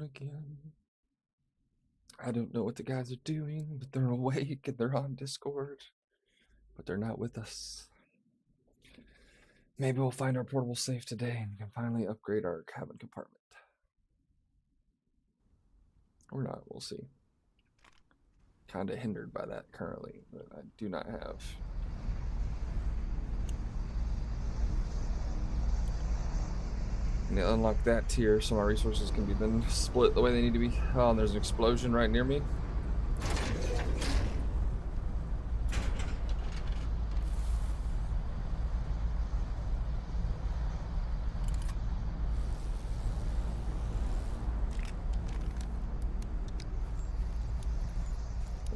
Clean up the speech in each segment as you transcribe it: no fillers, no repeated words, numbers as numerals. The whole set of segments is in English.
again. I don't know what the guys are doing, but they're awake and they're on Discord, but they're not with us. Maybe we'll find our portable safe today and can finally upgrade our cabin compartment. Or not, we'll see. Kind of hindered by that currently, but I do not have. And to unlock that tier so my resources can be then split the way they need to be. Oh, and there's an explosion right near me.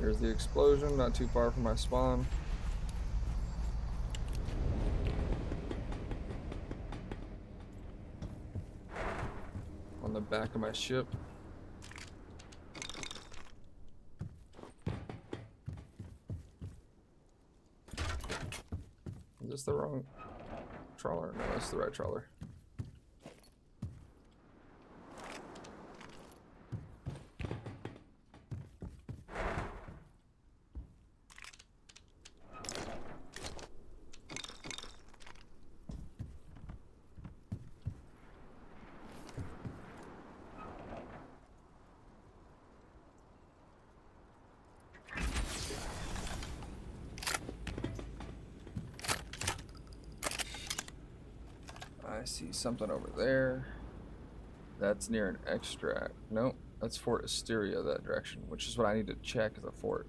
There's the explosion, not too far from my spawn. On the back of my ship. Is this the wrong trawler? No, that's the right trawler. I see something over there. That's near an extract. Nope, that's Fort Asteria that direction, which is what I need to check as a fort.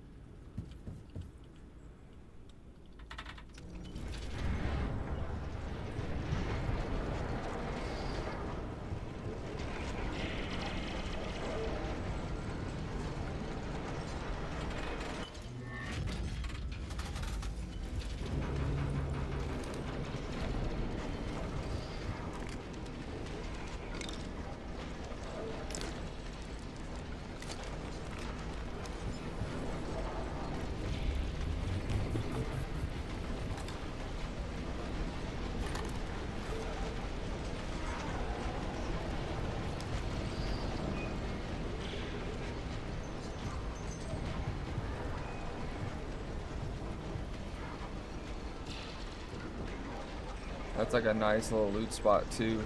That's like a nice little loot spot too. You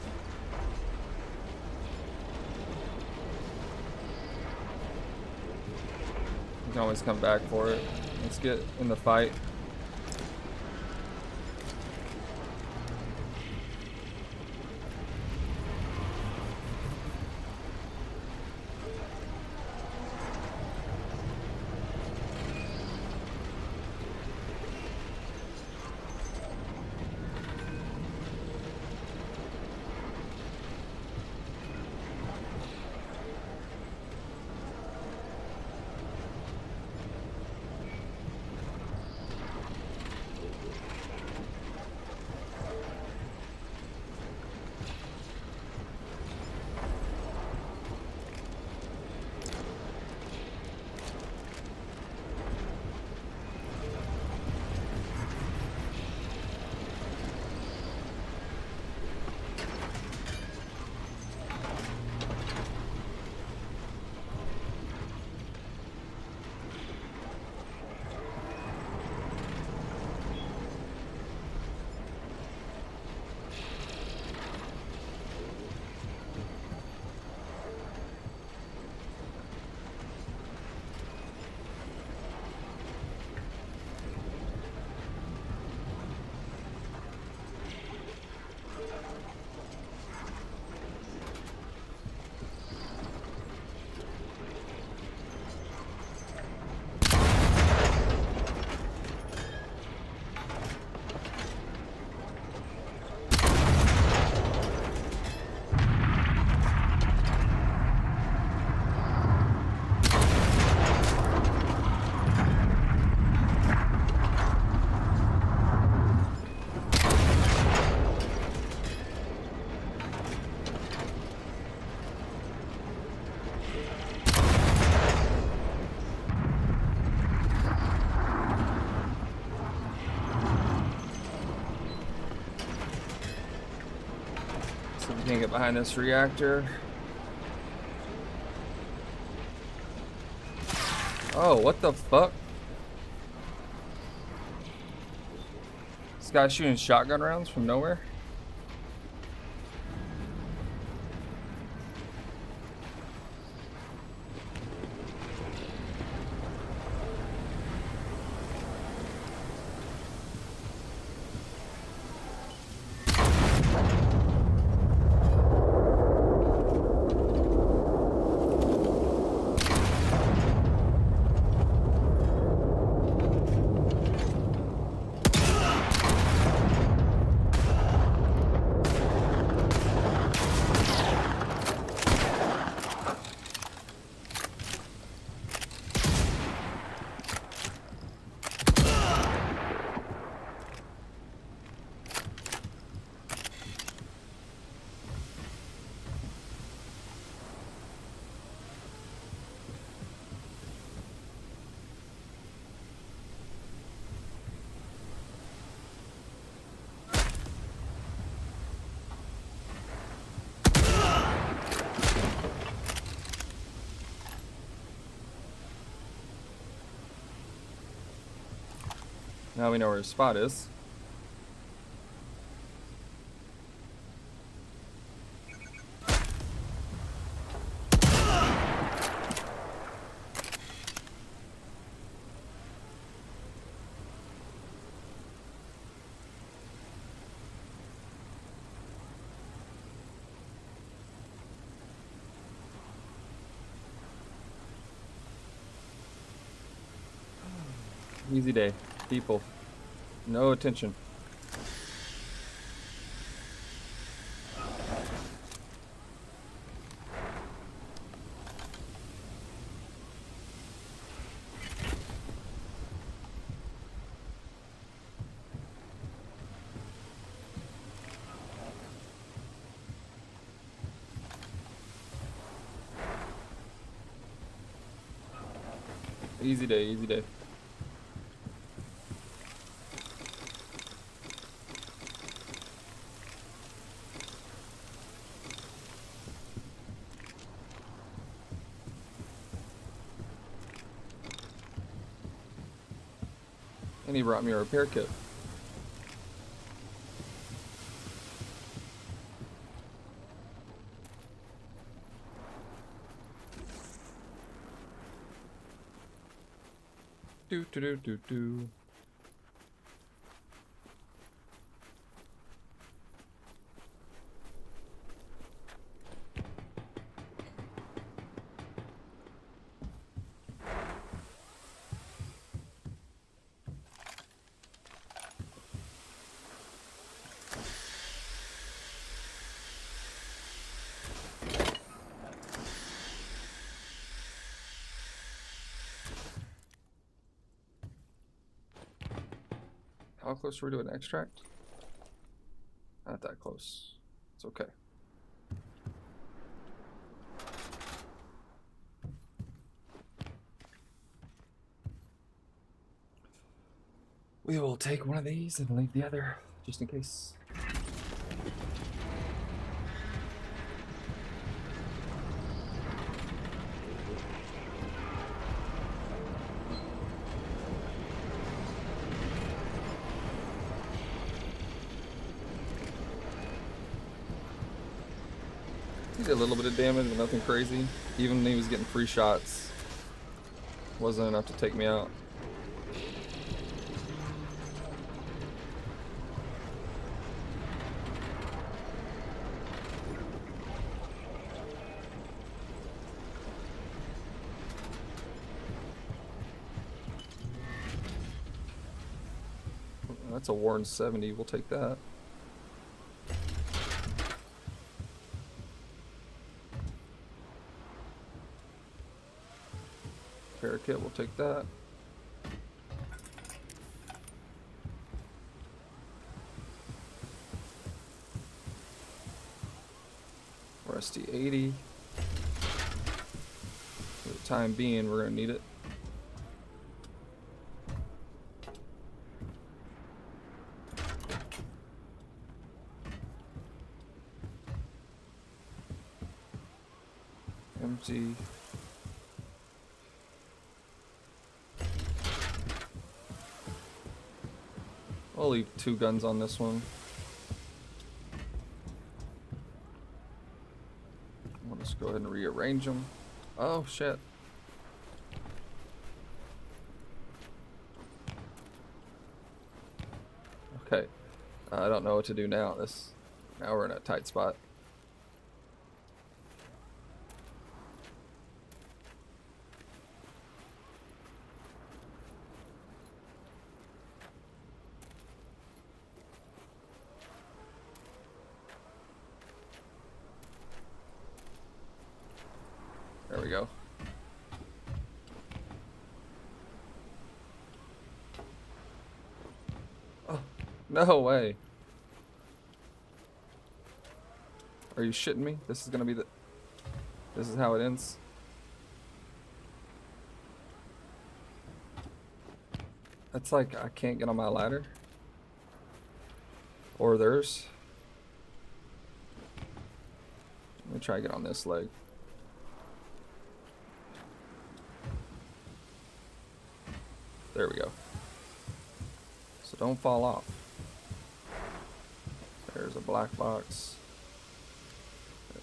can always come back for it. Let's get in the fight. Can't get behind this reactor. Oh, what the fuck? This guy's shooting shotgun rounds from nowhere? Now we know where his spot is. Easy day, people. No attention. Easy day, easy day. And he brought me a repair kit. Do do do do do. How close are we to an extract? Not that close. It's okay. We will take one of these and leave the other, just in case. He did a little bit of damage, but nothing crazy. Even when he was getting free shots, wasn't enough to take me out. That's a Warren 70, we'll take that. Kit, we'll take that. Rusty 80. For the time being, we're gonna need it. Empty. We'll leave 2 guns on this one. We'll just go ahead and rearrange them. Oh shit. Okay. I don't know what to do now. Now we're in a tight spot. There we go. Oh, no way. Are you shitting me? This is gonna be this is how it ends? That's like, I can't get on my ladder. Or theirs. Let me try to get on this leg. There we go. So don't fall off. There's a black box.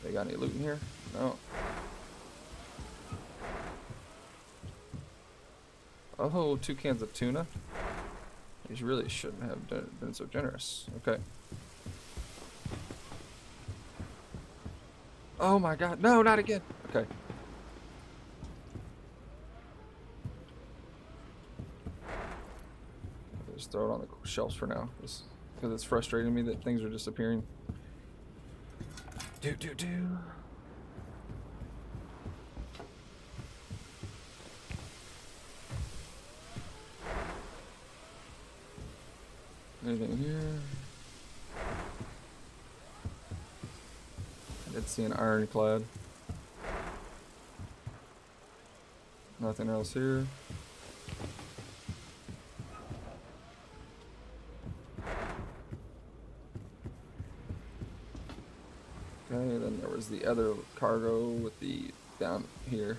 They got any loot in here? No. Oh, 2 cans of tuna. These really shouldn't have been so generous. Okay. Oh my god. No, not again. Okay. Just throw it on the shelves for now. Because it's frustrating me that things are disappearing. Do. Anything here? I did see an ironclad. Nothing else here. Okay, then there was the other cargo with the down here.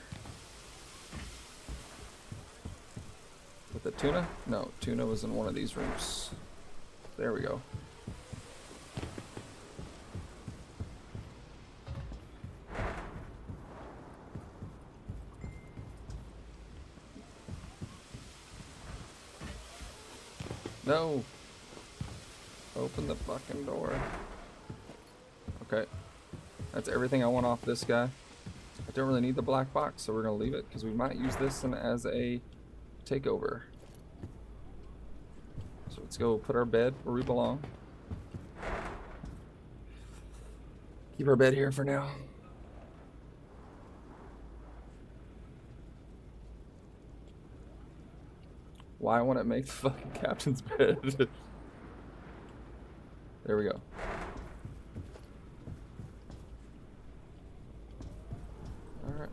With the tuna? No, tuna was in one of these rooms. There we go. No! Open the fucking door. Okay. That's everything I want off this guy. I don't really need the black box, so we're gonna leave it because we might use this as a takeover. So let's go put our bed where we belong. Keep our bed here for now. Why won't it make the fucking captain's bed? There we go. Alright.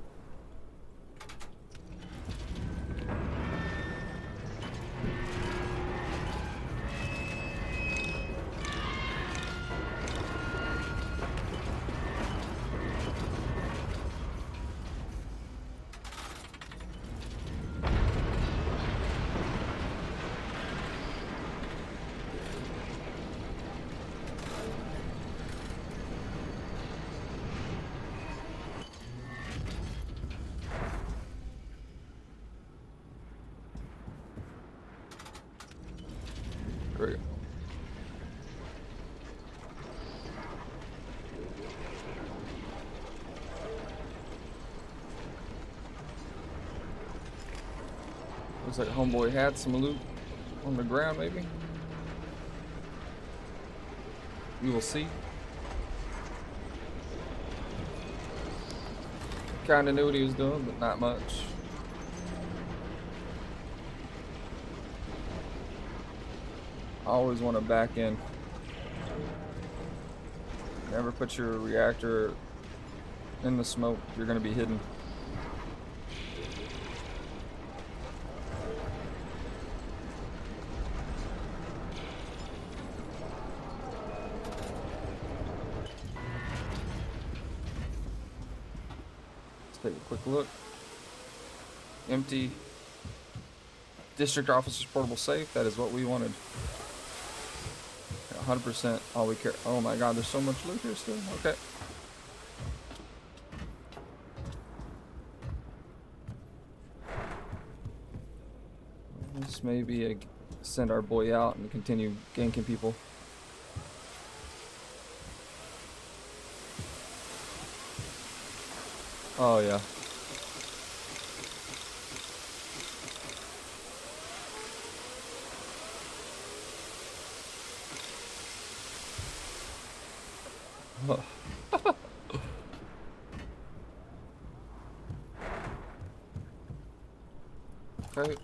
There we go. Looks like homeboy had some loot on the ground, maybe. We will see. Kinda knew what he was doing, but not much. I always want to back in. Never put your reactor in the smoke. You're going to be hidden. Let's take a quick look. Empty. District officer's portable safe. That is what we wanted. 100% all we care. Oh my god, there's so much loot here still. Okay. Let's maybe send our boy out and continue ganking people. Oh yeah. Okay.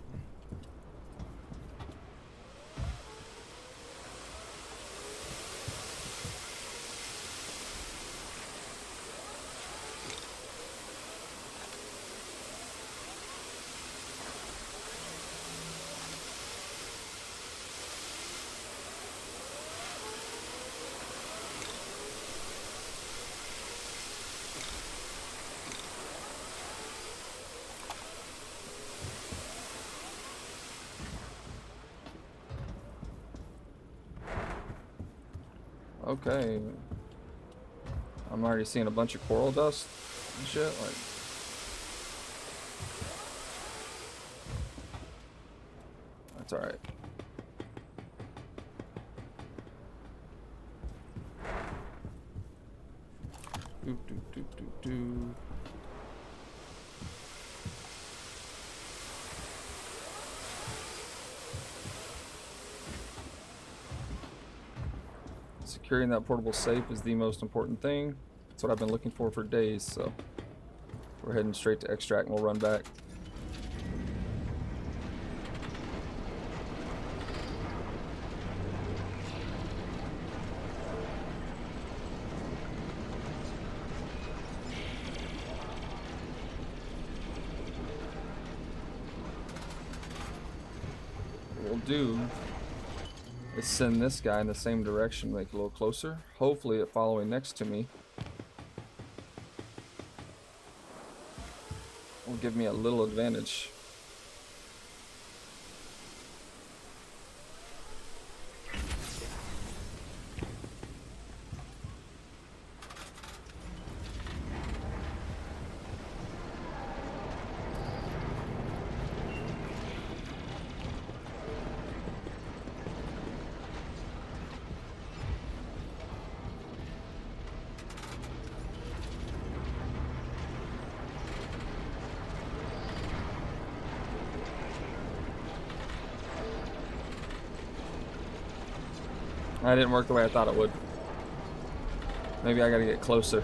Okay. I'm already seeing a bunch of coral dust and shit. Like, that's all right. Do, do, do, do, do. Securing that portable safe is the most important thing. That's what I've been looking for days, so we're heading straight to extract and we'll run back. What we'll do is send this guy in the same direction, make it a little closer. Hopefully it following next to me will give me a little advantage. That didn't work the way I thought it would. Maybe I gotta get closer.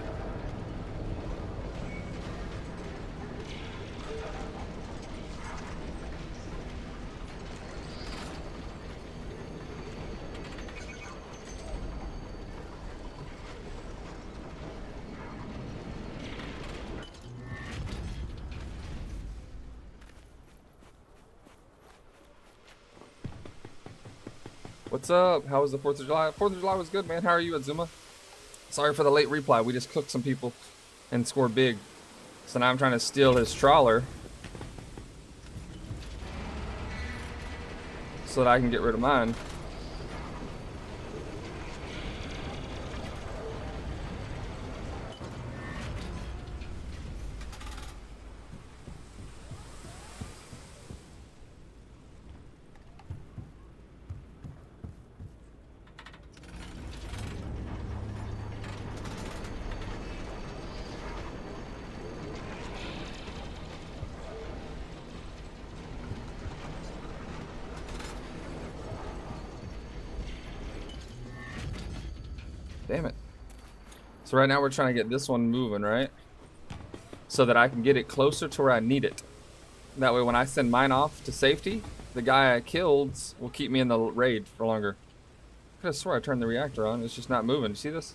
What's up? How was the 4th of July? 4th of July was good, man. How are you, Azuma? Sorry for the late reply. We just cooked some people and scored big. So now I'm trying to steal his trawler so that I can get rid of mine. Damn it. So right now we're trying to get this one moving, right? So that I can get it closer to where I need it. That way when I send mine off to safety, the guy I killed will keep me in the raid for longer. I could have swore I turned the reactor on. It's just not moving. You see this?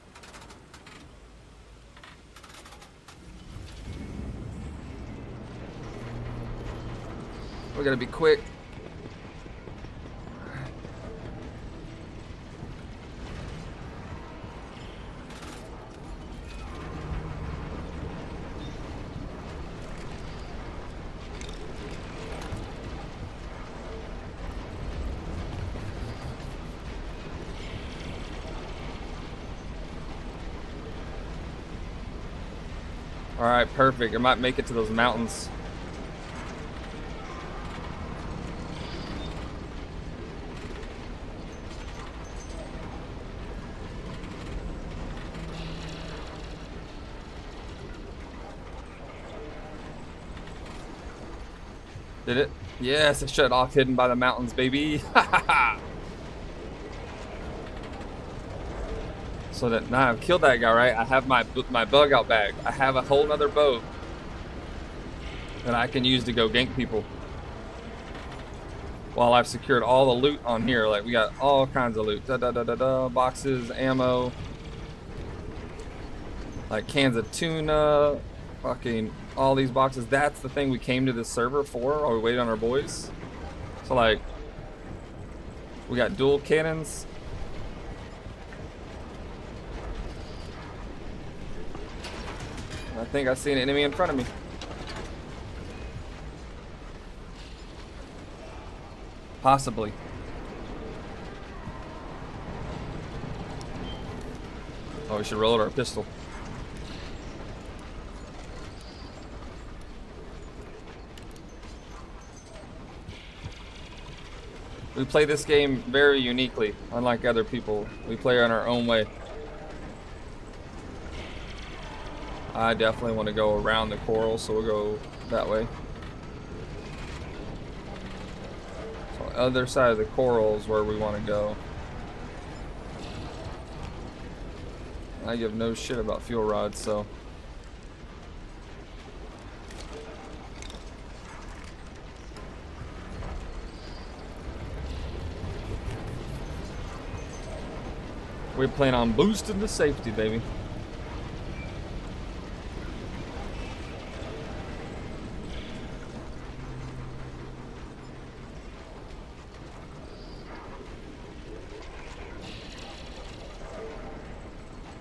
We gotta be quick. All right, perfect. I might make it to those mountains. Did it? Yes, it shut off, hidden by the mountains, baby. So that now I've killed that guy, right? I have my bug out bag. I have a whole nother boat that I can use to go gank people. While I've secured all the loot on here, like we got all kinds of loot. Boxes, ammo, like cans of tuna, fucking all these boxes. That's the thing we came to this server for, while we waited on our boys. So like, we got dual cannons. I think I see an enemy in front of me. Possibly. Oh, we should reload our pistol. We play this game very uniquely, unlike other people. We play in our own way. I definitely want to go around the coral, so we'll go that way. So the other side of the coral is where we want to go. I give no shit about fuel rods, so. We plan on boosting the safety, baby.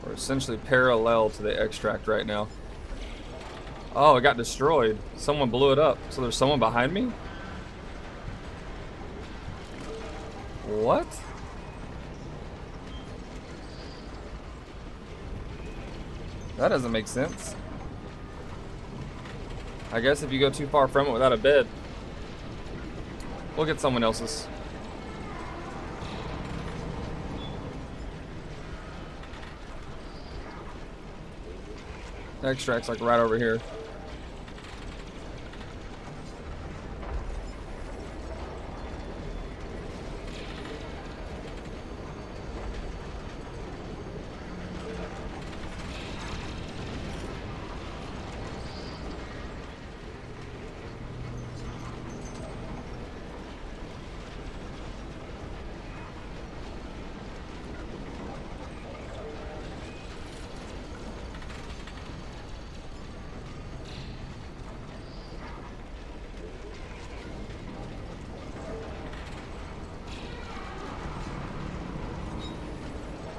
We're essentially parallel to the extract right now. Oh, it got destroyed. Someone blew it up. So there's someone behind me? What? That doesn't make sense. I guess if you go too far from it without a bed, we'll get someone else's. Extract's like right over here.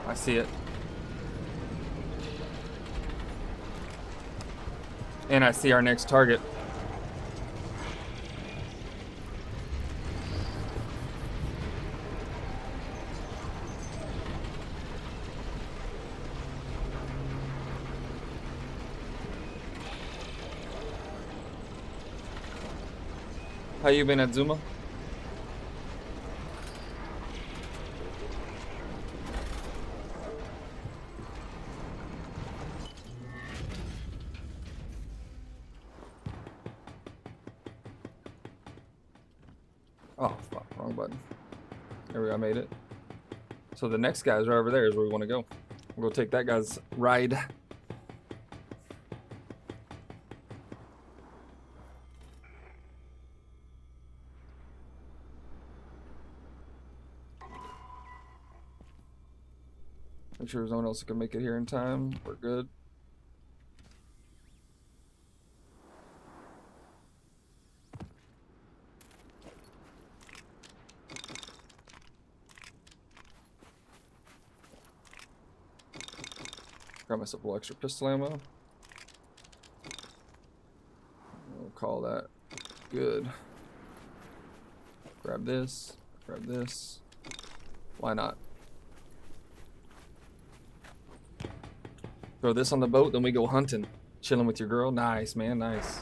I see it. And I see our next target. How you been at Zuma? Oh, fuck, wrong button. There we go, I made it. So the next guy's right over there is where we want to go. We'll go take that guy's ride. Make sure there's no one else that can make it here in time. We're good. Grab myself a little extra pistol ammo. We'll call that good. Grab this. Grab this. Why not? Throw this on the boat, then we go hunting. Chilling with your girl? Nice, man, nice.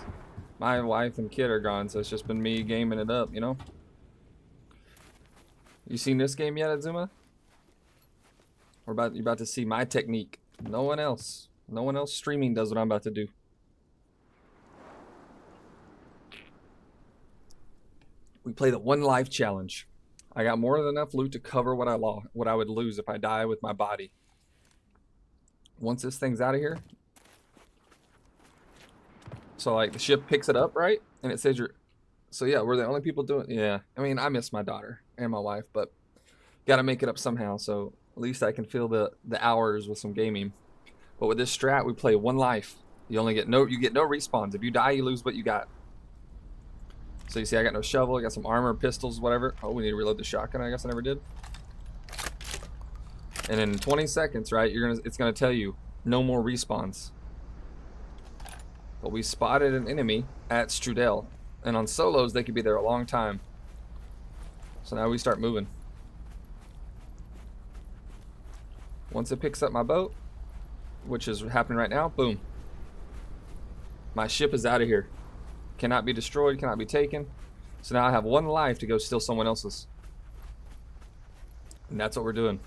My wife and kid are gone, so it's just been me gaming it up, you know? You seen this game yet, Azuma? You're about to see my technique. No one else streaming does what I'm about to do. We play the one life challenge. I got more than enough loot to cover what I would lose if I die with my body. Once this thing's out of here. So like the ship picks it up, right? And it says you're, so yeah, we're the only people doing, yeah. I mean, I miss my daughter and my wife, but gotta make it up somehow. So at least I can fill the hours with some gaming. But with this strat, we play one life. You get no respawns. If you die, you lose what you got. So you see, I got no shovel. I got some armor, pistols, whatever. Oh, we need to reload the shotgun. I guess I never did. And in 20 seconds, right, it's gonna tell you no more respawns. But we spotted an enemy at Strudel, and on solos they could be there a long time. So now we start moving. Once it picks up my boat, which is happening right now, boom. My ship is out of here. Cannot be destroyed, cannot be taken. So now I have one life to go steal someone else's. And that's what we're doing.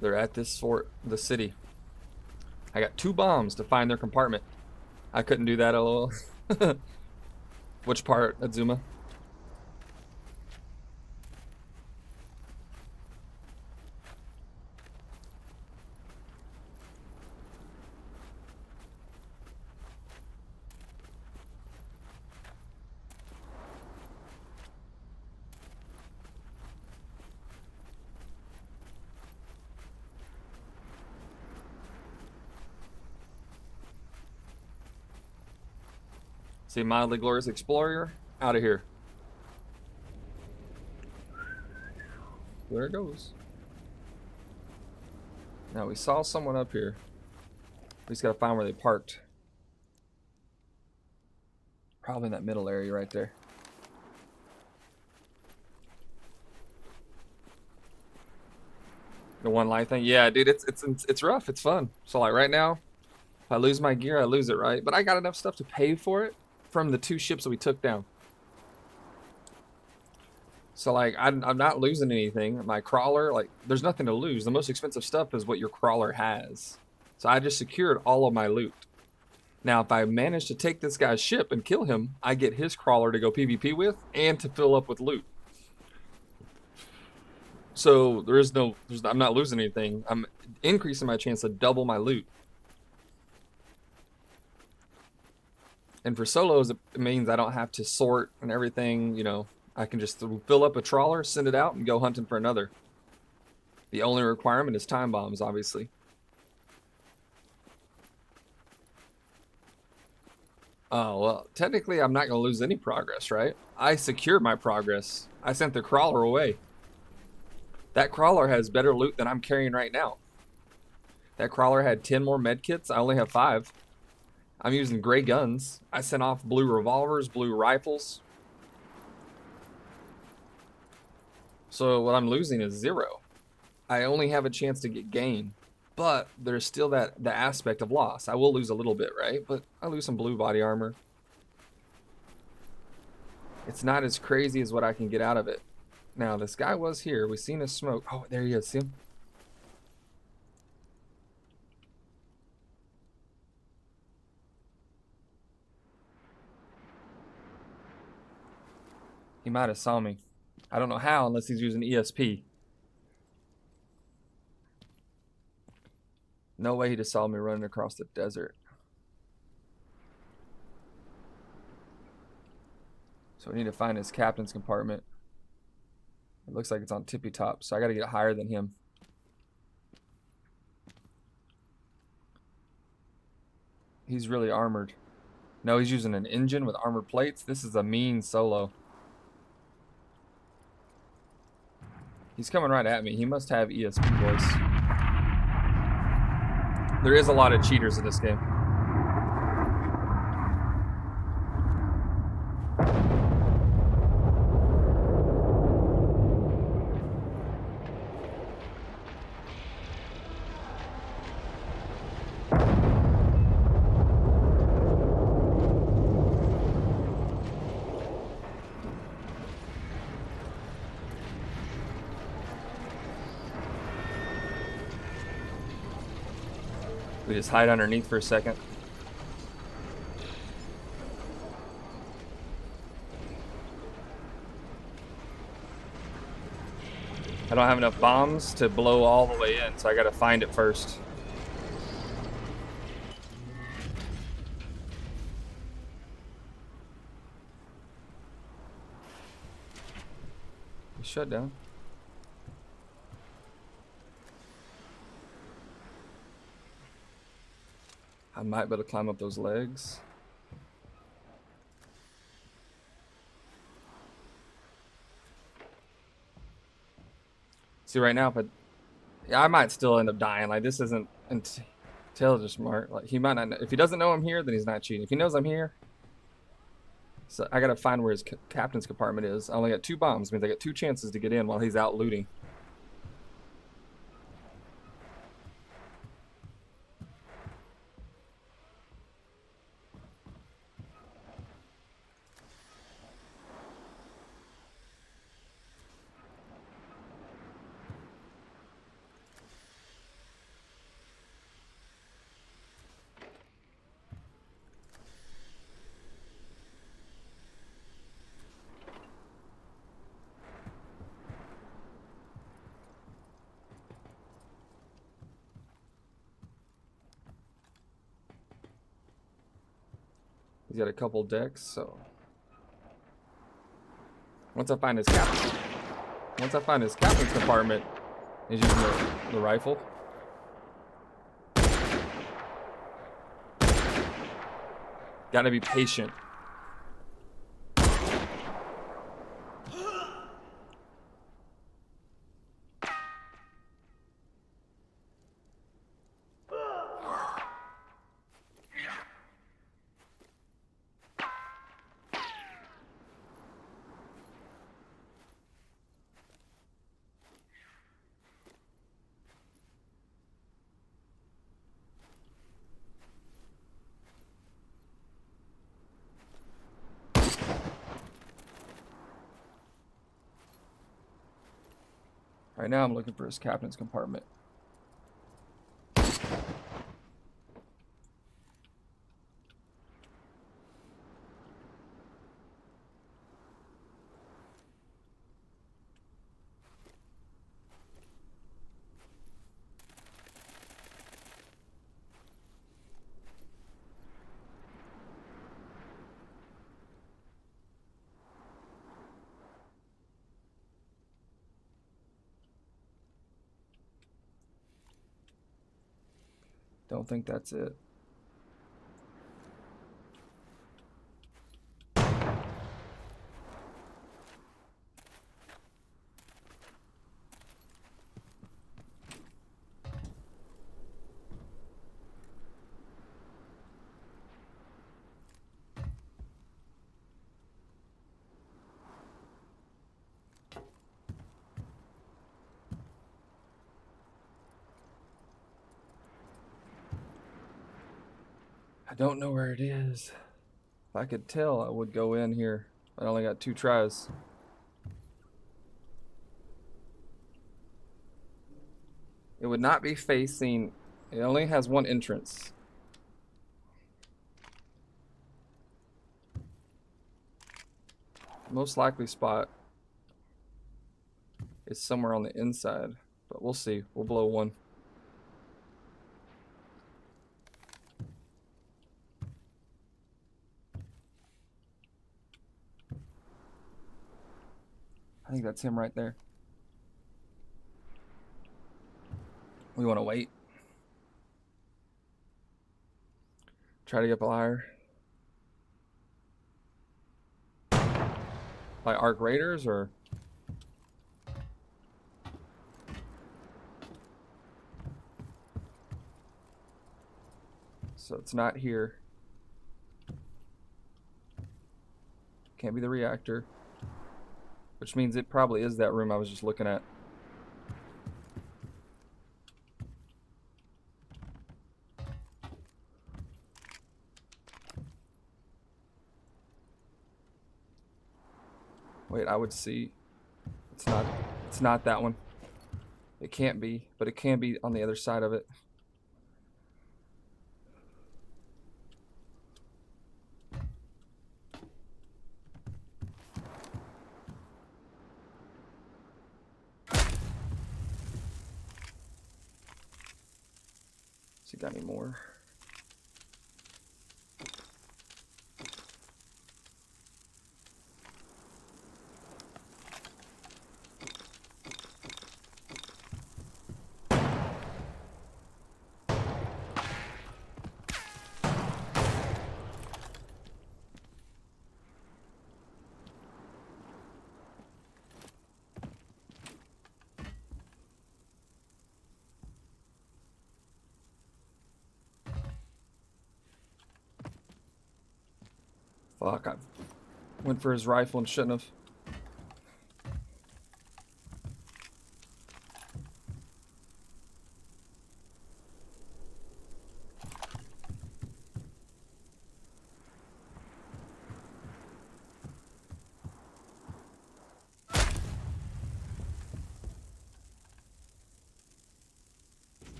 They're at this fort, the city. I got 2 bombs to find their compartment. I couldn't do that, lol. Which part, Azuma? See, mildly glorious explorer, out of here. There it goes. Now we saw someone up here. We just gotta find where they parked. Probably in that middle area right there. The one life thing, yeah, dude, it's rough. It's fun. So like right now, if I lose my gear, I lose it, right? But I got enough stuff to pay for it from the 2 ships that we took down. So like I'm not losing anything. My crawler, like there's nothing to lose. The most expensive stuff is what your crawler has. So I just secured all of my loot. Now if I manage to take this guy's ship and kill him, I get his crawler to go PvP with and to fill up with loot. So I'm not losing anything. I'm increasing my chance to double my loot. And for solos, it means I don't have to sort and everything, you know. I can just fill up a trawler, send it out, and go hunting for another. The only requirement is time bombs, obviously. Oh, well, technically I'm not going to lose any progress, right? I secured my progress. I sent the crawler away. That crawler has better loot than I'm carrying right now. That crawler had 10 more medkits. I only have 5. I'm using gray guns. I sent off blue revolvers, blue rifles. So what I'm losing is 0. I only have a chance to get gain. But there's still the aspect of loss. I will lose a little bit, right? But I lose some blue body armor. It's not as crazy as what I can get out of it. Now, this guy was here. We seen his smoke. Oh, there he is. See him? He might have saw me. I don't know how unless he's using ESP. No way he just saw me running across the desert. So we need to find his captain's compartment. It looks like it's on tippy top, so I gotta get higher than him. He's really armored. No, he's using an engine with armored plates. This is a mean solo. He's coming right at me. He must have ESP voice. There is a lot of cheaters in this game. We just hide underneath for a second. I don't have enough bombs to blow all the way in, so I gotta find it first. Shut down. I might be able to climb up those legs. See, right now, but yeah, I might still end up dying. Like, this isn't intelligent smart. Like, he might not know. If he doesn't know I'm here, then he's not cheating. If he knows I'm here, so I gotta find where his captain's compartment is. I only got 2 bombs. Means I got 2 chances to get in while he's out looting. He's got a couple decks, so once I find his captain's compartment, he's using the rifle. Gotta be patient. Right now I'm looking for his captain's compartment. Don't think that's it. I don't know where it is. If I could tell, I would go in here. I only got 2 tries. It would not be facing... It only has 1 entrance. Most likely spot is somewhere on the inside. But we'll see. We'll blow 1. I think that's him right there. We want to wait. Try to get up higher. By arc raiders or... So it's not here. Can't be the reactor. Which means it probably is that room I was just looking at. Wait, I would see. It's not that one. It can't be, but it can be on the other side of it. he got any more? Fuck, I went for his rifle and shouldn't have.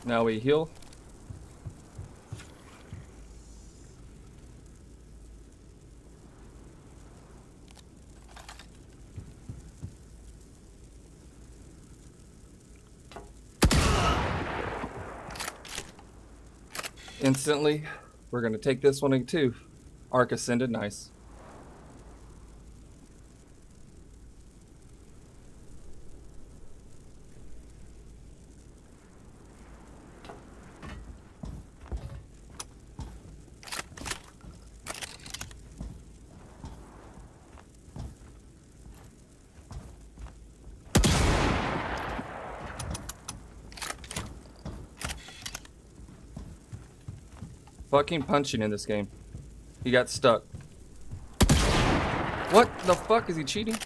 Now we heal. Instantly, we're gonna take this one too. Arc ascended, nice. Fucking punching in this game. He got stuck. What the fuck? Is he cheating?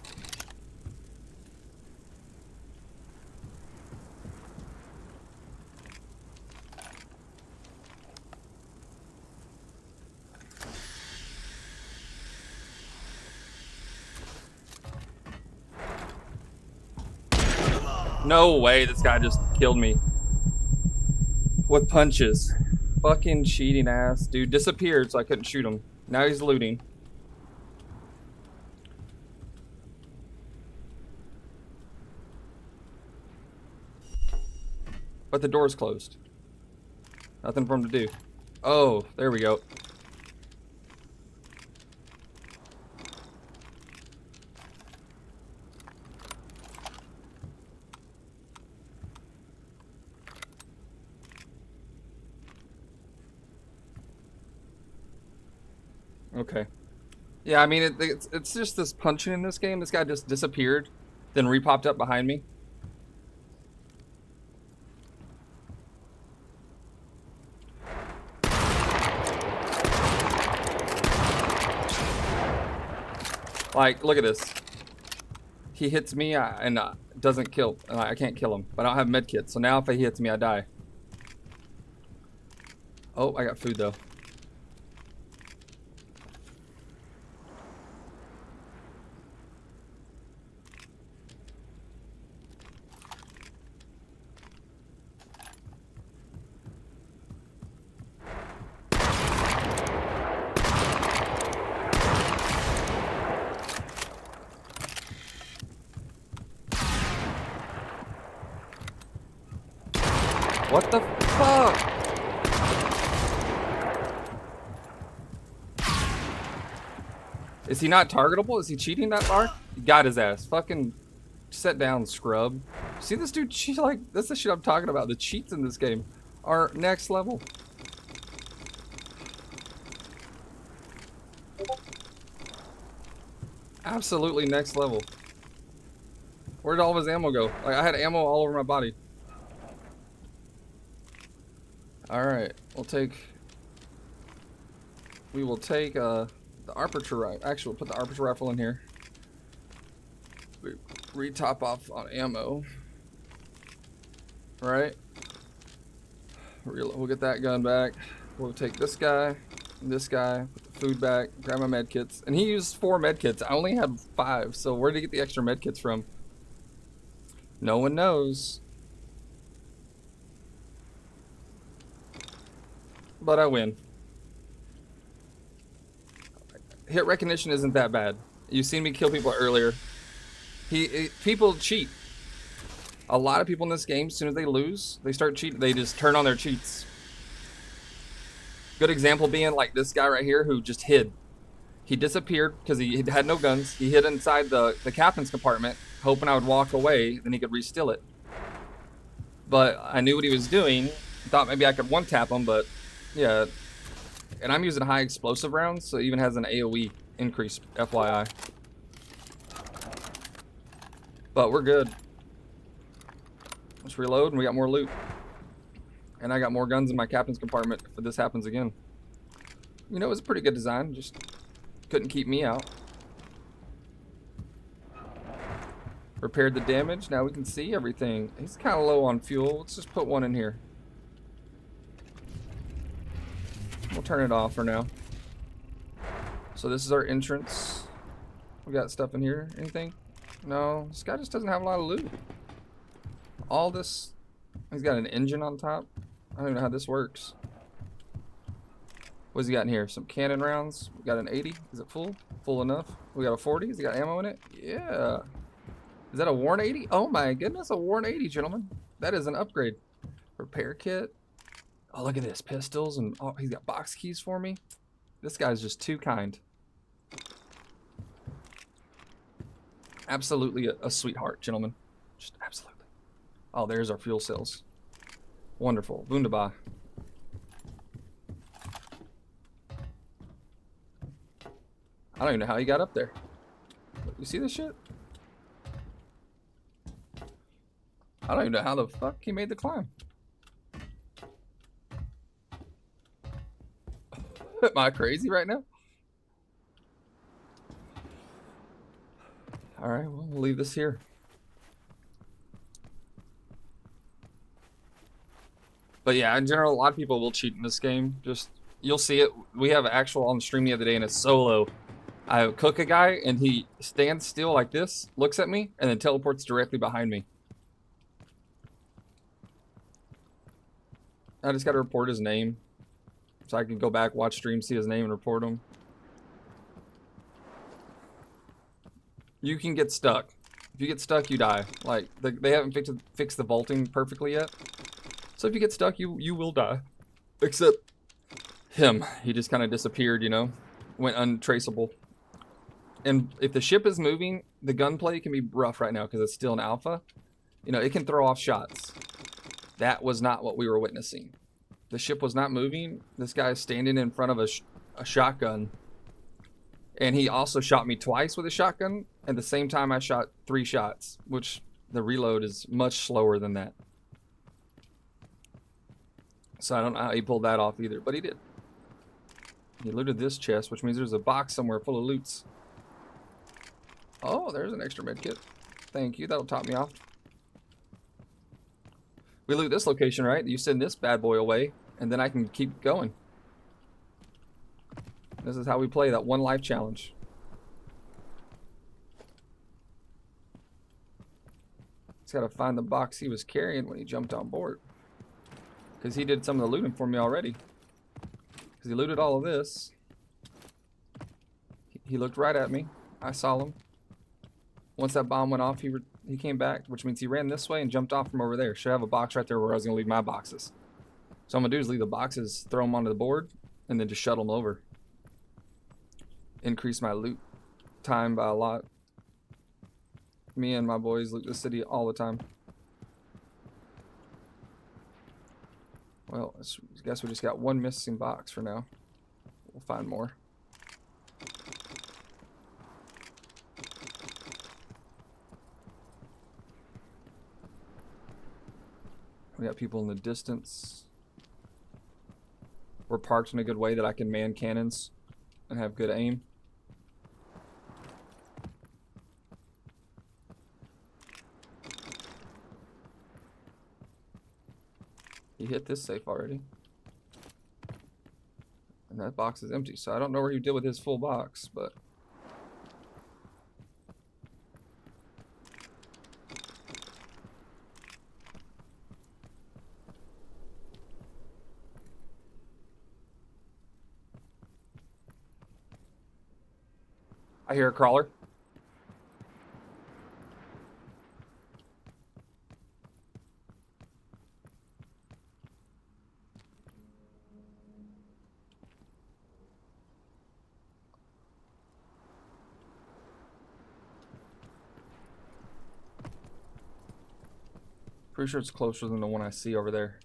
No way, this guy just killed me. With punches. Fucking cheating ass. Dude disappeared so I couldn't shoot him. Now he's looting. But the door's closed. Nothing for him to do. Oh, there we go. Okay. Yeah, I mean, it's just this punching in this game. This guy just disappeared, then re-popped up behind me. Like, look at this. He hits me and doesn't kill. I can't kill him, but I don't have medkits. So now if he hits me, I die. Oh, I got food though. What the fuck? Is he not targetable? Is he cheating that far? He got his ass. Fucking sit down, scrub. See this dude cheat? Like, that's the shit I'm talking about. The cheats in this game are next level. Absolutely next level. Where did all of his ammo go? Like, I had ammo all over my body. Alright, we will take the arbitrary rifle. Actually, we'll put the arbitrary rifle in here. We re-top off on ammo. Right? We'll get that gun back. We'll take this guy, put the food back, grab my medkits. And he used 4 medkits. I only had 5, so where did he get the extra medkits from? No one knows. but I win. Hit recognition isn't that bad. You've seen me kill people earlier. People cheat. A lot of people in this game, as soon as they lose, they start cheating. They just turn on their cheats. Good example being like this guy right here who just hid. He disappeared because he had no guns. He hid inside the captain's compartment, hoping I would walk away, then he could re-steal it. But I knew what he was doing. Thought maybe I could one-tap him, but yeah. And I'm using high explosive rounds, so it even has an AoE increase, FYI. But we're good. Let's reload, and we got more loot. And I got more guns in my captain's compartment if this happens again. You know, it was a pretty good design, just couldn't keep me out. Repaired the damage, now we can see everything. He's kind of low on fuel, let's just put one in here. We'll turn it off for now. So this is our entrance. We got stuff in here, anything? No, this guy just doesn't have a lot of loot. All this, he's got an engine on top. I don't even know how this works. What's he got in here? Some cannon rounds. We got an 80. Is it full? Full enough. We got a 40. Has he got ammo in it? Yeah. Is that a worn 80? Oh my goodness, a worn 80, gentlemen. That is an upgrade. Repair kit. Oh, look at this. Pistols, and oh, he's got box keys for me. This guy's just too kind. Absolutely a sweetheart, gentlemen. Just absolutely. Oh, there's our fuel cells. Wonderful. Wunderbar. I don't even know how he got up there. You see this shit? I don't even know how the fuck he made the climb. Am I crazy right now? Alright, well, we'll leave this here. But yeah, in general, a lot of people will cheat in this game. Just, you'll see it. We have actual on the stream the other day in a solo. I cook a guy, and he stands still like this, looks at me, and then teleports directly behind me. I just got to report his name. So I can go back, watch stream, see his name, and report him. You can get stuck. If you get stuck, you die. Like, they haven't fixed the vaulting perfectly yet. So if you get stuck, you will die. Except him. He just kind of disappeared, you know? Went untraceable. And if the ship is moving, the gunplay can be rough right now because it's still an alpha. You know, it can throw off shots. That was not what we were witnessing. The ship was not moving. This guy is standing in front of a shotgun. And he also shot me twice with a shotgun. At the same time, I shot 3 shots, which the reload is much slower than that. So I don't know how he pulled that off either, but he did. He looted this chest, which means there's a box somewhere full of loots. Oh, there's an extra med kit. Thank you, that'll top me off. We loot this location, right? You send this bad boy away, and then I can keep going. This is how we play that one life challenge. Just gotta find the box he was carrying when he jumped on board. Because he did some of the looting for me already. Because he looted all of this. He looked right at me. I saw him. Once that bomb went off, he came back, which means he ran this way and jumped off from over there. Should have a box right there where I was going to leave my boxes. So I'm going to do is leave the boxes, throw them onto the board, and then just shuttle them over. Increase my loot time by a lot. Me and my boys loot the city all the time. Well, I guess we just got one missing box for now. We'll find more. We got people in the distance. We're parked in a good way that I can man cannons and have good aim. He hit this safe already. And that box is empty, so I don't know where he did with his full box, but... I hear a crawler. Pretty sure it's closer than the one I see over there.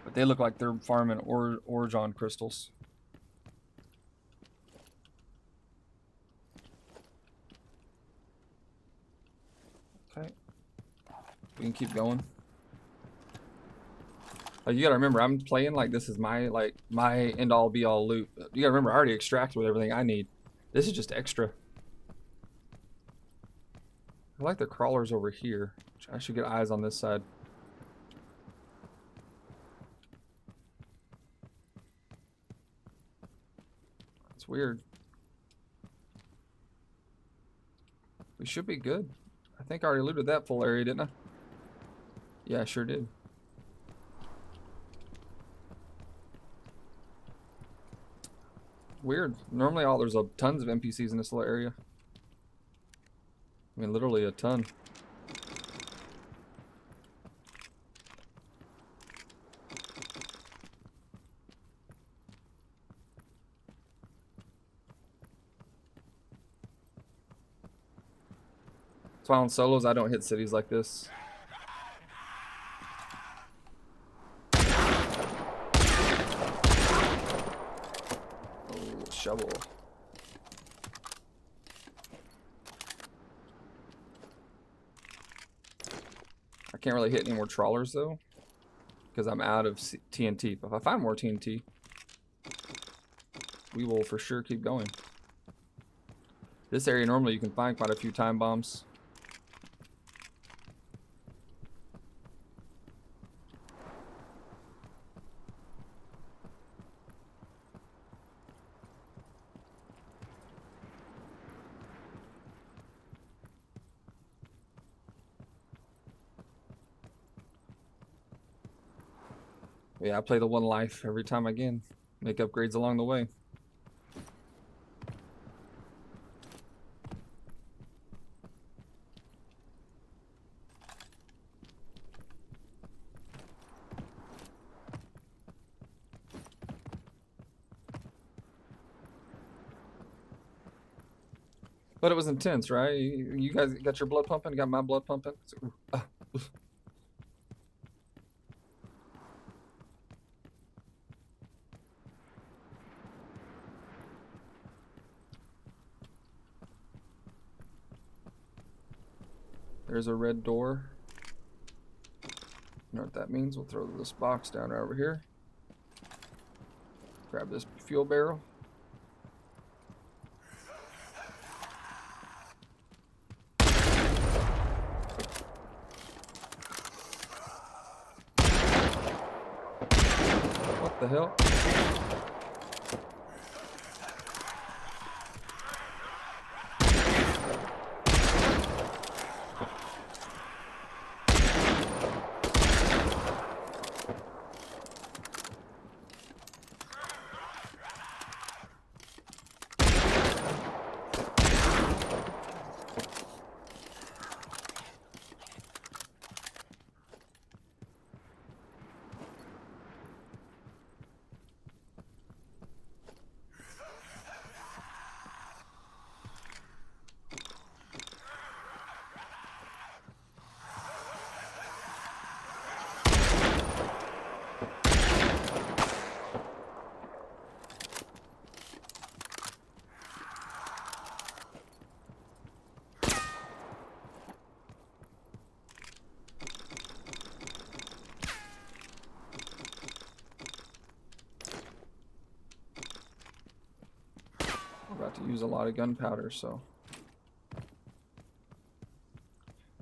But they look like they're farming Orjon crystals. Okay. We can keep going. Like, you gotta remember, I'm playing like this is my end all be all loot. You gotta remember, I already extracted with everything I need. This is just extra. I like the crawlers over here. I should get eyes on this side. It's weird. We should be good. I think I already looted that full area, didn't I? Yeah, I sure did. Weird. Normally, there's tons of NPCs in this little area. I mean, literally a ton. That's why on solos I don't hit cities like this. Oh, shovel. I can't really hit any more trawlers though, because I'm out of TNT. But if I find more TNT, we will for sure keep going. This area normally you can find quite a few time bombs. Yeah, I play the one life every time again. Make upgrades along the way. But it was intense, right? You guys got your blood pumping? Got my blood pumping? There's a red door. You know what that means? We'll throw this box down right over here. Grab this fuel barrel. What the hell? About to use a lot of gunpowder, so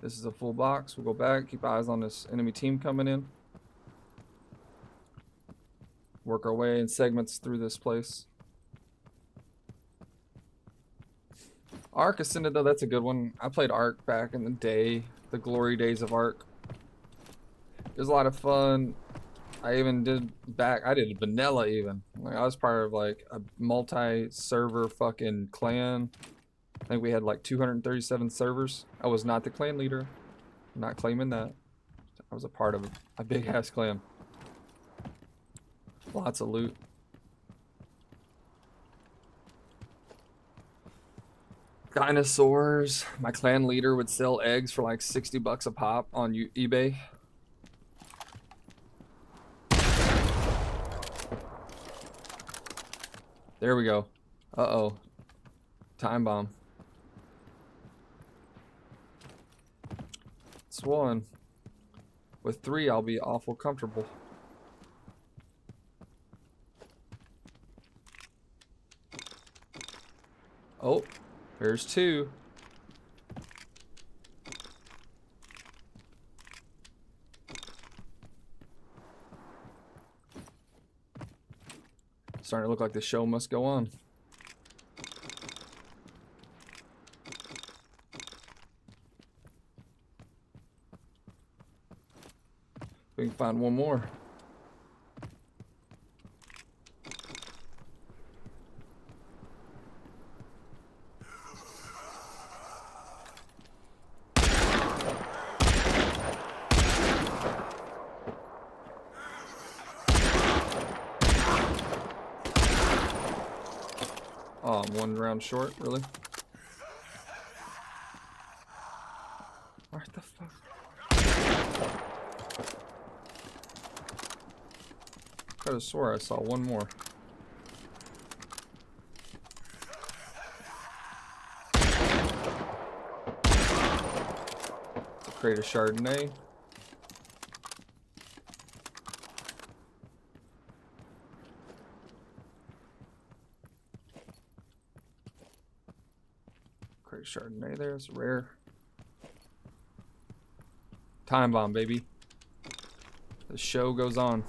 this is a full box. We'll go back, keep eyes on this enemy team coming in, work our way in segments through this place. Ark Ascended, though, that's a good one. I played Ark back in the day, the glory days of Ark. It was a lot of fun. I even did I did vanilla even. Like, I was part of like a multi-server fucking clan. I think we had like 237 servers. I was not the clan leader. I'm not claiming that. I was a part of a big ass clan. Lots of loot. Dinosaurs. My clan leader would sell eggs for like 60 bucks a pop on eBay. There we go. Uh-oh. Time bomb. It's one. With 3, I'll be awful comfortable. Oh, there's 2. Starting to look like the show must go on. We can find one more. Oh, I'm 1 round short, really? What the fuck? I could have swore I saw 1 more. It's a crate of Chardonnay. Crate of Chardonnay there, it's rare. Time bomb, baby. The show goes on.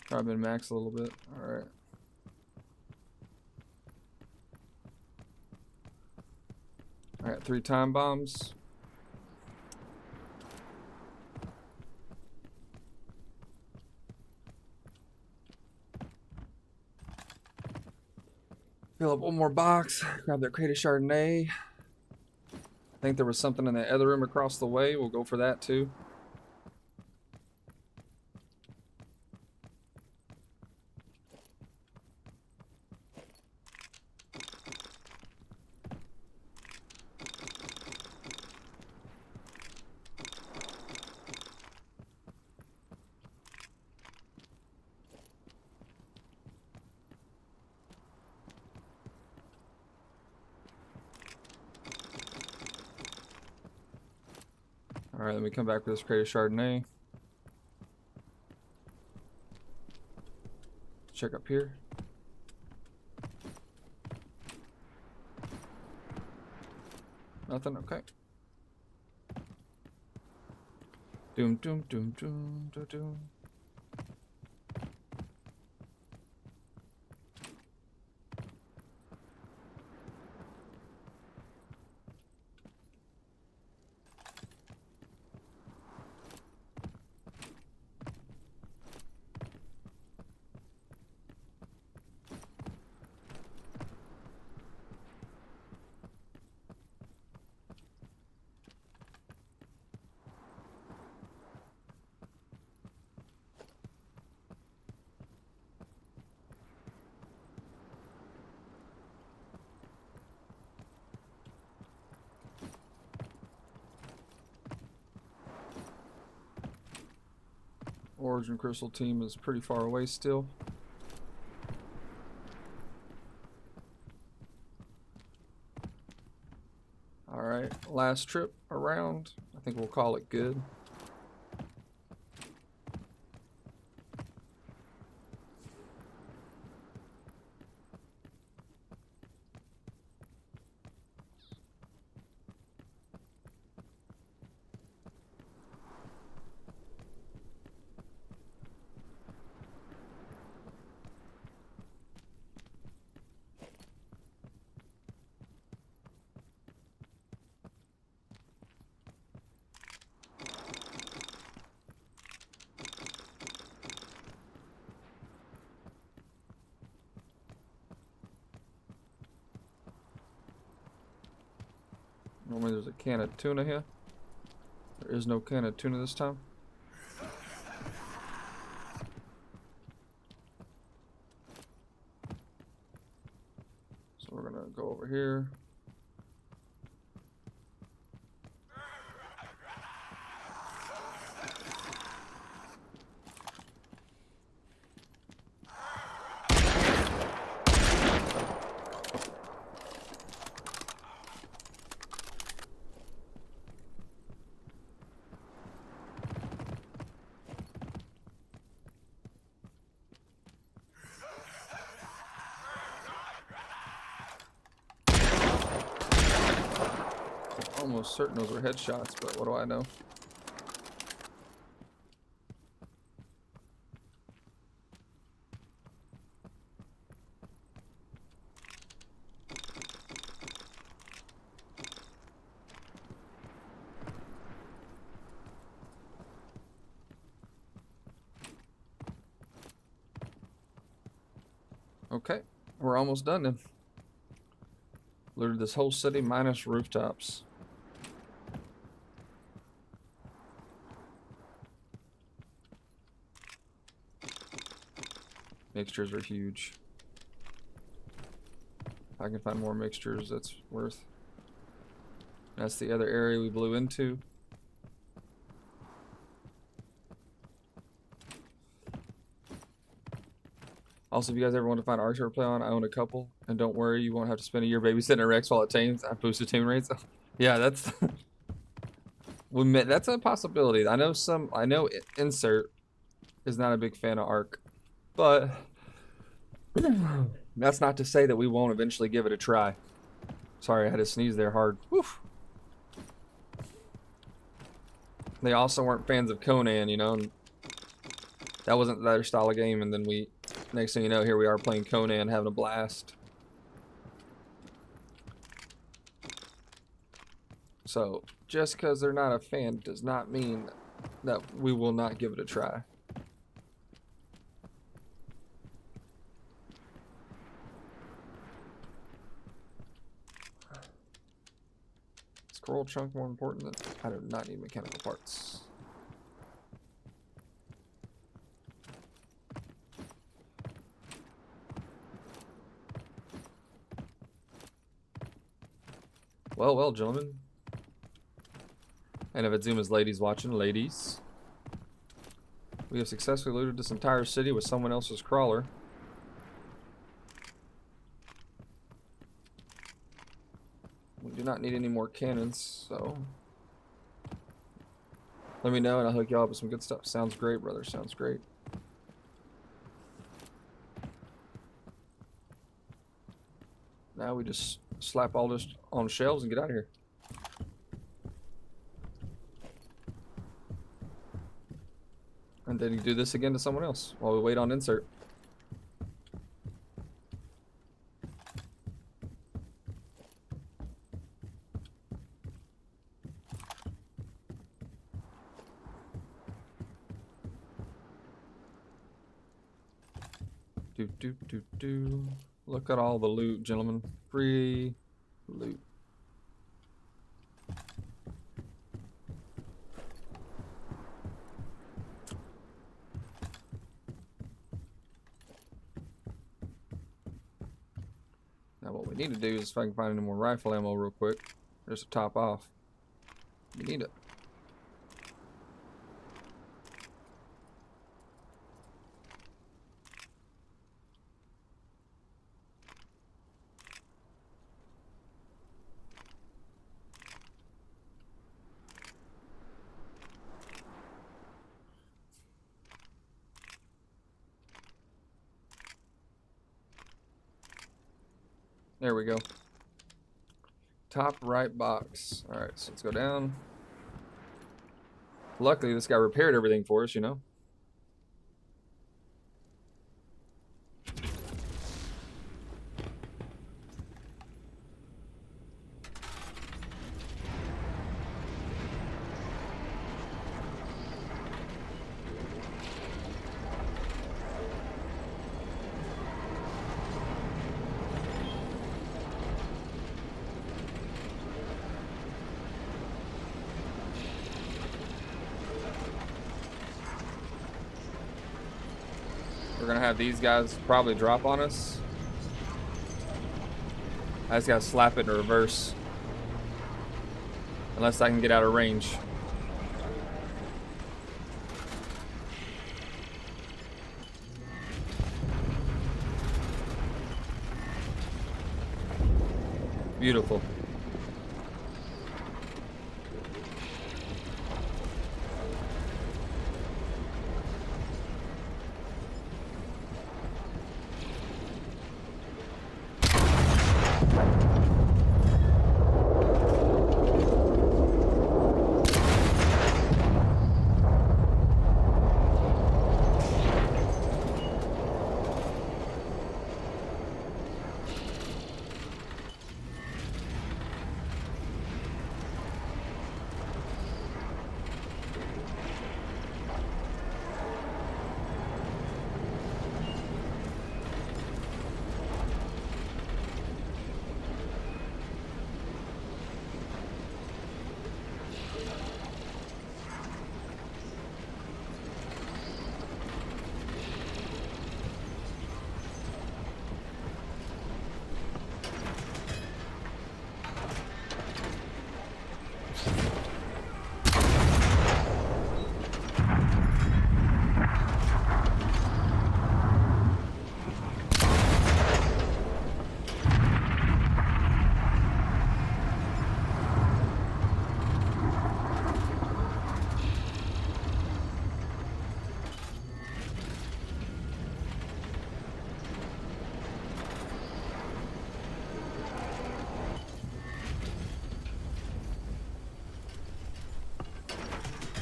Probably been maxed a little bit. Alright. Alright, 3 time bombs. Fill up 1 more box. Grab that crate of Chardonnay. I think there was something in the other room across the way. We'll go for that too. Alright, let me come back with this crate of Chardonnay. Check up here. Nothing? Okay. Doom, doom, doom, doom, doom, doom. Origin Crystal team is pretty far away still. Alright, last trip around. I think we'll call it good. Normally there's a can of tuna here. There is no can of tuna this time. So we're gonna go over here. Almost certain those were headshots, but what do I know? Okay, we're almost done then. Looted this whole city minus rooftops. Mixtures are huge. If I can find more mixtures, that's worth. That's the other area we blew into. Also, if you guys ever want to find archer to play on, I own a couple. And don't worry, you won't have to spend a year babysitting a Rex while it tames. I boosted team rates. Yeah, that's that's a possibility. I know Insert is not a big fan of Arc, but that's not to say that we won't eventually give it a try. Sorry, I had to sneeze there hard. Woof. They also weren't fans of Conan, you know. And that wasn't their style of game, and then next thing you know, here we are playing Conan, having a blast. So, just because they're not a fan does not mean that we will not give it a try. Is coral chunk more important than... I do not need mechanical parts. Well, well, gentlemen. And if Adzuma's ladies watching, ladies. We have successfully looted this entire city with someone else's crawler. We do not need any more cannons, so... let me know and I'll hook y'all up with some good stuff. Sounds great, brother. Sounds great. Now we just slap all this on shelves and get out of here. And then you do this again to someone else while we wait on insert. Do. Look at all the loot, gentlemen. Free loot. Now what we need to do is if I can find any more rifle ammo real quick, just to top off. We need it. There we go. Top right box. Alright, so let's go down. Luckily, this guy repaired everything for us, you know. We're gonna have these guys probably drop on us. I just gotta slap it in reverse. Unless I can get out of range. Beautiful.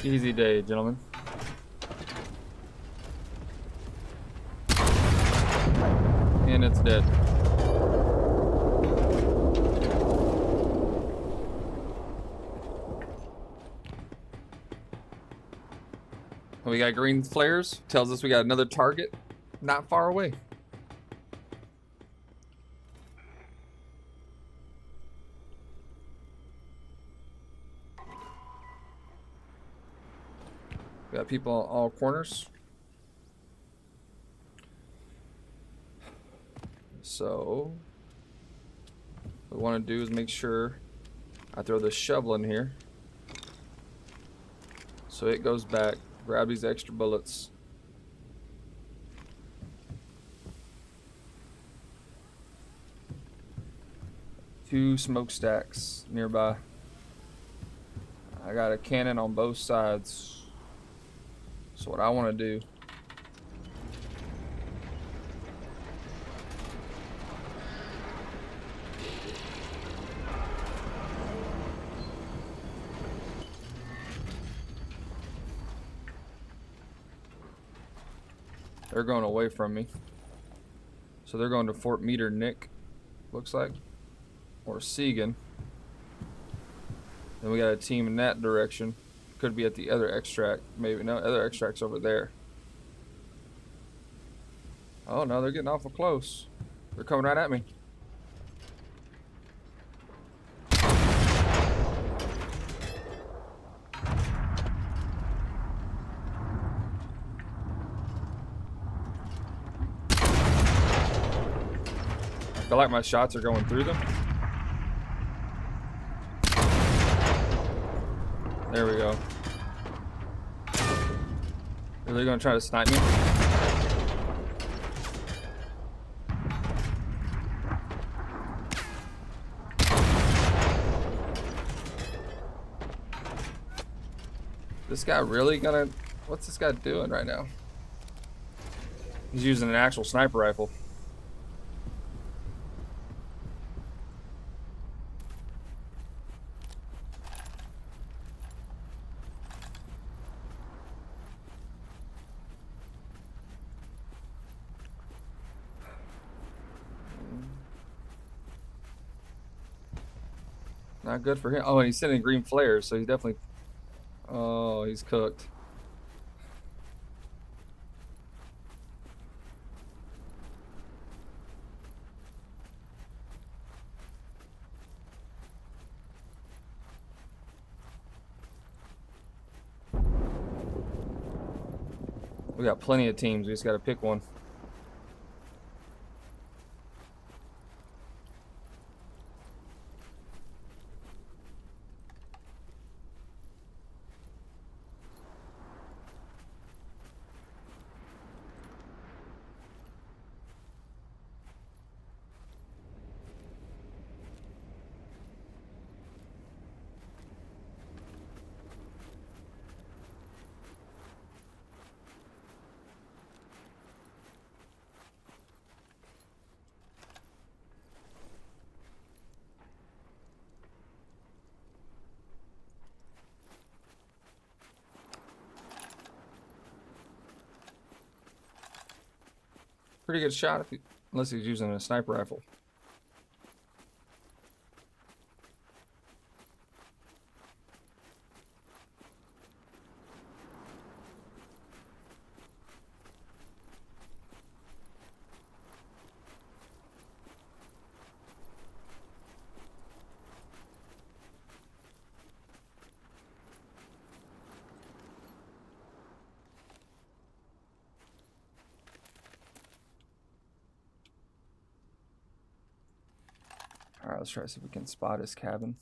Easy day, gentlemen. And it's dead. And we got green flares. Tells us we got another target not far away. Got people on all corners. So what we want to do is make sure I throw the shovel in here. So it goes back, grab these extra bullets. Two smokestacks nearby. I got a cannon on both sides. So what I want to do they're going away from me. So they're going to Fort Metternich, looks like. Or Siegen. Then we got a team in that direction. Could be at the other extract. Maybe. No, other extract's over there. Oh no, they're getting awful close. They're coming right at me. I feel like my shots are going through them. There we go. Are they gonna try to snipe me? This guy really gonna... What's this guy doing right now? He's using an actual sniper rifle. Not good for him. Oh, and he's sending green flares, so he's definitely... Oh, he's cooked. We got plenty of teams. We just got to pick one. Pretty good shot if he, unless he's using a sniper rifle. Alright, let's try to see if we can spot his cabin.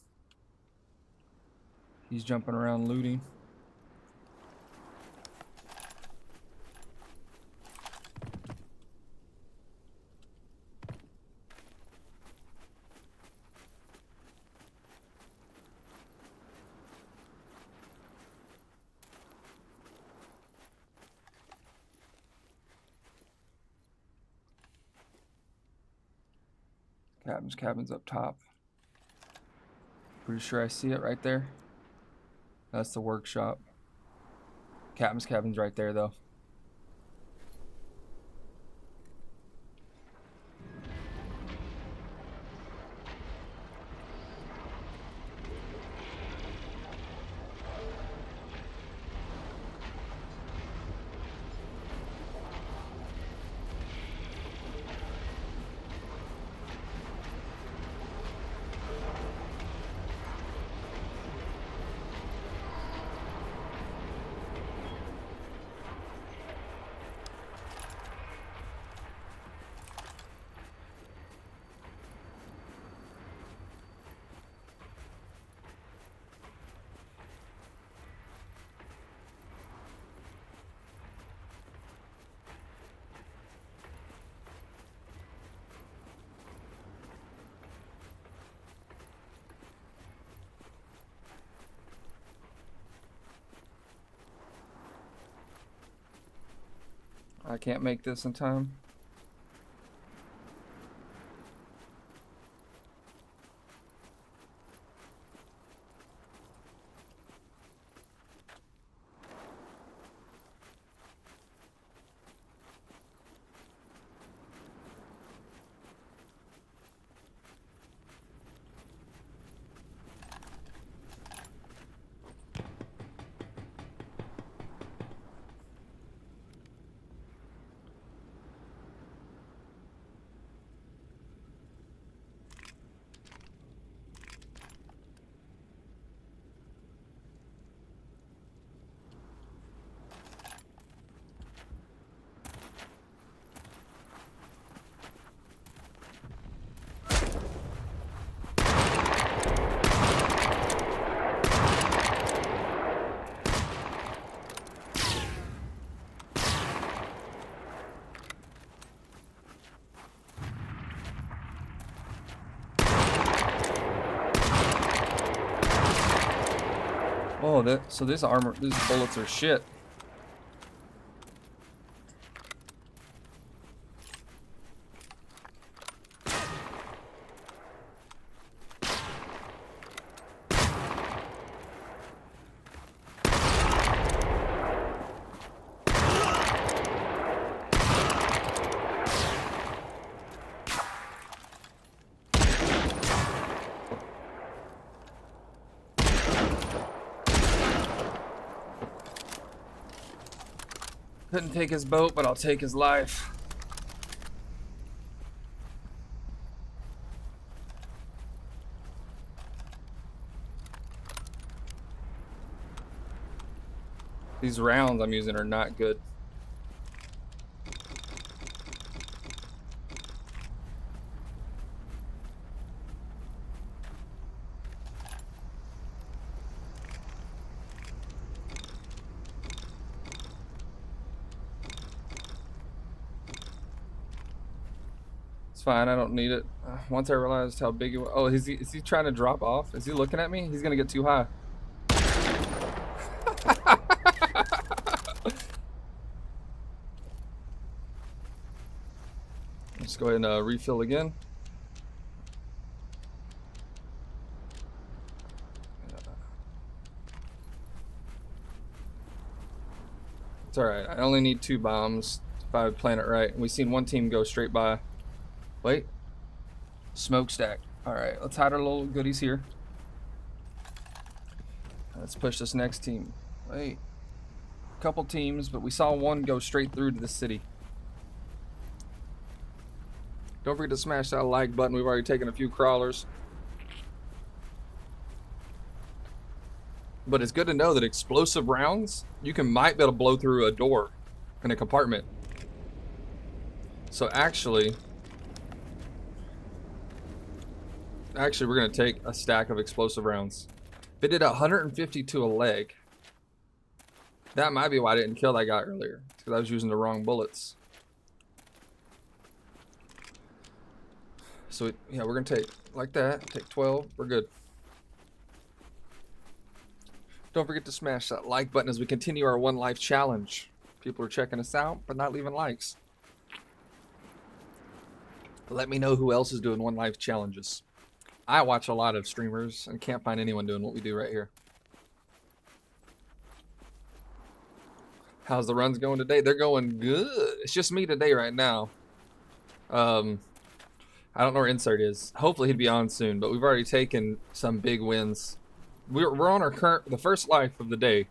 He's jumping around looting. Cabin's up top. Pretty sure I see it right there. That's the workshop. Captain's cabin's right there though. I can't make this in time. Oh, so this armor, these bullets are shit. Couldn't take his boat, but I'll take his life. These rounds I'm using are not good. Fine, I don't need it. Once I realized how big it was. Oh, is he trying to drop off? Is he looking at me? He's gonna get too high. Let's go ahead and refill again. It's alright, I only need 2 bombs if I plan it right. And we've seen one team go straight by. Wait. Smokestack. Alright, let's hide our little goodies here. Let's push this next team. Wait. A couple teams, but we saw one go straight through to the city. Don't forget to smash that like button. We've already taken a few crawlers. But it's good to know that explosive rounds, you might be able to blow through a door in a compartment. So actually, we're going to take a stack of explosive rounds. If it did 150 to a leg, that might be why I didn't kill that guy earlier. It's because I was using the wrong bullets. So, yeah, we're going to take like that. Take 12. We're good. Don't forget to smash that like button as we continue our one life challenge. People are checking us out, but not leaving likes. Let me know who else is doing one life challenges. I watch a lot of streamers and can't find anyone doing what we do right here. How's the runs going today? They're going good. It's just me today right now. I don't know where Insert is. Hopefully he'd be on soon, but we've already taken some big wins. We're on the first life of the day.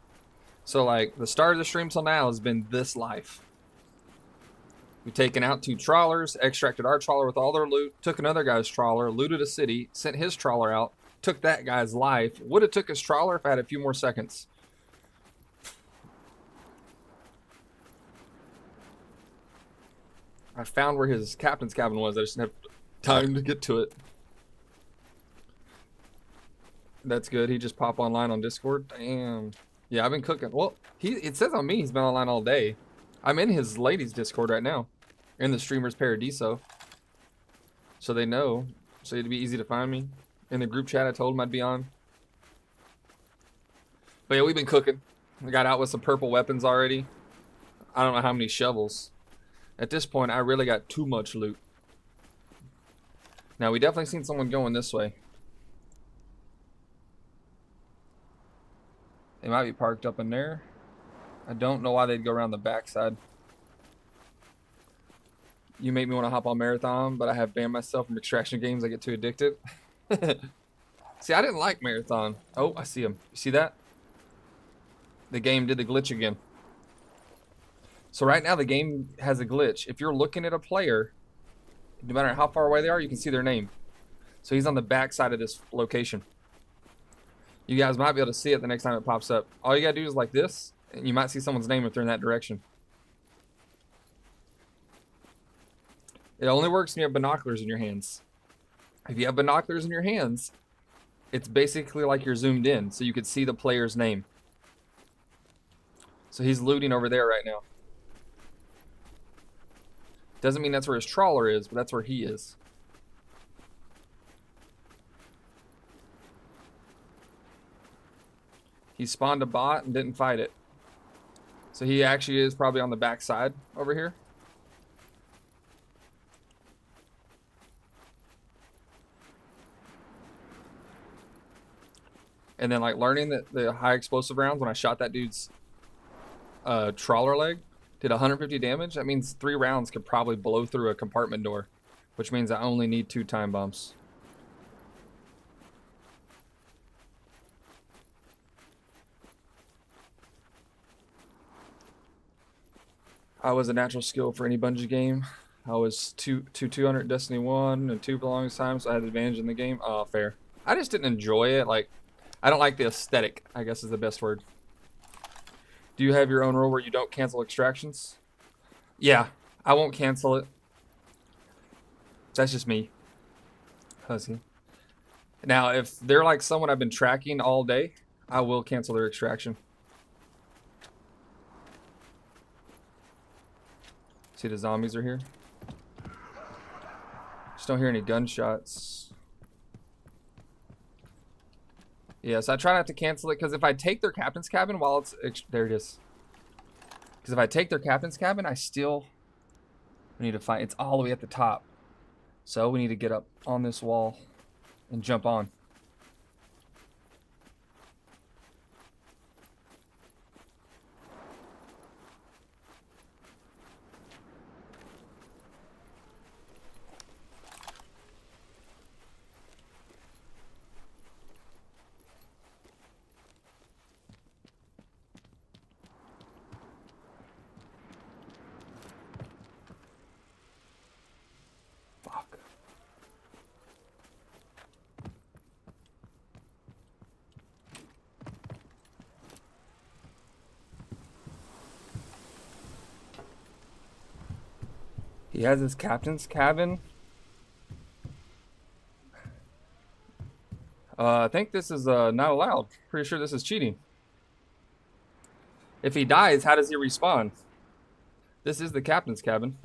So like the start of the stream till now has been this life. We've taken out 2 trawlers, extracted our trawler with all their loot, took another guy's trawler, looted a city, sent his trawler out, took that guy's life. Would have took his trawler if I had a few more seconds. I found where his captain's cabin was. I just didn't have time to get to it. That's good. He just popped online on Discord. Damn. Yeah, I've been cooking. Well, it says on me he's been online all day. I'm in his ladies' Discord right now. In the Streamers Paradiso. So they know. So it'd be easy to find me. In the group chat I told him I'd be on. But yeah, we've been cooking. We got out with some purple weapons already. I don't know how many shovels. At this point, I really got too much loot. Now, we definitely seen someone going this way. They might be parked up in there. I don't know why they'd go around the backside. You make me want to hop on Marathon, but I have banned myself from extraction games. I get too addicted. See, I didn't like Marathon. Oh, I see him. You see that? The game did the glitch again. So right now the game has a glitch. If you're looking at a player, no matter how far away they are, you can see their name. So he's on the back side of this location. You guys might be able to see it the next time it pops up. All you gotta do is like this, and you might see someone's name if they're in that direction. It only works when you have binoculars in your hands. If you have binoculars in your hands, it's basically like you're zoomed in, so you could see the player's name. So he's looting over there right now. Doesn't mean that's where his trawler is, but that's where he is. He spawned a bot and didn't fight it. So he actually is probably on the back side over here. And then like learning that the high explosive rounds, when I shot that dude's trawler leg, did 150 damage. That means 3 rounds could probably blow through a compartment door, which means I only need 2 time bombs. I was a natural skill for any Bungie game. I was 200 Destiny 1 and 2 for the longest time, so I had the advantage in the game. Oh, fair. I just didn't enjoy it. Like, I don't like the aesthetic, I guess is the best word. Do you have your own rule where you don't cancel extractions? Yeah, I won't cancel it. That's just me. Hussy. Now, if they're like someone I've been tracking all day, I will cancel their extraction. See, the zombies are here. Just don't hear any gunshots. Yes, I try not to cancel it, because if I take their captain's cabin while it's... There it is. Because if I take their captain's cabin, I still need to find... It's all the way at the top. So we need to get up on this wall and jump on. He has his captain's cabin. I think this is not allowed. Pretty sure this is cheating. If he dies, how does he respawn? This is the captain's cabin.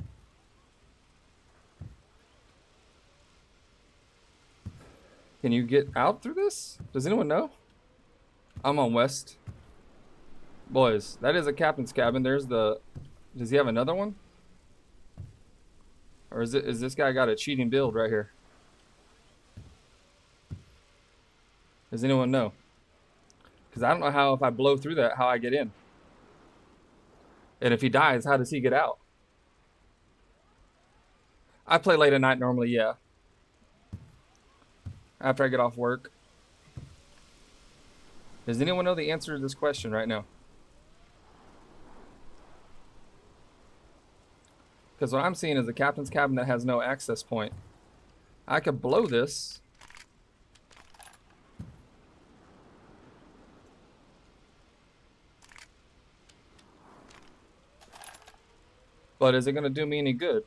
Can you get out through this? Does anyone know? I'm on west. Boys, that is a captain's cabin. There's the... Does he have another one? Or is this guy got a cheating build right here? Does anyone know? Because I don't know how, if I blow through that, how I get in. And if he dies, how does he get out? I play late at night normally, yeah. After I get off work. Does anyone know the answer to this question right now? Because what I'm seeing is a captain's cabin that has no access point. I could blow this. But is it going to do me any good?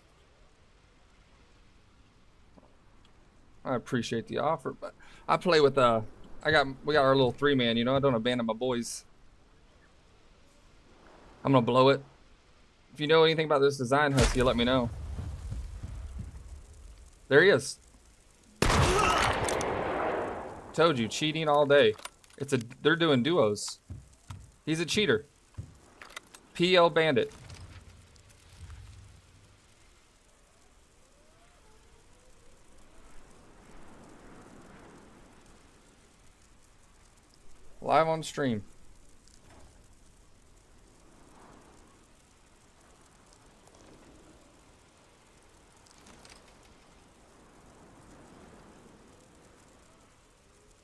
I appreciate the offer, but I play with we got our little 3-man, you know, I don't abandon my boys. I'm gonna blow it. If you know anything about this design, Husky, let me know. There he is. Told you, cheating all day. They're doing duos. He's a cheater. PL Bandit. Live on stream.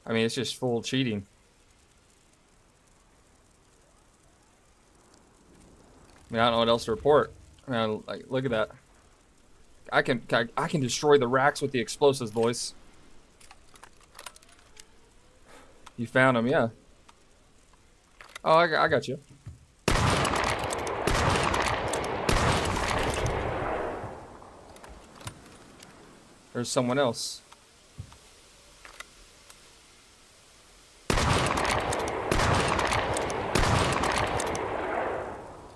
I mean, it's just full cheating. I mean, I don't know what else to report. I mean, like, look at that. I can destroy the racks with the explosives, boys. You found him, yeah. Oh, I got you. There's someone else.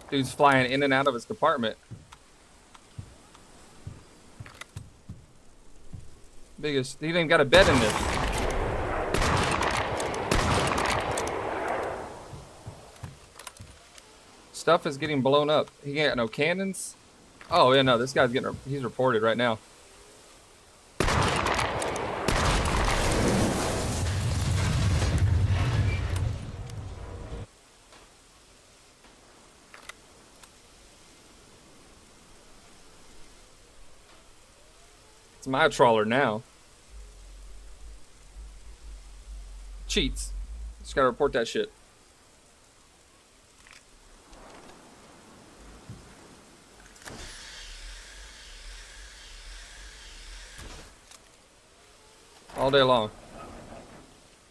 Dude's flying in and out of his compartment. Biggest, he didn't even got a bed in this. Stuff is getting blown up. He ain't got no cannons. Oh yeah, no, this guy's he's reported right now. It's my trawler now. Cheats. Just gotta report that shit. All day long.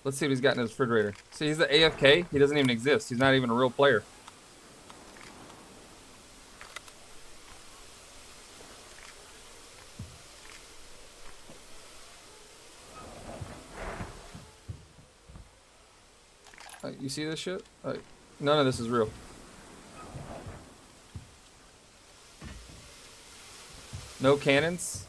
Let's see what he's got in his refrigerator. See, he's the AFK. He doesn't even exist. He's not even a real player. You see this shit? None of this is real. No cannons.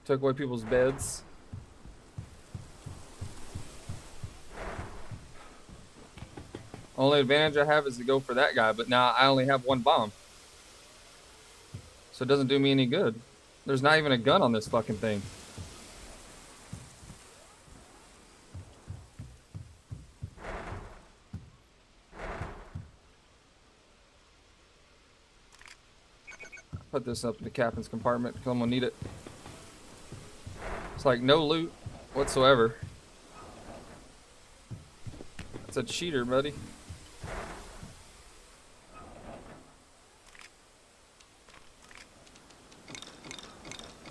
Took away people's beds. Only advantage I have is to go for that guy, but now I only have one bomb. So it doesn't do me any good. There's not even a gun on this fucking thing. Put this up in the captain's compartment because I'm gonna need it. It's like no loot whatsoever. It's a cheater, buddy.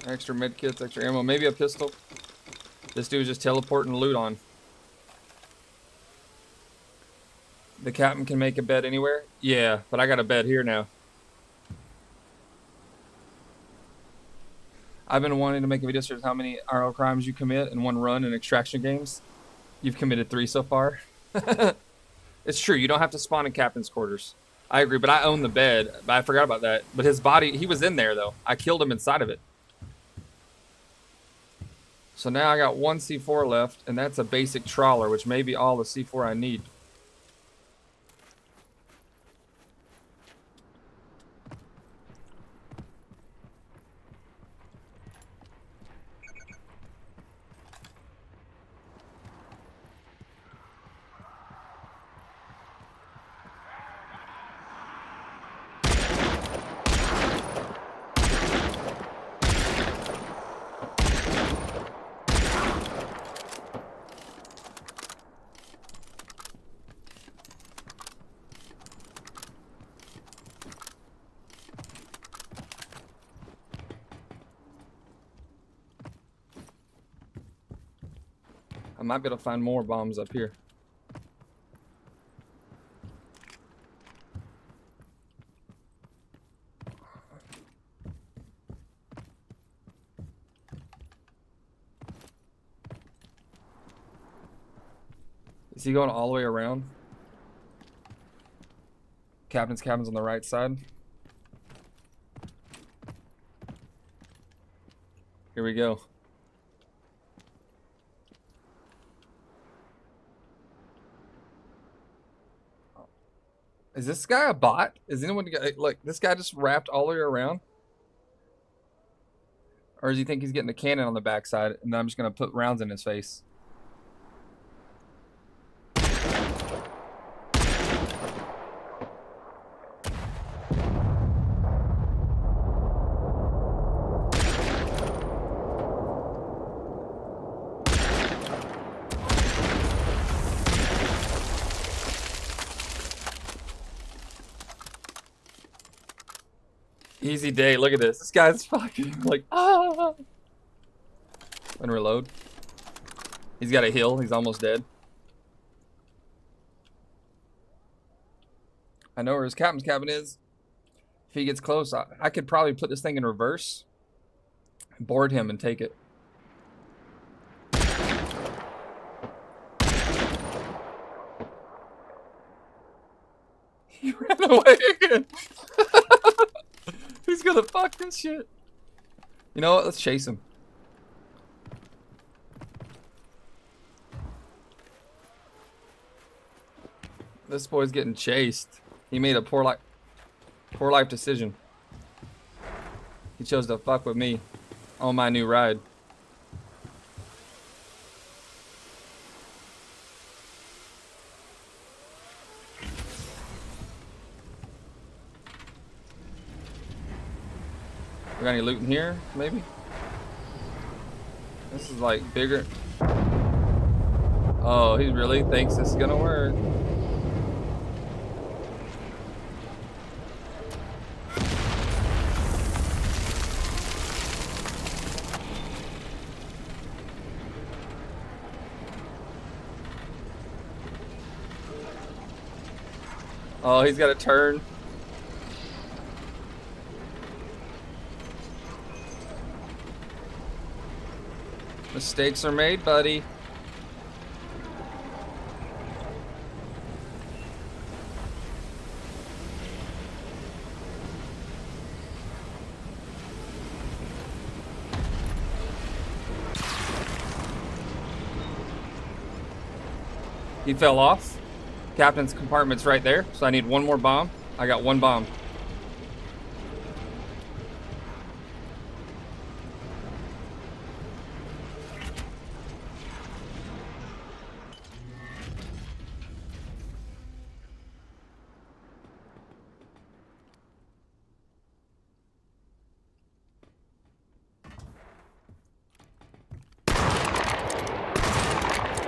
Extra med kits, extra ammo, maybe a pistol. This dude's just teleporting loot on. The captain can make a bed anywhere? Yeah, but I got a bed here now. I've been wanting to make a video series how many RL crimes you commit in one run in extraction games. You've committed 3 so far. It's true, you don't have to spawn in captain's quarters. I agree, but I own the bed. But I forgot about that. But his body, he was in there though. I killed him inside of it. So now I got 1 C4 left, and that's a basic trawler, which may be all the C4 I need. I might be able to find more bombs up here. Is he going all the way around? Captain's cabin's on the right side. Here we go. Is this guy a bot? Is anyone look? This guy just wrapped all the way around, or does he think he's getting a cannon on the backside, and then I'm just gonna put rounds in his face? Easy day. Look at this. This guy's fucking like, ah. And reload. He's got a heal. He's almost dead. I know where his captain's cabin is. If he gets close, I could probably put this thing in reverse, board him, and take it. He ran away again. He's gonna fuck this shit. You know what? Let's chase him. This boy's getting chased. He made a poor life decision. He chose to fuck with me on my new ride. We got any loot in here, maybe? This is like bigger. Oh, he really thinks this is gonna work. Oh, he's got a turn. Mistakes are made, buddy. He fell off. Captain's compartment's right there, so I need 1 more bomb. I got 1 bomb.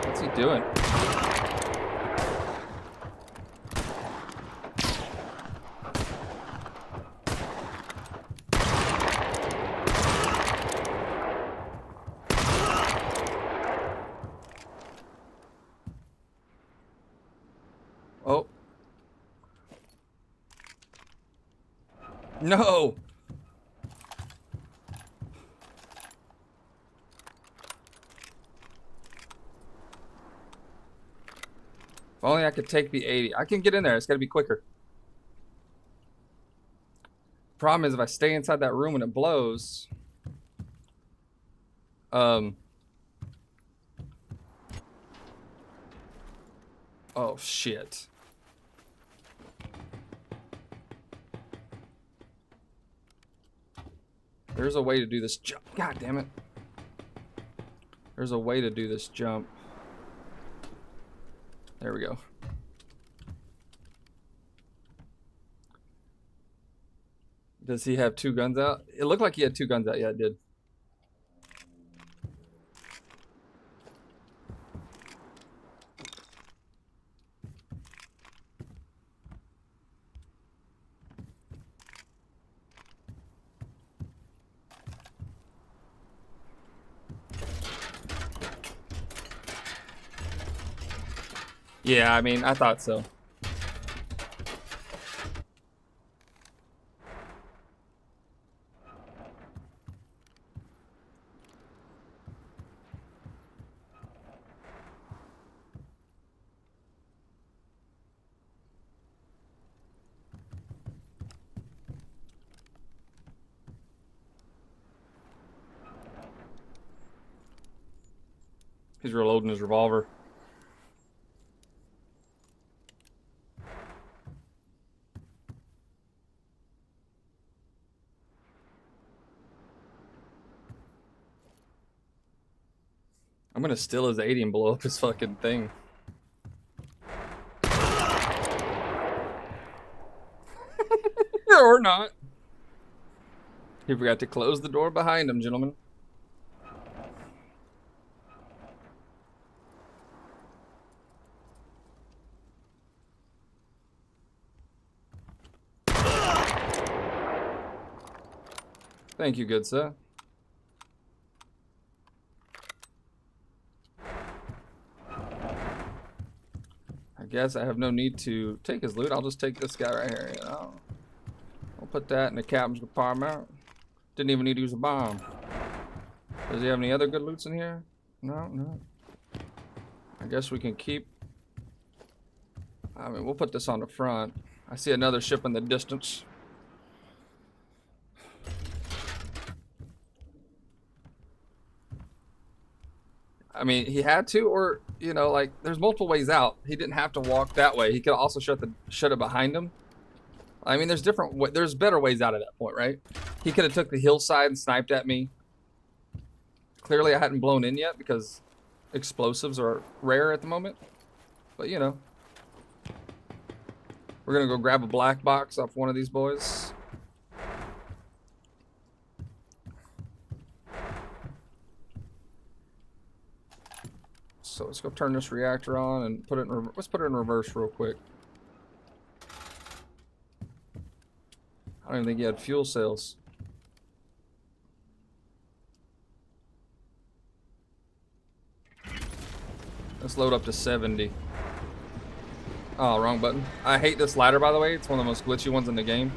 What's he doing? Oh, No! If only I could take the 80. I can get in there. It's got to be quicker. Problem is, if I stay inside that room when it blows... Oh, shit. There's a way to do this jump. God damn it. There's a way to do this jump. There we go. Does he have 2 guns out? It looked like he had 2 guns out. Yeah, it did. Yeah, I mean, I thought so. He's reloading his revolver. I'm gonna steal his 80 and blow up his fucking thing. Or not. He forgot to close the door behind him, gentlemen. Thank you, good sir. I guess I have no need to take his loot. I'll just take this guy right here, you know. I'll put that in the captain's compartment. Didn't even need to use a bomb. Does he have any other good loots in here? No, no. I guess we can keep... I mean, we'll put this on the front. I see another ship in the distance. I mean, he had to, or, you know, like, there's multiple ways out. He didn't have to walk that way. He could also shut it behind him. I mean, there's better ways out at that point, right? He could have took the hillside and sniped at me. Clearly, I hadn't blown in yet because explosives are rare at the moment. But, you know. We're going to go grab a black box off one of these boys. So let's go turn this reactor on and put it in let's put it in reverse real quick. I don't even think he had fuel cells. Let's load up to 70. Oh, wrong button. I hate this ladder, by the way. It's one of the most glitchy ones in the game.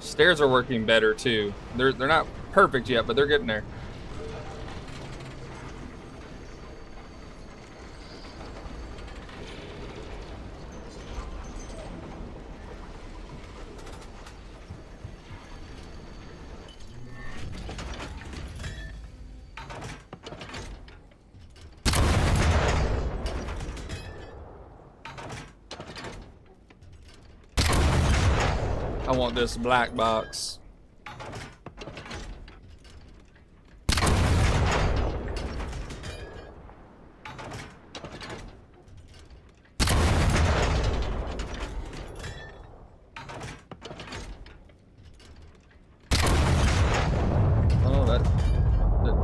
Stairs are working better too. They're not perfect yet, but they're getting there. I want this black box.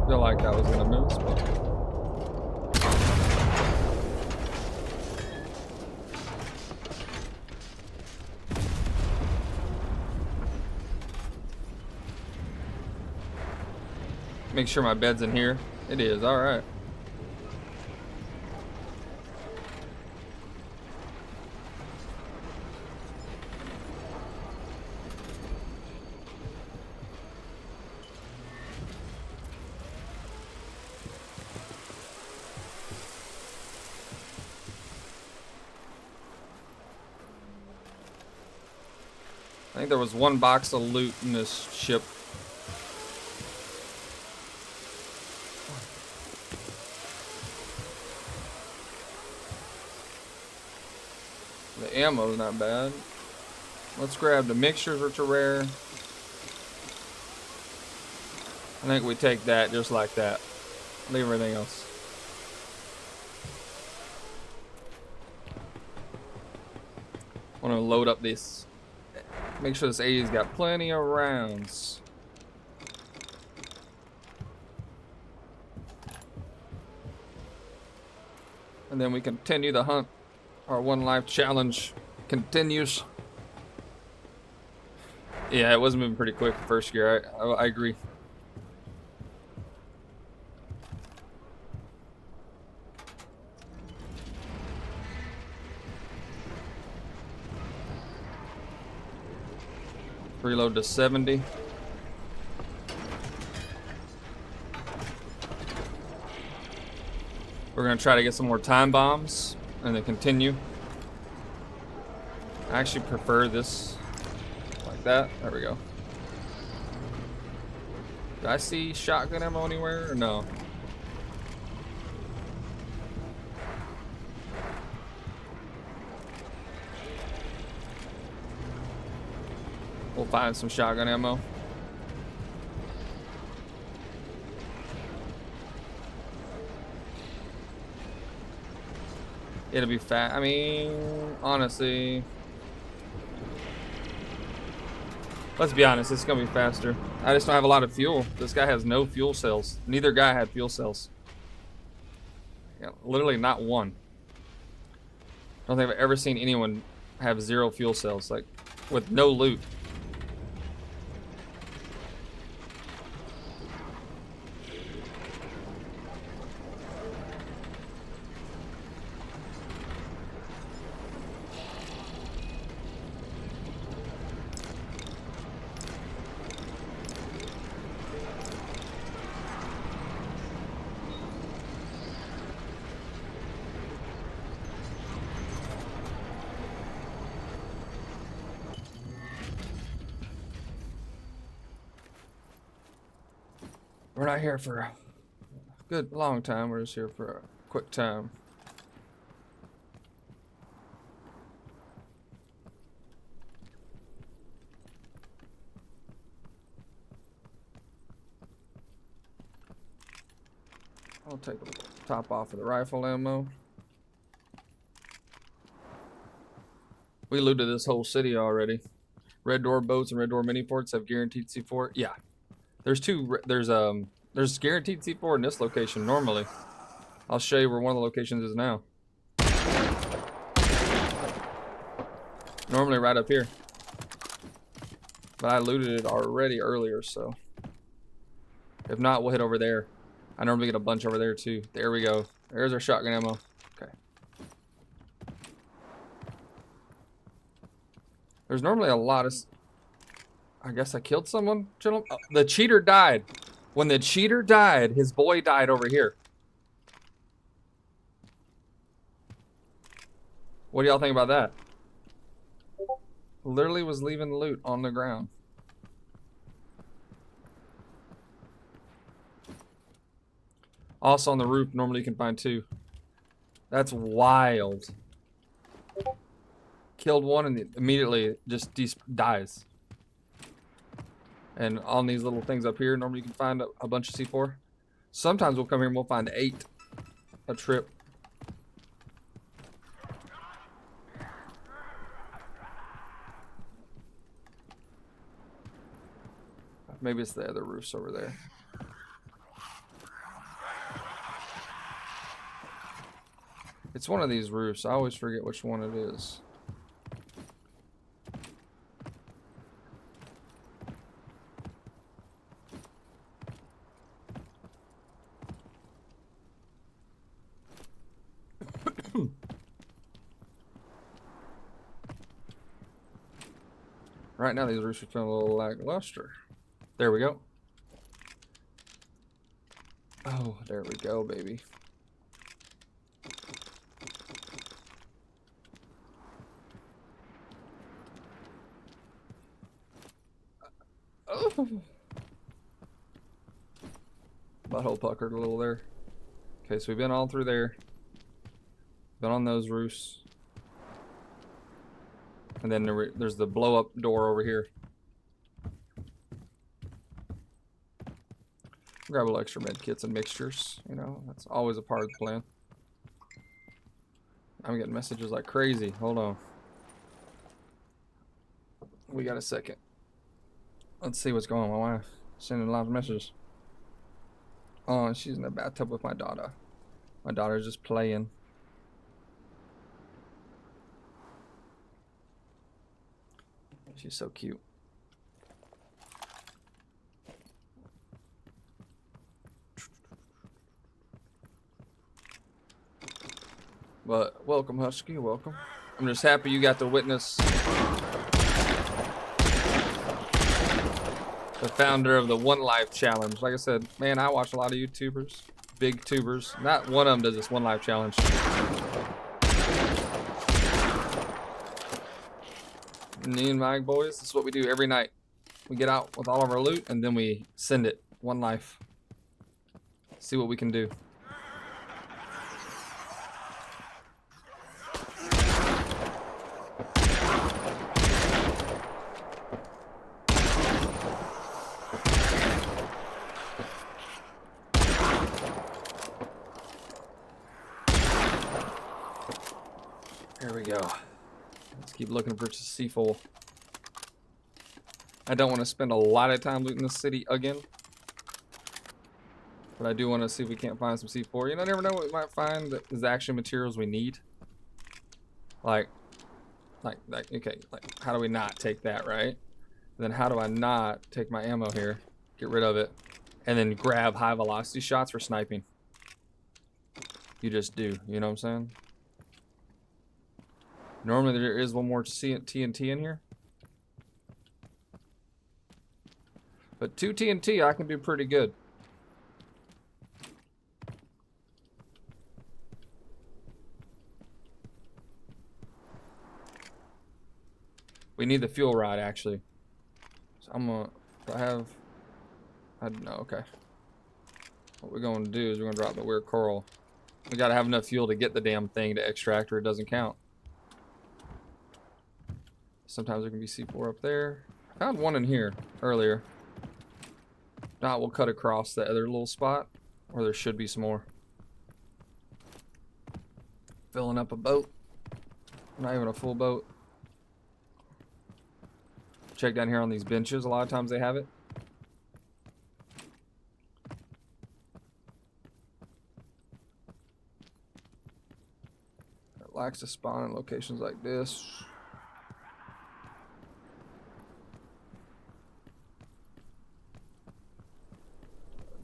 feel like that was gonna miss, but make sure my bed's in here. It is, alright. I think there was one box of loot in this ship. The ammo's not bad. Let's grab the mixtures, which are rare. I think we take that just like that. Leave everything else. I want to load up this. Make sure this AE's got plenty of rounds. And then we continue the hunt. Our one life challenge continues. Yeah, it was moving pretty quick first gear. I agree. Reload to 70. We're gonna try to get some more time bombs and then continue. I actually prefer this like that. There we go. Do I see shotgun ammo anywhere or no? We'll find some shotgun ammo. It'll be fat. I mean, honestly, let's be honest, it's gonna be faster. I just don't have a lot of fuel. This guy has no fuel cells. Neither guy had fuel cells. Yeah, literally not one. I don't think I've ever seen anyone have 0 fuel cells, like with no loot. We're not here for a good long time. We're just here for a quick time. I'll take the top off of the rifle ammo. We looted this whole city already. Red Door boats and Red Door mini forts have guaranteed C4. Yeah. There's guaranteed C4 in this location normally. I'll show you where one of the locations is now. Normally right up here. But I looted it already earlier, so. If not, we'll hit over there. I normally get a bunch over there too. There we go. There's our shotgun ammo. Okay. There's normally a lot of... I guess I killed someone, gentlemen. Oh, the cheater died. When the cheater died, his boy died over here. What do y'all think about that? Literally was leaving loot on the ground. Also on the roof, normally you can find 2. That's wild. Killed one and immediately just dies. And on these little things up here, normally you can find a bunch of C4. Sometimes we'll come here and we'll find 8 a trip. Maybe it's the other roofs over there. It's one of these roofs. I always forget which one it is. Right now, these roofs are feeling a little lackluster. There we go. Oh, there we go, baby. Oh. Butthole puckered a little there. Okay, so we've been all through there. Been on those roofs. And then there's the blow up door over here. Grab a little extra med kits and mixtures. You know, that's always a part of the plan. I'm getting messages like crazy. Hold on. We got a second. Let's see what's going on. My wife sending a lot of messages. Oh, she's in the bathtub with my daughter. My daughter's just playing. She's so cute. But welcome, Husky, welcome. I'm just happy you got to witness the founder of the One Life Challenge. Like I said, man, I watch a lot of YouTubers, big tubers. Not one of them does this One Life Challenge. Me and my boys, this is what we do every night. We get out with all of our loot and then we send it. One life. See what we can do. There we go. Let's keep looking for C4. I don't want to spend a lot of time looting the city again. But I do want to see if we can't find some C4. You know, never know what we might find that is actually materials we need. Like, okay, like, how do we not take that, right? And then how do I not take my ammo here, get rid of it, and then grab high velocity shots for sniping? You just do, you know what I'm saying? Normally there is one more TNT in here. But 2 TNT I can do pretty good. We need the fuel rod actually. So I'm gonna, I don't know, okay. What we're gonna do is we're gonna drop the weird coral. We gotta have enough fuel to get the damn thing to extract or it doesn't count. Sometimes there can be C4 up there. I found one in here earlier. Not, we'll cut across the other little spot, or there should be some more. Filling up a boat. Not even a full boat. Check down here on these benches. A lot of times they have it. It likes to spawn in locations like this.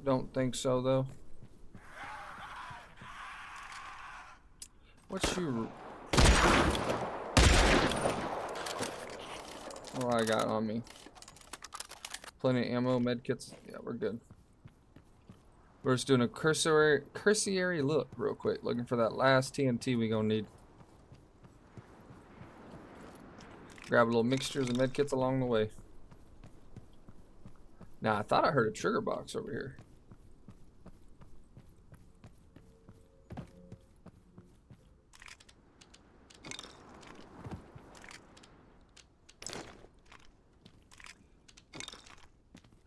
Don't think so though. What's you? What do I got on me? Plenty of ammo, medkits. Yeah, we're good. We're just doing a cursory look real quick, looking for that last TNT we gonna need. Grab a little mixtures and medkits along the way. Now I thought I heard a trigger box over here.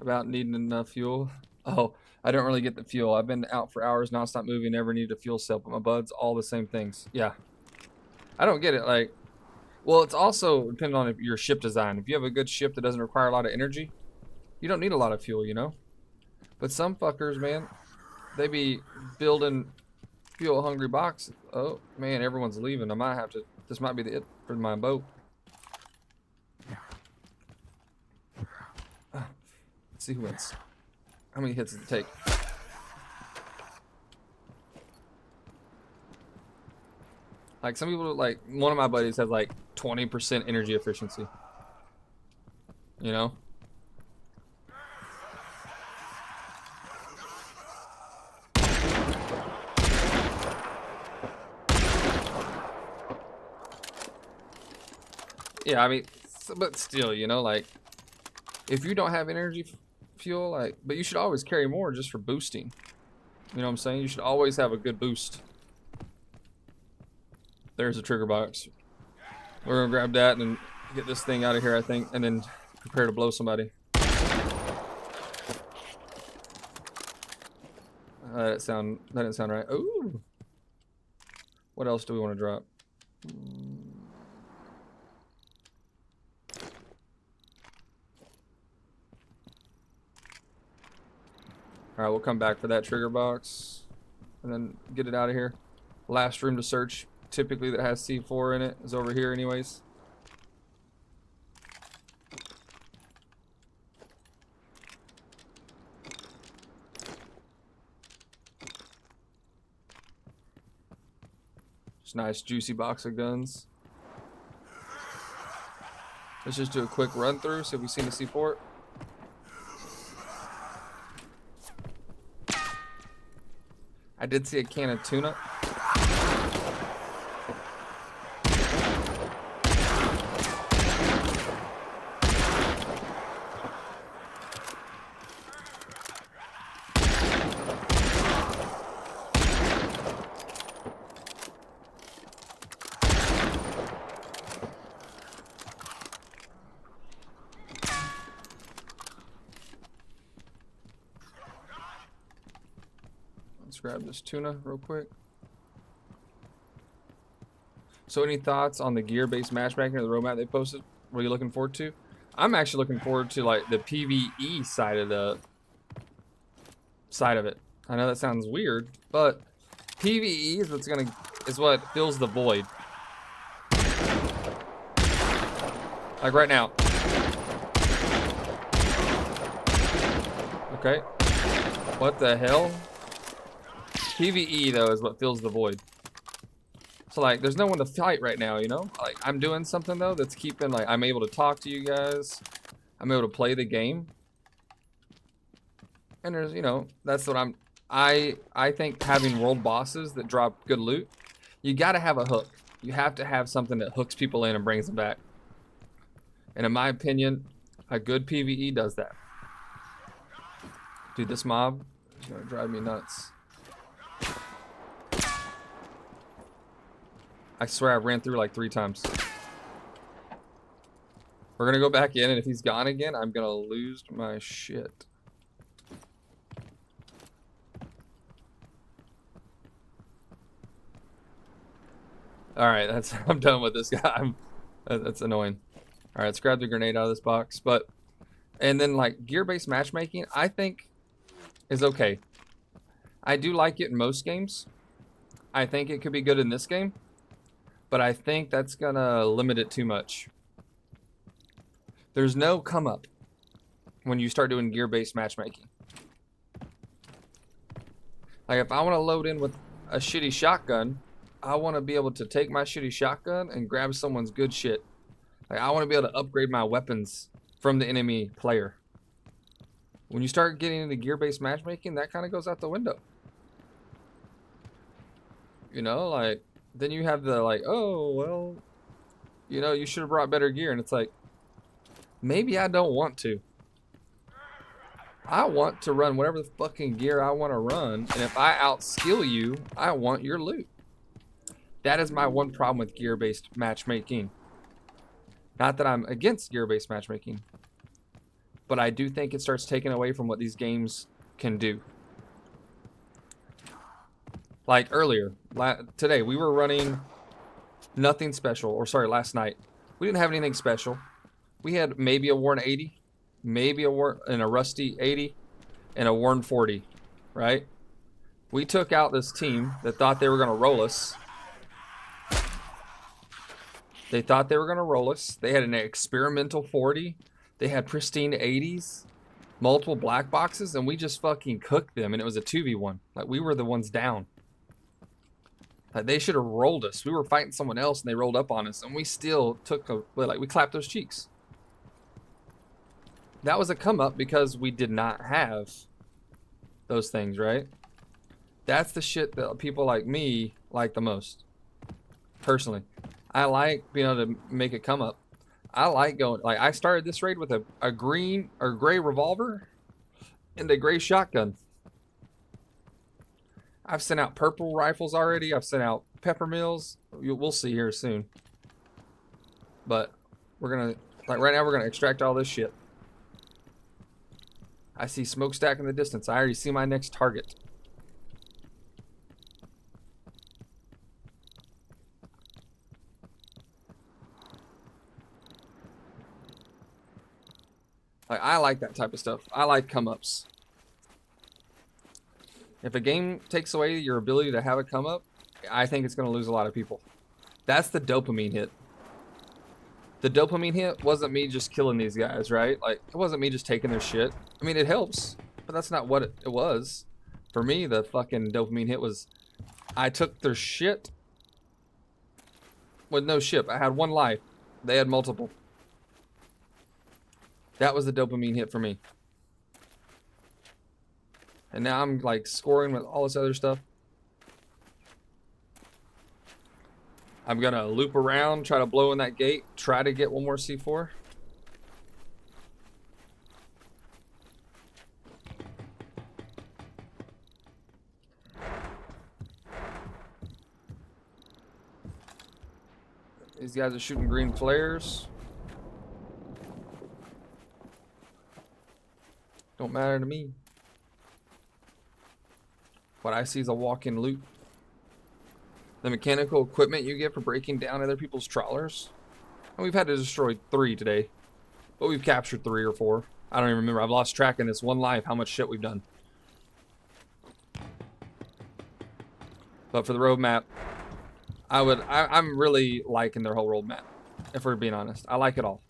About needing enough fuel. Oh, I don't really get the fuel. I've been out for hours, non-stop moving, never needed a fuel cell, but my buds, all the same things. Yeah. I don't get it. Like, well, it's also depending on your ship design. If you have a good ship that doesn't require a lot of energy, you don't need a lot of fuel, you know? But some fuckers, man, they be building fuel hungry box. Oh man, everyone's leaving. I might have to. This might be the it for my boat. Let's see who wins. How many hits does it take? Like some people, like one of my buddies has like 20% energy efficiency. You know? Yeah, I mean, but still, you know, like if you don't have energy fuel, like, but you should always carry more just for boosting. You know what I'm saying? You should always have a good boost. There's a trigger box. We're gonna grab that and get this thing out of here, I think, and then prepare to blow somebody. That didn't sound right. Ooh. What else do we want to drop? Alright, we'll come back for that trigger box and then get it out of here. Last room to search, typically that has C4 in it, is over here anyways. Just nice juicy box of guns. Let's just do a quick run through, see if we've seen the C4. I did see a can of tuna. Let's grab this tuna real quick. So any thoughts on the gear-based matchmaking or the roadmap they posted? What are you looking forward to? I'm actually looking forward to like the PvE side of it. I know that sounds weird, but PvE is what fills the void. Like right now. Okay. What the hell? PvE though is what fills the void. So like there's no one to fight right now, you know? Like I'm doing something though that's keeping, like, I'm able to talk to you guys. I'm able to play the game. And there's, you know, that's what I think having world bosses that drop good loot, you gotta have a hook. You have to have something that hooks people in and brings them back. And in my opinion, a good PvE does that. Dude, this mob is gonna drive me nuts. I swear I ran through like 3 times. We're gonna go back in, and if he's gone again, I'm gonna lose my shit. Alright, I'm done with this guy. That's annoying. Alright, let's grab the grenade out of this box. And then like gear-based matchmaking, I think is okay. I do like it in most games. I think it could be good in this game. But I think that's gonna limit it too much. There's no come up when you start doing gear-based matchmaking. Like if I want to load in with a shitty shotgun, I want to be able to take my shitty shotgun and grab someone's good shit. Like I want to be able to upgrade my weapons from the enemy player. When you start getting into gear-based matchmaking, that kind of goes out the window. You know, like then you have the like, oh, well, you know, you should have brought better gear. And it's like, maybe I don't want to. I want to run whatever the fucking gear I want to run. And if I outskill you, I want your loot. That is my one problem with gear-based matchmaking. Not that I'm against gear-based matchmaking. But I do think it starts taking away from what these games can do. Like earlier, today, we were running nothing special. Or sorry, last night. We didn't have anything special. We had maybe a worn 80. Maybe a rusty 80. And a worn 40. Right? We took out this team that thought they were going to roll us. They thought they were going to roll us. They had an experimental 40. They had pristine 80s, multiple black boxes, and we just fucking cooked them, and it was a 2v1. Like, we were the ones down. Like, they should have rolled us. We were fighting someone else, and they rolled up on us, and we still took a, like, we clapped those cheeks. That was a come up because we did not have those things, right? That's the shit that people like me like the most. Personally, I like being able to make a come up. I like going, like, I started this raid with a green or gray revolver and a gray shotgun. I've sent out purple rifles already. I've sent out pepper mills. We'll see here soon. But we're gonna, like, right now we're gonna extract all this shit. I see smokestack in the distance. I already see my next target. Like, I like that type of stuff. I like come-ups. If a game takes away your ability to have a come-up, I think it's going to lose a lot of people. That's the dopamine hit. The dopamine hit wasn't me just killing these guys, right? Like, it wasn't me just taking their shit. I mean, it helps, but that's not what it was. For me, the fucking dopamine hit was I took their shit with no ship. I had one life. They had multiple. That was the dopamine hit for me. And now I'm like scoring with all this other stuff. I'm gonna loop around, try to blow in that gate, try to get one more C4. These guys are shooting green flares. Don't matter to me. What I see is a walk-in loot. The mechanical equipment you get for breaking down other people's trawlers. And we've had to destroy 3 today. But we've captured 3 or 4. I don't even remember. I've lost track in this one life how much shit we've done. But for the roadmap, I'm really liking their whole roadmap. If we're being honest. I like it all.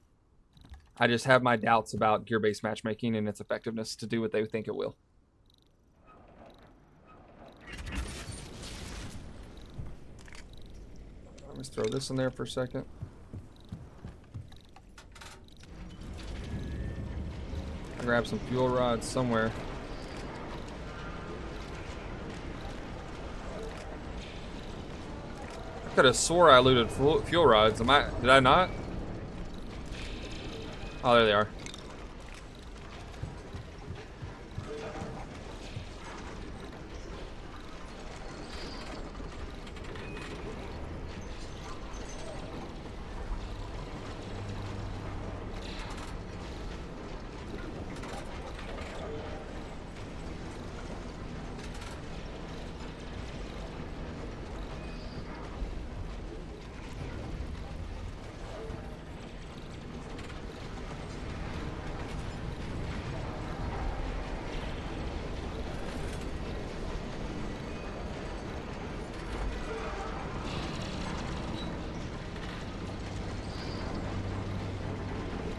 I just have my doubts about gear-based matchmaking and its effectiveness to do what they think it will. Let's throw this in there for a second. I'll grab some fuel rods somewhere. I could have swore I looted fuel rods. Did I not? Oh, there they are.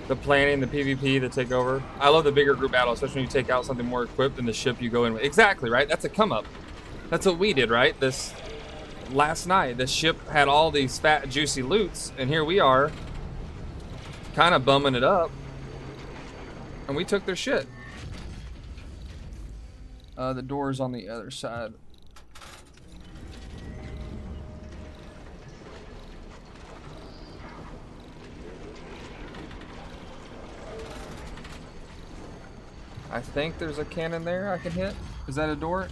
The planning, the PvP, the takeover. I love the bigger group battle, especially when you take out something more equipped than the ship you go in with. Exactly, right? That's a come up. That's what we did, right? This last night, the ship had all these fat, juicy loots, and here we are, kind of bumming it up, and we took their shit. The door's on the other side. I think there's a cannon there I can hit. Is that a door?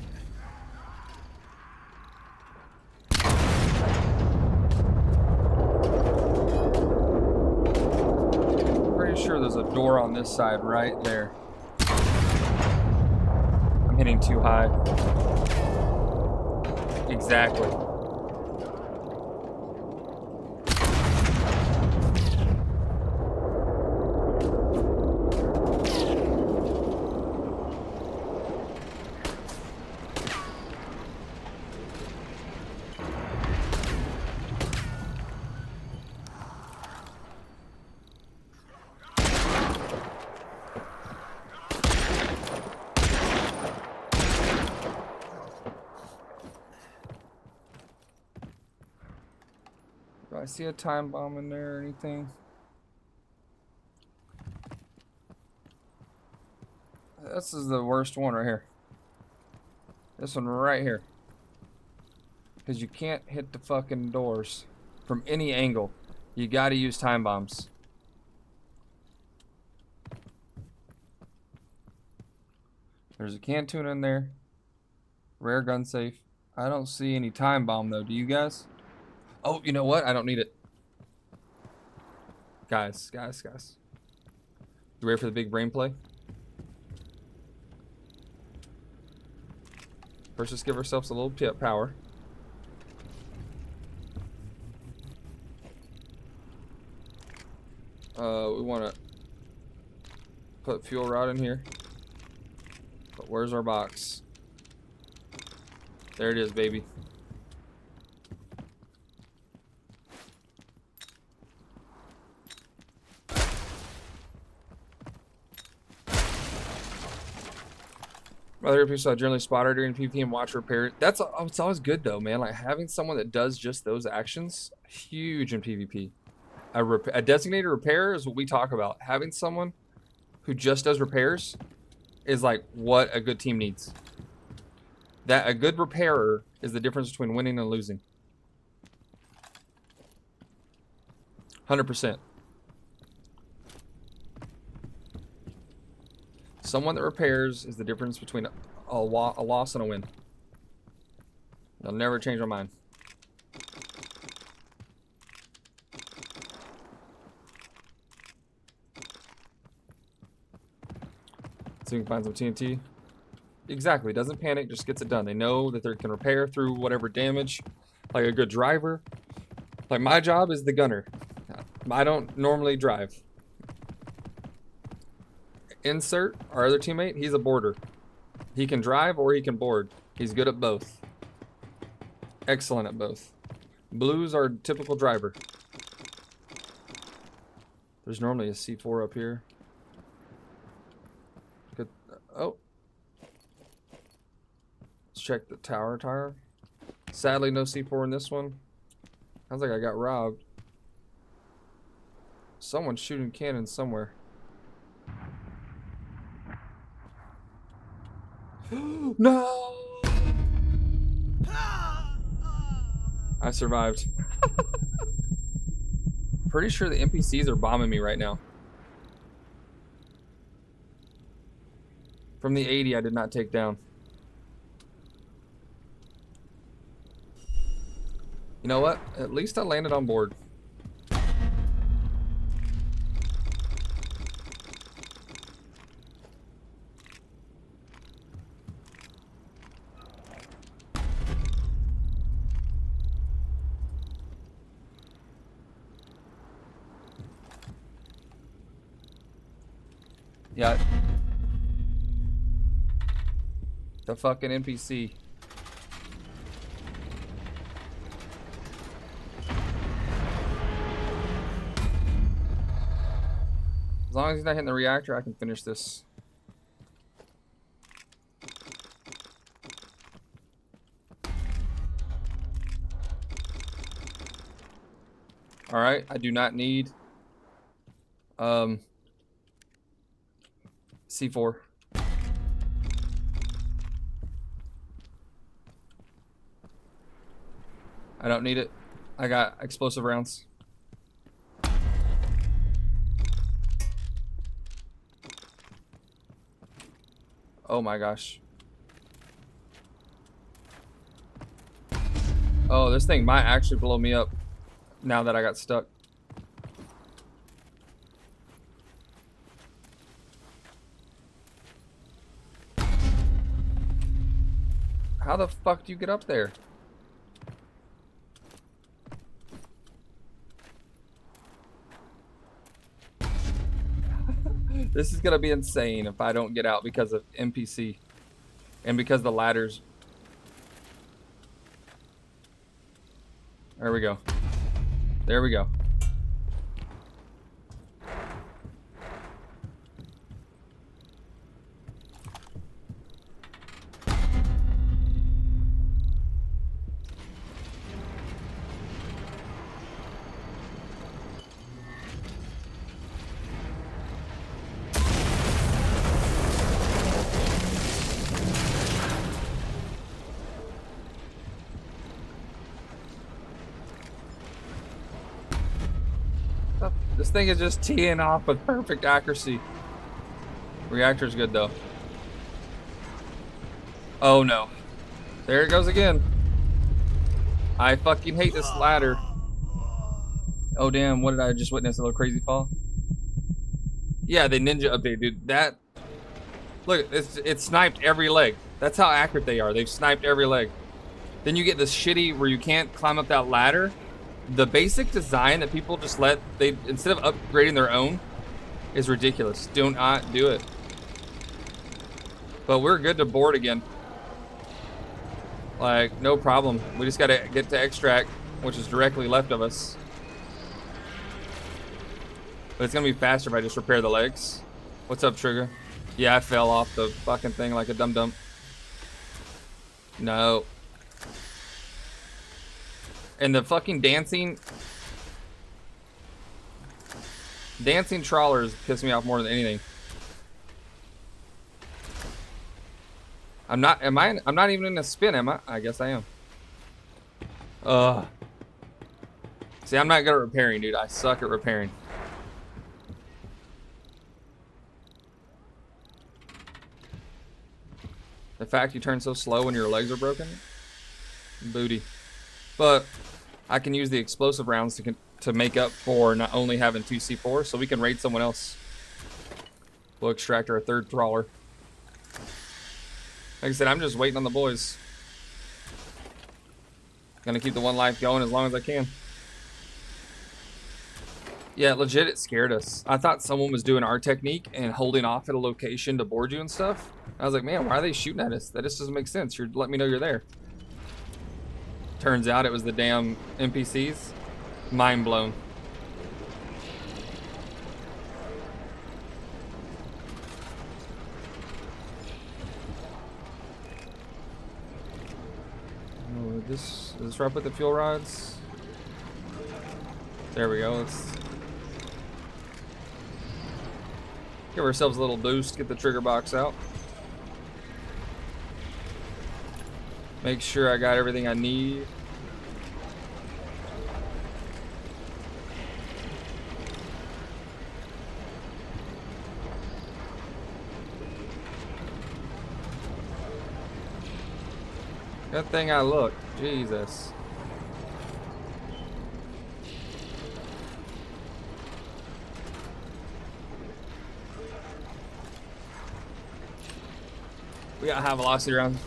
Pretty sure there's a door on this side right there. I'm hitting too high. Exactly. I see a time bomb in there or anything? This is the worst one right here. This one right here. Because you can't hit the fucking doors from any angle. You gotta use time bombs. There's a can tuna in there. Rare gun safe. I don't see any time bomb though. Do you guys? Oh, you know what? I don't need it. Guys. You ready for the big brain play? First, let's give ourselves a little power. We want to put fuel rod in here. But where's our box? There it is, baby. Other people I generally spot her during PvP and watch repair. It's always good though, man. Like having someone that does just those actions, huge in PvP. A designated repairer is what we talk about. Having someone who just does repairs is like what a good team needs. That a good repairer is the difference between winning and losing. 100%. Someone that repairs is the difference between a loss and a win. They'll never change my mind. So you can find some TNT. Exactly. Doesn't panic, just gets it done. They know that they can repair through whatever damage. Like a good driver. Like my job is the gunner. I don't normally drive. Insert, our other teammate, he's a boarder. He can drive or he can board. He's good at both. Excellent at both. Blue's our typical driver. There's normally a C4 up here. Good. Oh. Let's check the tower tire. Sadly, no C4 in this one. Sounds like I got robbed. Someone's shooting cannons somewhere. No! I survived. Pretty sure the NPCs are bombing me right now. From the 80 I did not take down. You know what? At least I landed on board. Yeah. The fucking NPC. As long as he's not hitting the reactor, I can finish this. Alright, I do not need C4. I don't need it. I got explosive rounds. Oh my gosh. Oh, this thing might actually blow me up now that I got stuck. How the fuck do you get up there? This is gonna be insane if I don't get out because of NPC and because the ladders. There we go. There we go. This thing is just teeing off with perfect accuracy. Reactor's good though. Oh no. There it goes again. I fucking hate this ladder. Oh damn, what did I just witness? A little crazy fall? Yeah, the ninja update, dude. That, look, it's sniped every leg. That's how accurate they are. They've sniped every leg. Then you get this shitty where you can't climb up that ladder. The basic design that people just instead of upgrading their own is ridiculous. Do not do it. But we're good to board again. Like, no problem. We just gotta get to extract, which is directly left of us. But it's gonna be faster if I just repair the legs. What's up, Trigger? Yeah, I fell off the fucking thing like a dum-dum. No. And the fucking dancing trawlers piss me off more than anything. I'm not even in a spin, am I? I guess I am. See, I'm not good at repairing, dude. I suck at repairing. The fact you turn so slow when your legs are broken? Booty. But I can use the explosive rounds to make up for not only having 2 C4, so we can raid someone else. We'll extract our 3rd trawler. Like I said, I'm just waiting on the boys. Gonna keep the 1 life going as long as I can. Yeah, legit, it scared us. I thought someone was doing our technique and holding off at a location to board you and stuff. I was like, man, why are they shooting at us? That just doesn't make sense. You're letting me know you're there. Turns out it was the damn NPCs. Mind blown. Oh, is this where I put the fuel rods? There we go. Let's give ourselves a little boost, get the trigger box out. Make sure I got everything I need. Good thing I looked. Jesus. We got high velocity rounds.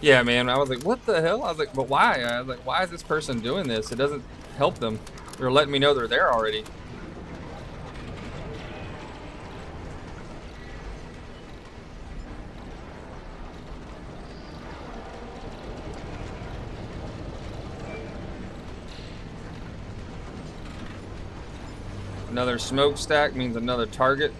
Yeah, man. I was like, what the hell? I was like, but why? I was like, why is this person doing this? It doesn't help them. They're letting me know they're there already. Another smokestack means another target.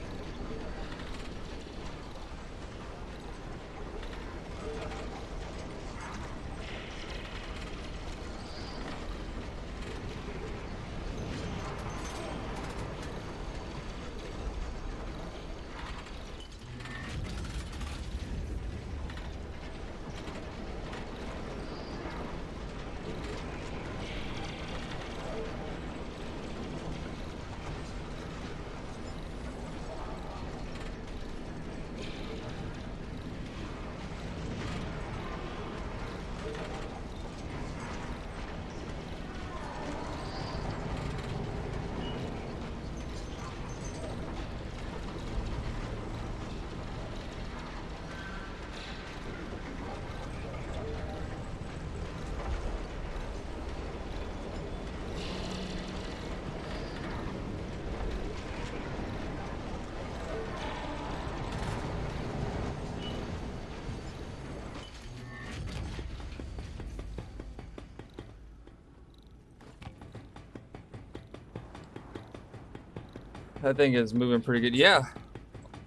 That thing is moving pretty good. Yeah,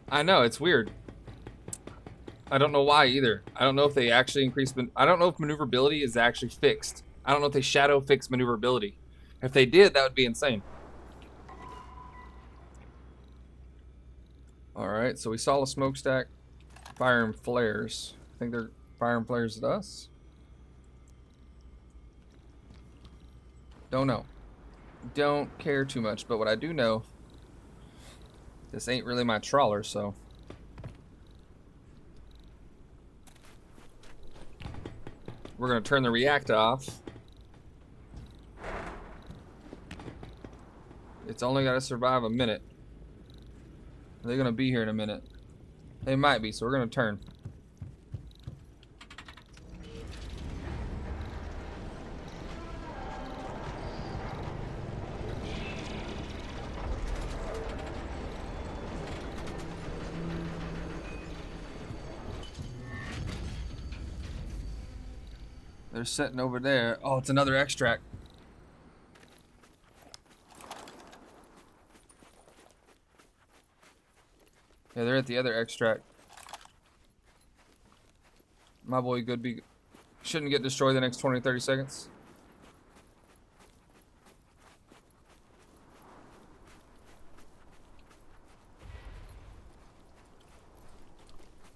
I know, it's weird. I don't know why either. I don't know if they actually increased. I don't know if maneuverability is actually fixed. I don't know if they shadow fix maneuverability. If they did, that would be insane. All right, so we saw a smokestack firing flares. I think they're firing flares at us. Don't know. don't care too much, but what I do know, this ain't really my trawler, so we're gonna turn the reactor off. It's only gotta survive a minute. They're gonna be here in a minute. They might be, so we're gonna turn. They're sitting over there. Oh, it's another extract. Yeah, they're at the other extract. My boy shouldn't get destroyed the next 20, 30 seconds.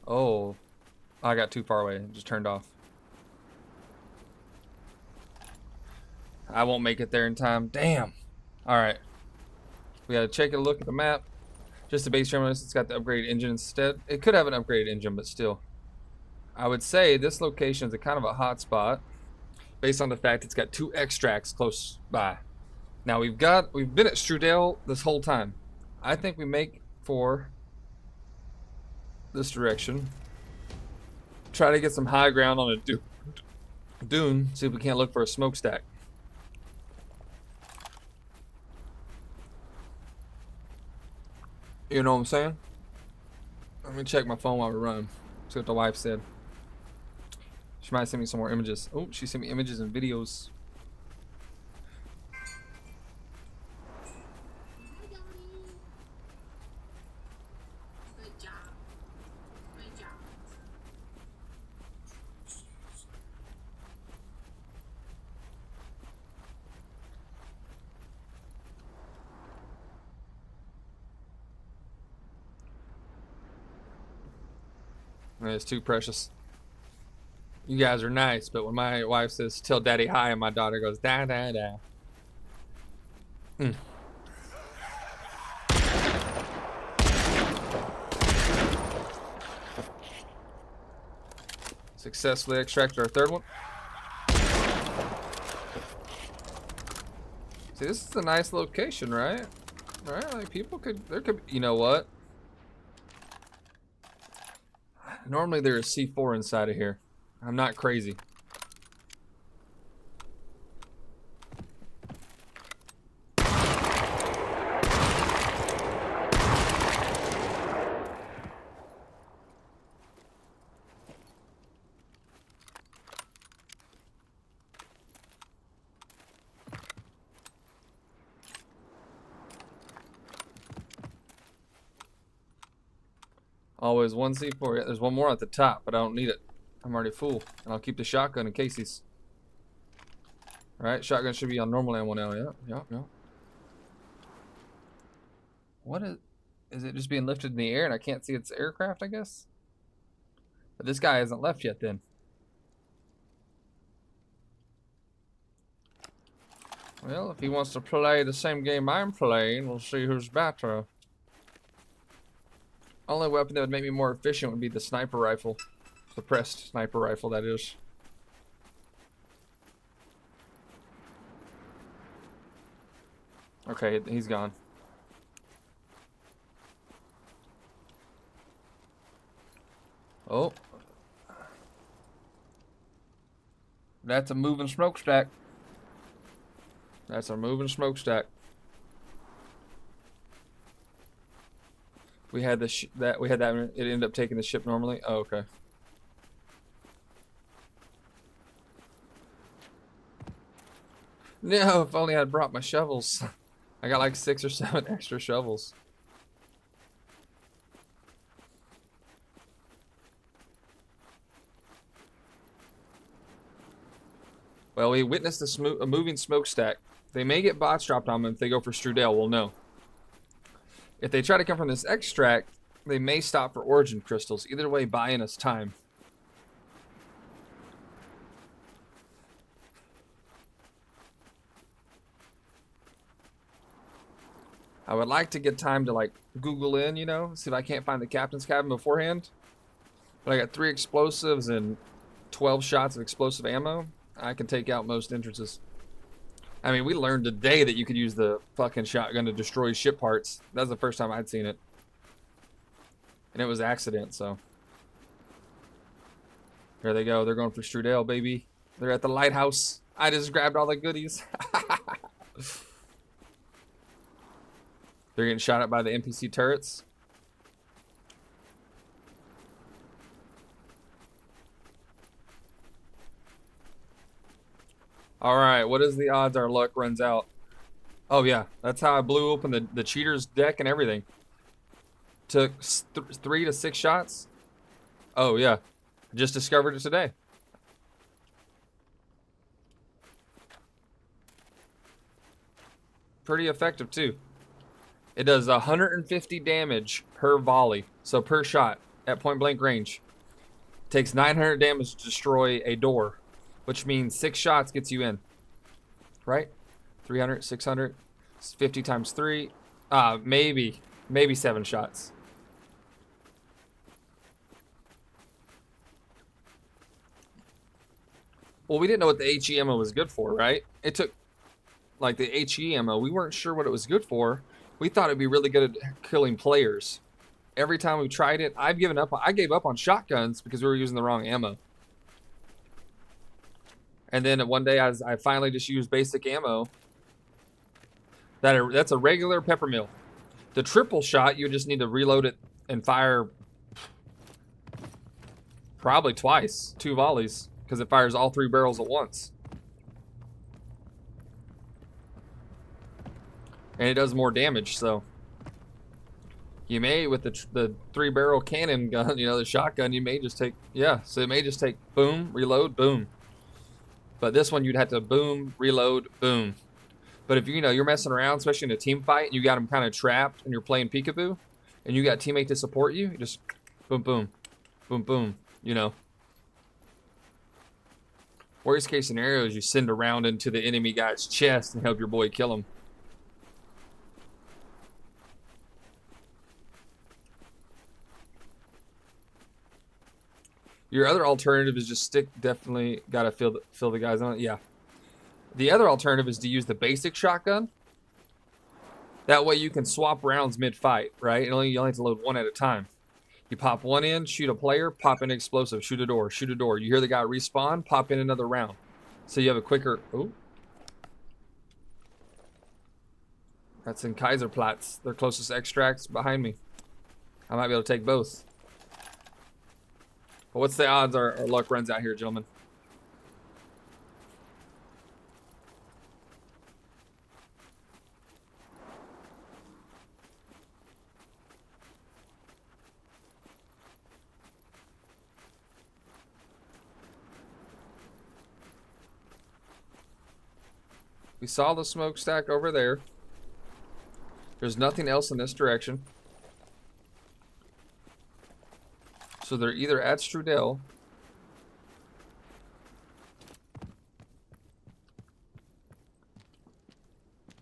Oh, I got too far away. It just turned off. I won't make it there in time. Damn. Alright. We gotta take a look at the map. Just the base terminus, it's got the upgraded engine instead. It could have an upgraded engine, but still. I would say this location is a kind of a hot spot based on the fact it's got 2 extracts close by. Now we've been at Strudel this whole time. I think we make for this direction. Try to get some high ground on a dune, see if we can't look for a smokestack. You know what I'm saying? Let me check my phone while we're running. See what the wife said. She might send me some more images. Oh, she sent me images and videos. Good job. Good job. It's too precious. You guys are nice, but when my wife says "tell daddy hi" and my daughter goes "da da da," Successfully extracted our third one. See, this is a nice location, right? Right? Like there could, you know what? Normally there is C4 inside of here. I'm not crazy. Always one C4. Yeah, there's one more at the top, but I don't need it. I'm already full. And I'll keep the shotgun in case he's... Alright, shotgun should be on normal ammo now. Yeah. What is... Is it just being lifted in the air and I can't see its aircraft, I guess? But this guy hasn't left yet then. Well, if he wants to play the same game I'm playing, we'll see who's better. Only weapon that would make me more efficient would be the sniper rifle. Suppressed sniper rifle, that is. Okay, he's gone. Oh. That's a moving smokestack. That's a moving smokestack. We had that. It ended up taking the ship normally. Oh, okay. No, if only I'd brought my shovels. I got like 6 or 7 extra shovels. Well, we witnessed a moving smokestack. They may get bots dropped on them if they go for Strudel. We'll know. If they try to come from this extract, they may stop for origin crystals. Either way, buying us time. I would like to get time to like Google in, you know, see if I can't find the captain's cabin beforehand. But I got 3 explosives and 12 shots of explosive ammo. I can take out most entrances. I mean, we learned today that you could use the fucking shotgun to destroy ship parts. That was the first time I'd seen it. And it was accident, so. Here they go. They're going for Strudel, baby. They're at the lighthouse. I just grabbed all the goodies. They're getting shot at by the NPC turrets. Alright, what is the odds our luck runs out? Oh yeah, that's how I blew open the cheater's deck and everything. Took 3 to 6 shots. Oh yeah, just discovered it today. Pretty effective too. It does 150 damage per volley, so per shot at point blank range. Takes 900 damage to destroy a door, which means 6 shots gets you in. Right? 300, 600, 50 times 3. Maybe 7 shots. Well, we didn't know what the HE ammo was good for, right? It took, like, the HE ammo. We weren't sure what it was good for. We thought it'd be really good at killing players. Every time we tried it, I gave up on shotguns because we were using the wrong ammo. And then one day I finally just used basic ammo. That's a regular pepper mill. The triple shot, you just need to reload it and fire probably twice, 2 volleys, because it fires all 3 barrels at once. And it does more damage, so you may, with the 3-barrel cannon gun, you know, the shotgun, you may just take, yeah, so it may just take boom, reload, boom. But this one, you'd have to boom, reload, boom. But if you're messing around, especially in a team fight, and you got them kind of trapped, and you're playing peekaboo, and you got a teammate to support you, just boom, boom, boom, boom. You know. Worst case scenario is you send a round into the enemy guy's chest and help your boy kill him. Your other alternative is just definitely got to fill the guys on it. Yeah. The other alternative is to use the basic shotgun. That way you can swap rounds mid-fight, right? You only have to load 1 at a time. You pop 1 in, shoot a player, pop in explosive, shoot a door, shoot a door. You hear the guy respawn, pop in another round. So you have a quicker... Ooh. That's in Kaiserplatz. Their closest extract's behind me. I might be able to take both. But what's the odds our luck runs out here, gentlemen? We saw the smokestack over there. There's nothing else in this direction. So they're either at Strudel.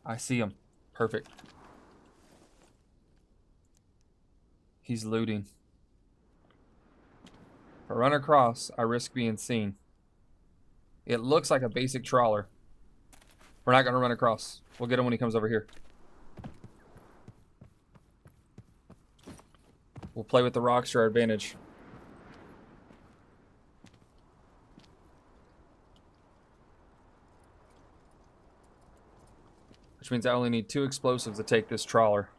I see him. Perfect. He's looting. If I run across, I risk being seen. It looks like a basic trawler. We're not going to run across. We'll get him when he comes over here. We'll play with the rocks to our advantage. Which means I only need 2 explosives to take this trawler.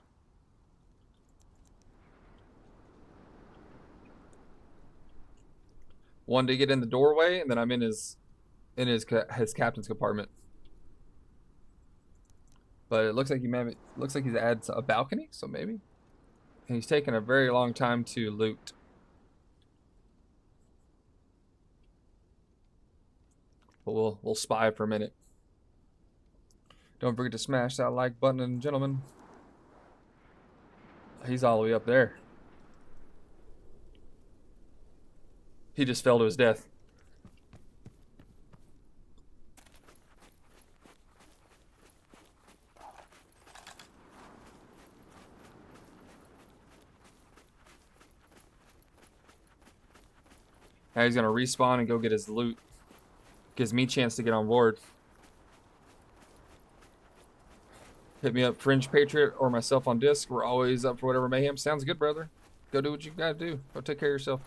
One to get in the doorway, and then I'm in his captain's compartment. But it looks like he's added a balcony, so maybe. And he's taken a very long time to loot. But we'll spy for a minute. Don't forget to smash that like button, gentlemen. He's all the way up there. He just fell to his death. Now he's gonna respawn and go get his loot. Gives me a chance to get on board. Hit me up, Fringe Patriot, or myself on Disc. We're always up for whatever mayhem. Sounds good, brother. Go do what you gotta do. Go take care of yourself.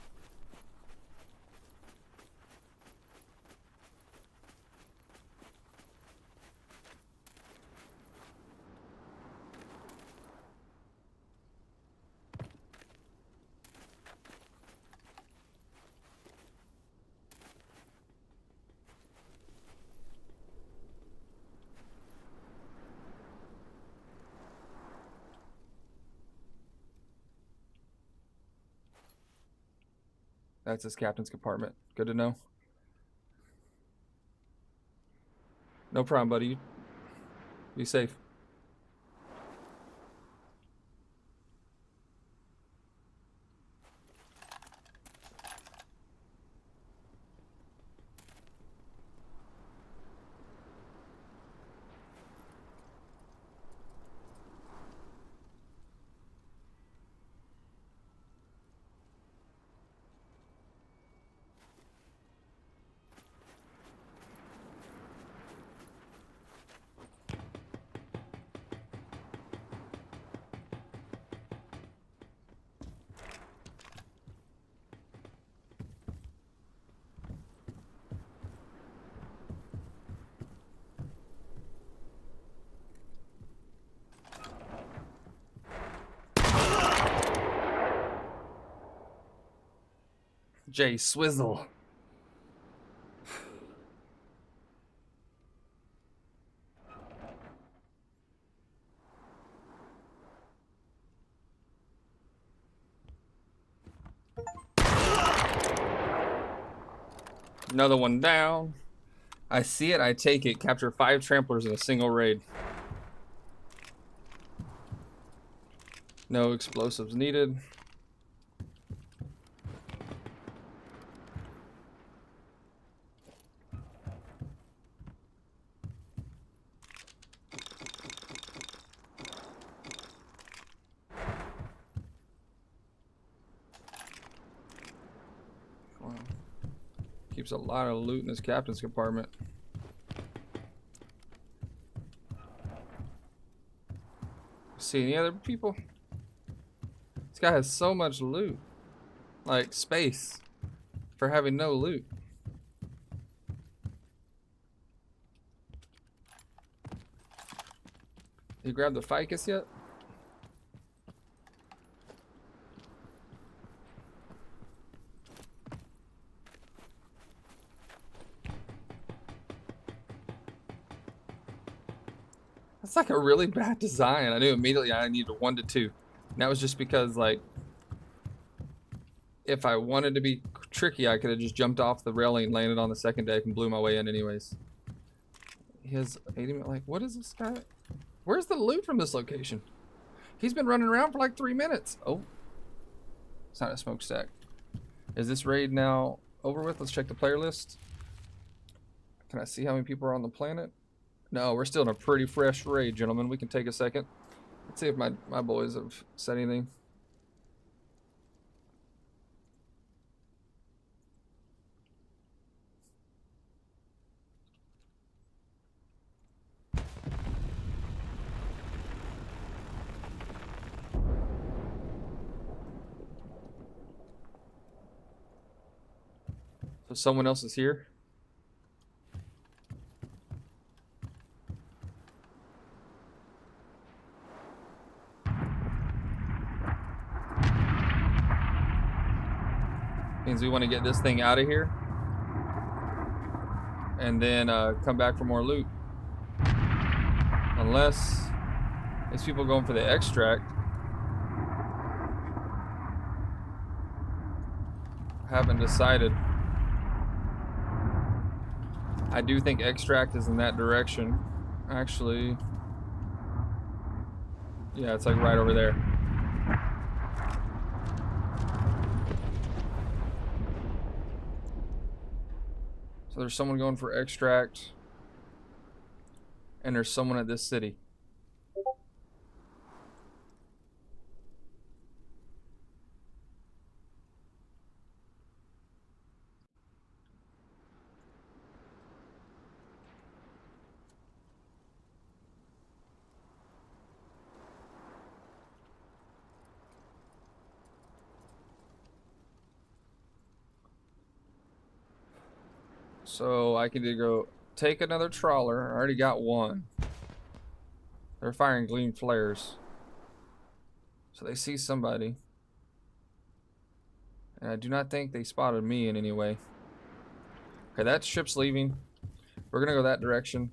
That's his captain's compartment. Good to know. No problem, buddy. Be safe. Jay Swizzle. Another one down. I see it, I take it. Capture 5 tramplers in a single raid. No explosives needed. Wow. Keeps a lot of loot in his captain's compartment. See any other people? This guy has so much loot. Like space for having no loot. You grabbed the ficus yet? That's like a really bad design. I knew immediately I needed a 1 to 2. And that was just because, like, if I wanted to be tricky, I could have just jumped off the railing, landed on the second deck, and blew my way in anyways. He has 80 minutes. Like, what is this guy? Where's the loot from this location? He's been running around for like 3 minutes. Oh. It's not a smokestack. Is this raid now over with? Let's check the player list. Can I see how many people are on the planet? No, we're still in a pretty fresh raid, gentlemen. We can take a second. Let's see if my boys have said anything. So someone else is here. Means we want to get this thing out of here. And then come back for more loot. Unless these people going for the extract. Haven't decided. I do think extract is in that direction. Actually, yeah, it's like right over there. So there's someone going for extract, and there's someone at this city. So I can go take another trawler. I already got one. They're firing gleam flares. So they see somebody. And I do not think they spotted me in any way. Okay, that ship's leaving. We're gonna go that direction.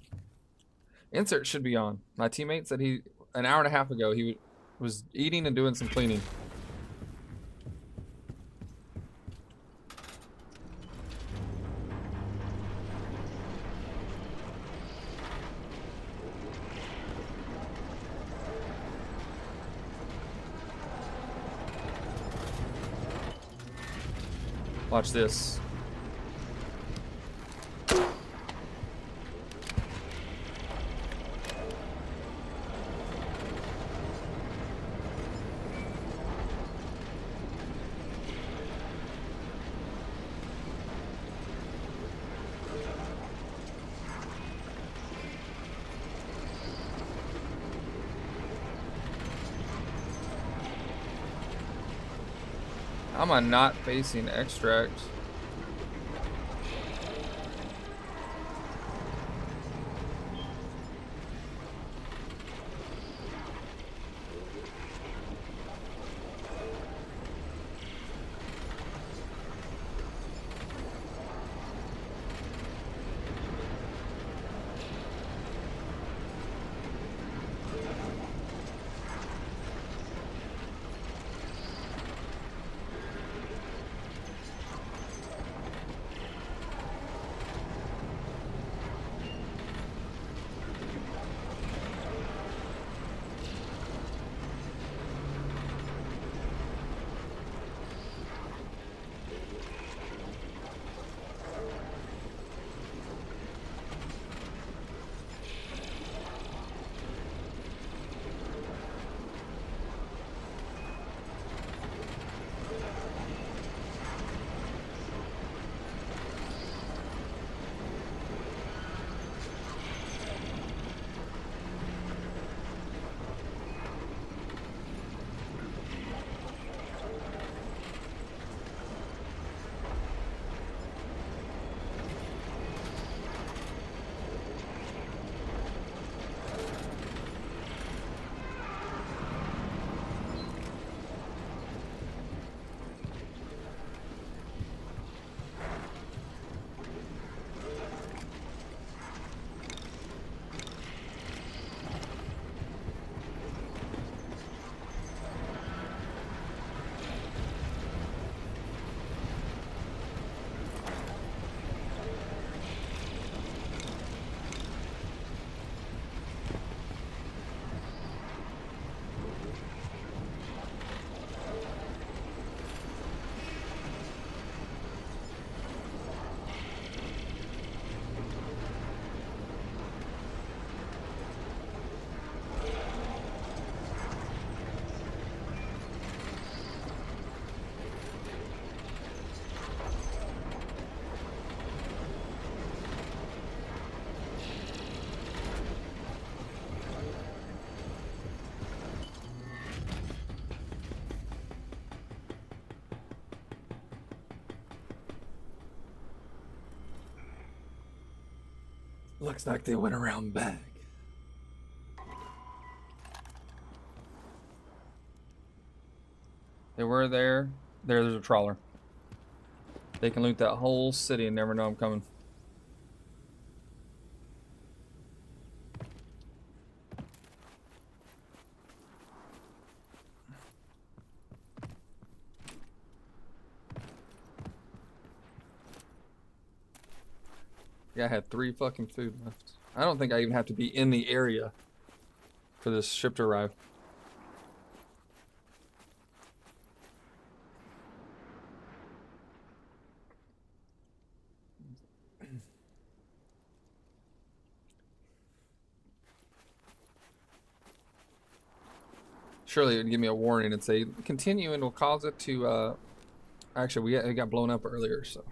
Insert should be on. My teammate said an hour and a half ago, he was eating and doing some cleaning. Watch this. Am I not facing extract? Looks like they went around back. They were there. There's a trawler. They can loot that whole city and never know I'm coming. Yeah, I had 3 fucking food left. I don't think I even have to be in the area for this ship to arrive. Surely it would give me a warning and say, continue and will cause it to, actually, it got blown up earlier, so.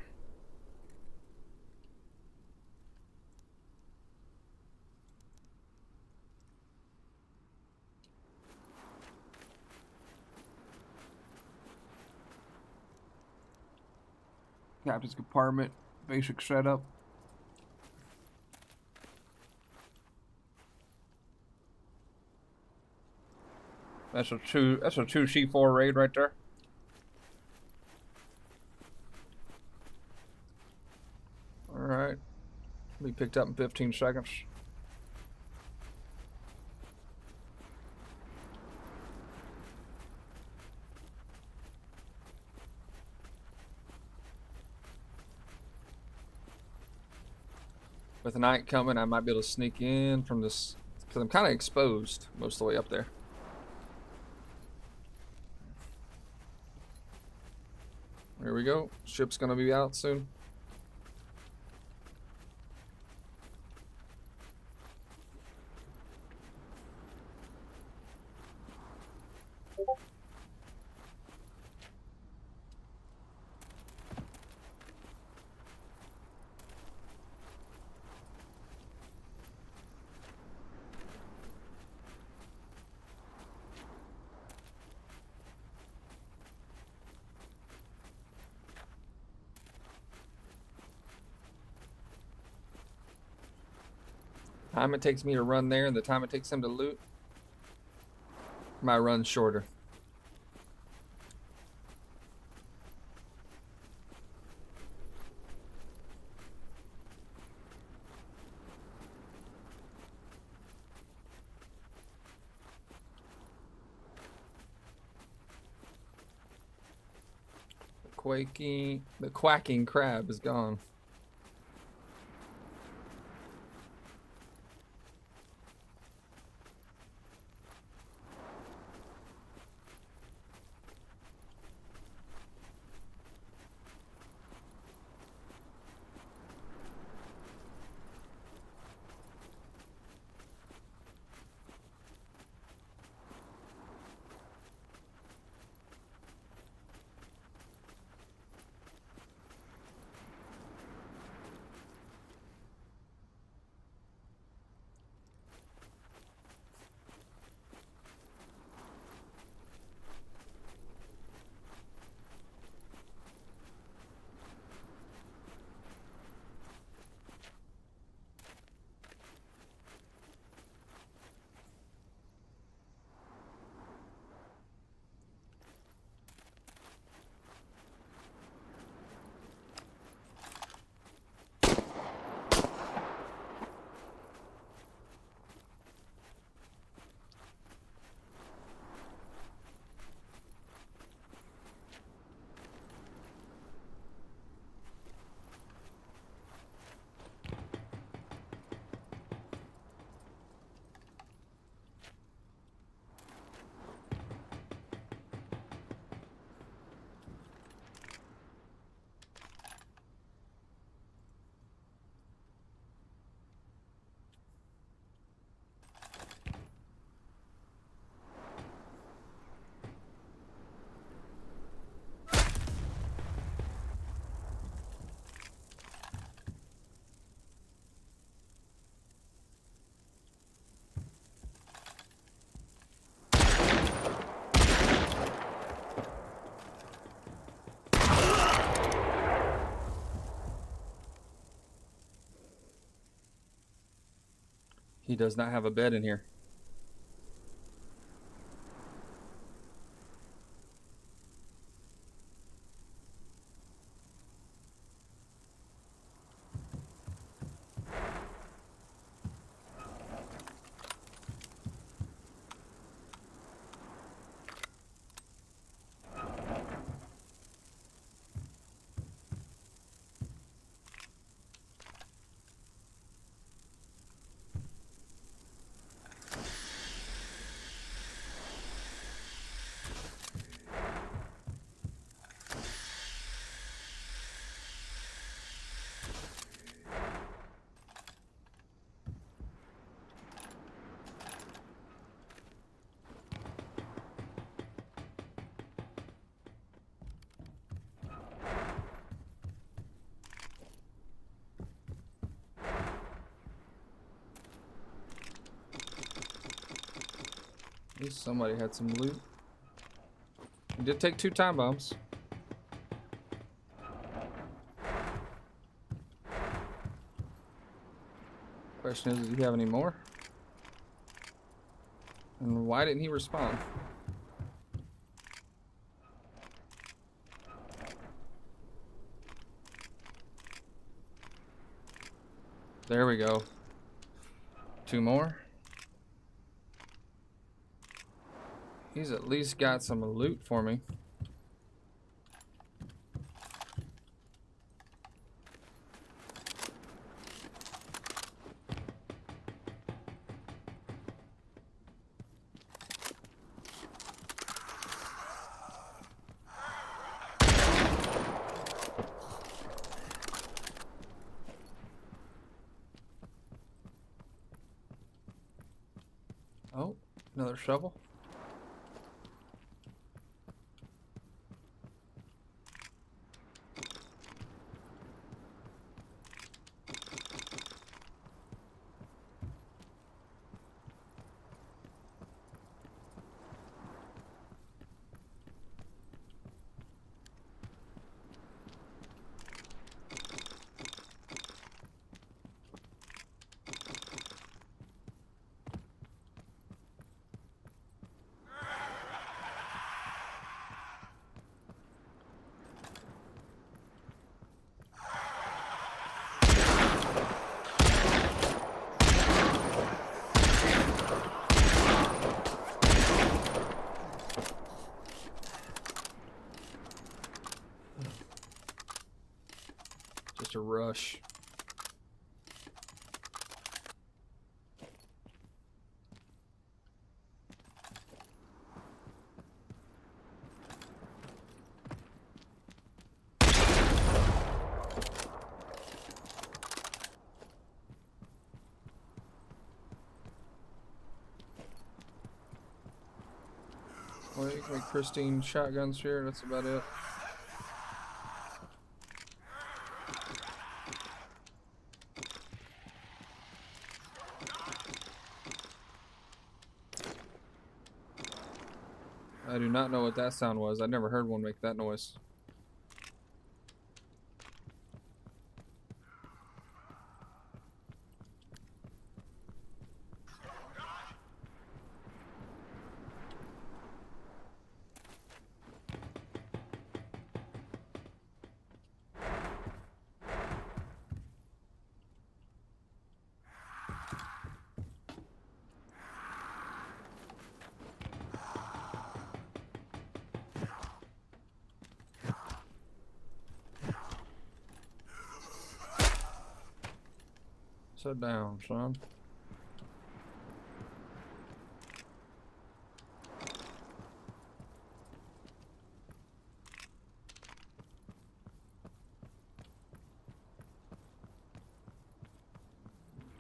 Captain's compartment, basic setup. That's a true C4 raid right there. Alright. Be picked up in 15 seconds. With the night coming, I might be able to sneak in from this, because I'm kind of exposed most of the way up there. Here we go. Ship's gonna be out soon. Time it takes me to run there and the time it takes him to loot, my run's shorter. The quacking crab is gone. He does not have a bed in here. At least somebody had some loot. He did take 2 time bombs. Question is, does he have any more? And why didn't he respond? There we go. 2 more. He's at least got some loot for me. Oh, another shovel. Just a rush. Well, you can make pristine shotguns here. That's about it. I do not know what that sound was. I never heard one make that noise. Sit down, son.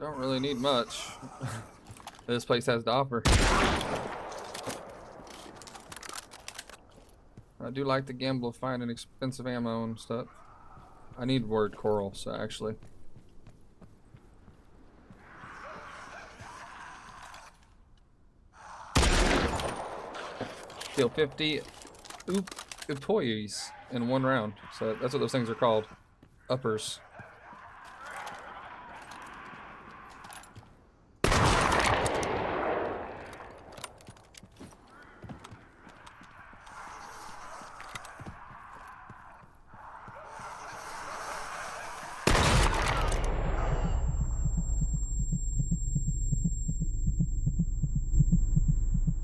Don't really need much. This place has to offer. I do like the gamble of finding expensive ammo and stuff. I need word coral, so actually. Kill 50 employees in 1 round. So that's what those things are called. Uppers.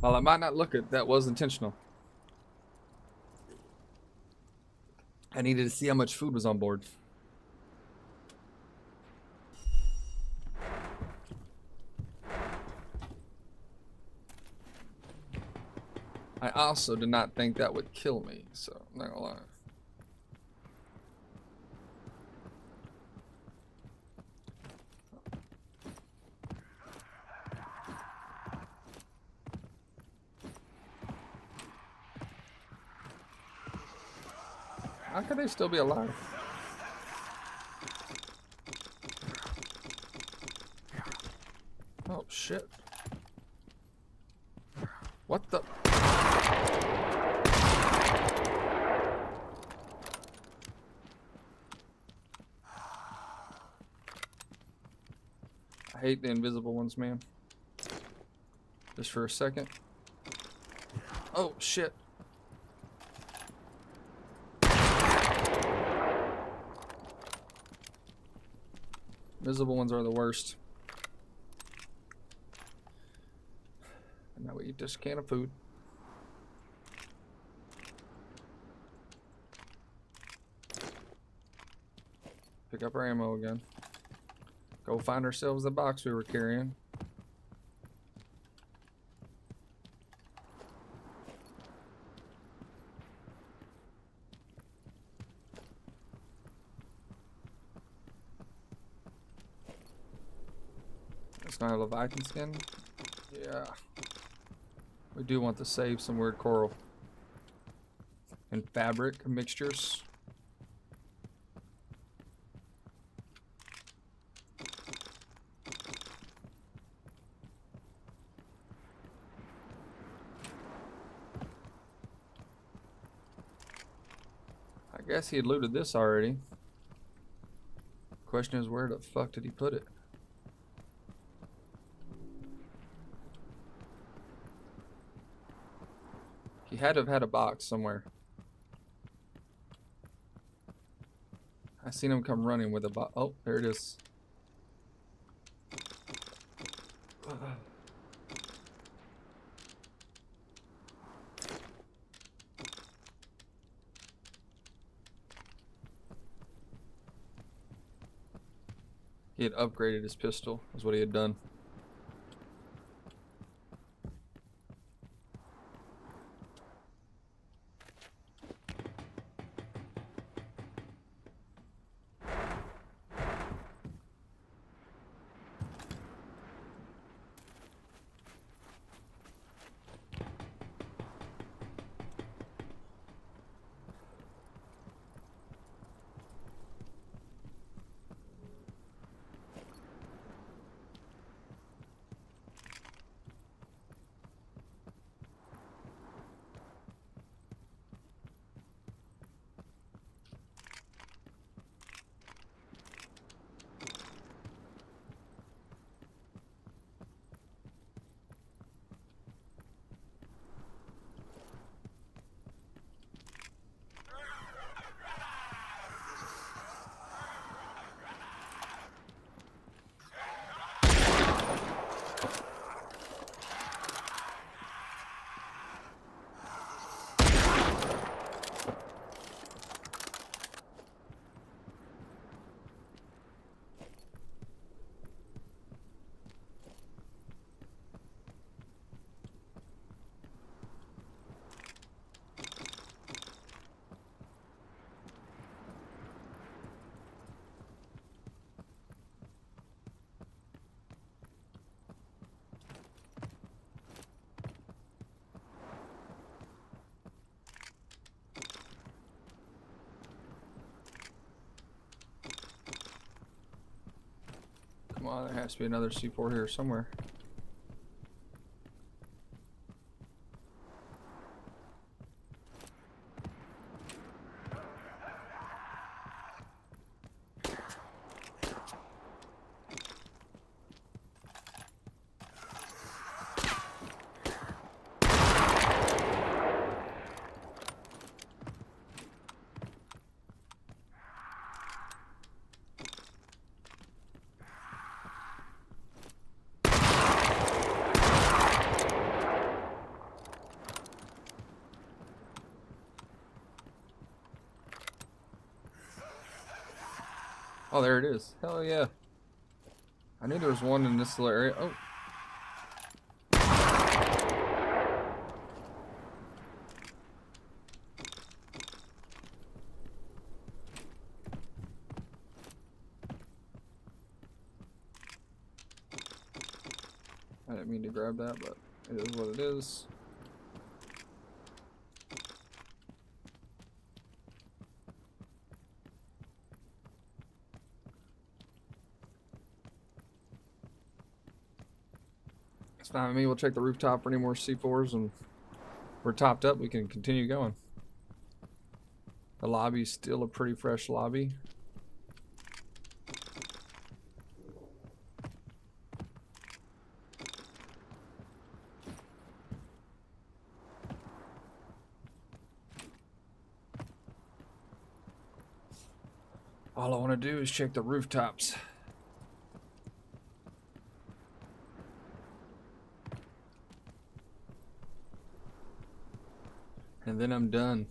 While I might not look it, that was intentional. I needed to see how much food was on board. I also did not think that would kill me, so I'm not gonna lie. How could they still be alive? Oh shit. What the? I hate the invisible ones, man. Just for a second. Oh shit. Visible ones are the worst. And now we eat this can of food. Pick up our ammo again. Go find ourselves the box we were carrying. It's not a Leviathan skin. Yeah. We do want to save some weird coral. And fabric mixtures. I guess he had looted this already. Question is, where the fuck did he put it? He had to have had a box somewhere. I seen him come running with a box. Oh, there it is. He had upgraded his pistol, is what he had done. Come on, there has to be another C4 here somewhere. Oh, there it is. Hell yeah. I knew there was one in this little area. Oh. I didn't mean to grab that, but it is what it is. It's fine with me. We'll check the rooftop for any more C4s, and we're topped up. We can continue going. The lobby's still a pretty fresh lobby. All I want to do is check the rooftops. And then I'm done.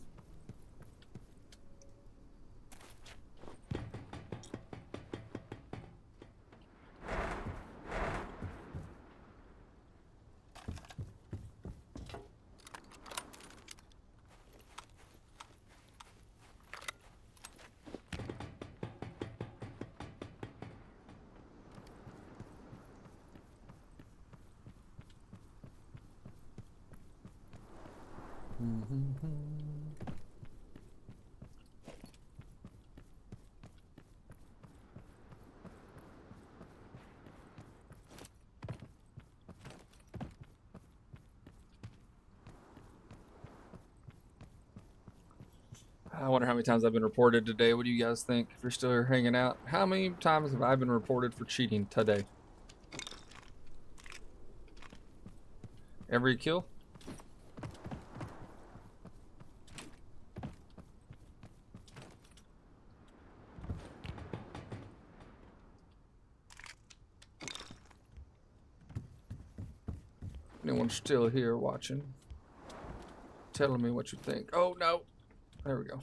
I wonder how many times I've been reported today. What do you guys think? If you're still here hanging out, how many times have I been reported for cheating today? Every kill? Anyone still here watching? Telling me what you think. Oh no. There we go.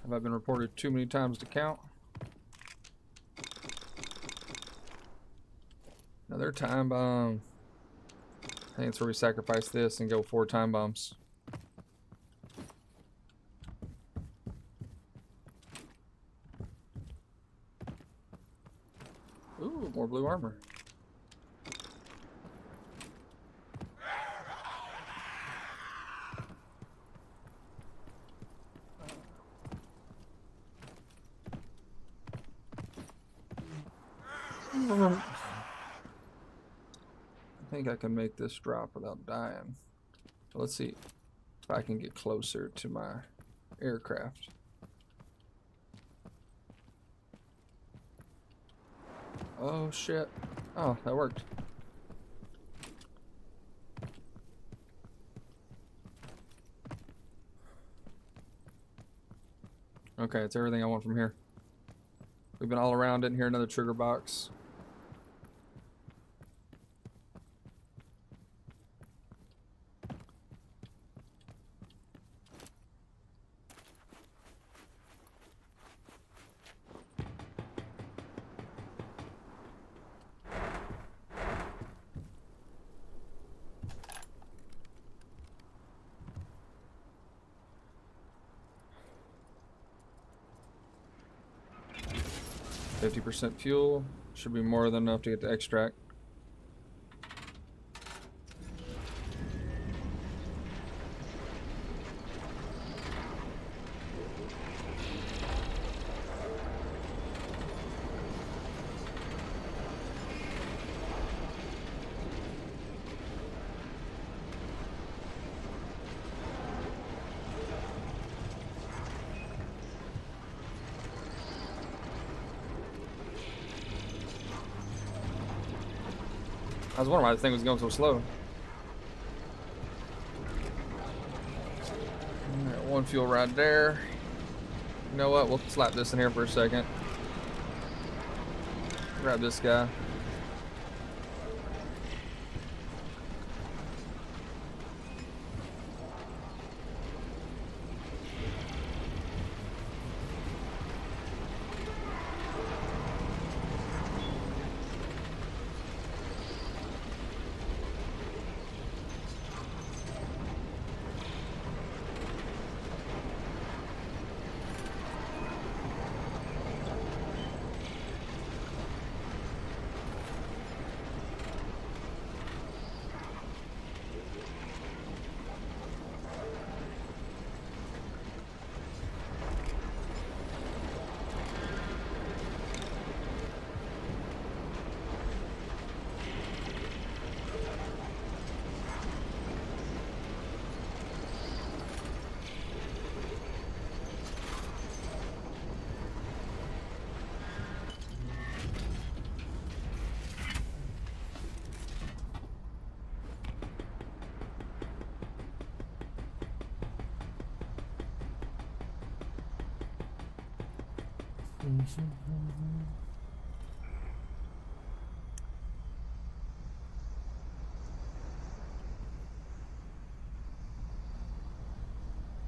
Have I been reported too many times to count? Another time bomb. I think it's where we sacrifice this and go 4 time bombs. Ooh, more blue armor. I think I can make this drop without dying. Let's see if I can get closer to my aircraft. Oh shit. Oh, that worked. Okay, it's everything I want from here. We've been all around it. Here, another trigger box. %, fuel. Should be more than enough to get the extract. I was wondering why this thing was going so slow. Alright, 1 fuel right there. You know what? We'll slap this in here for a second. Grab this guy.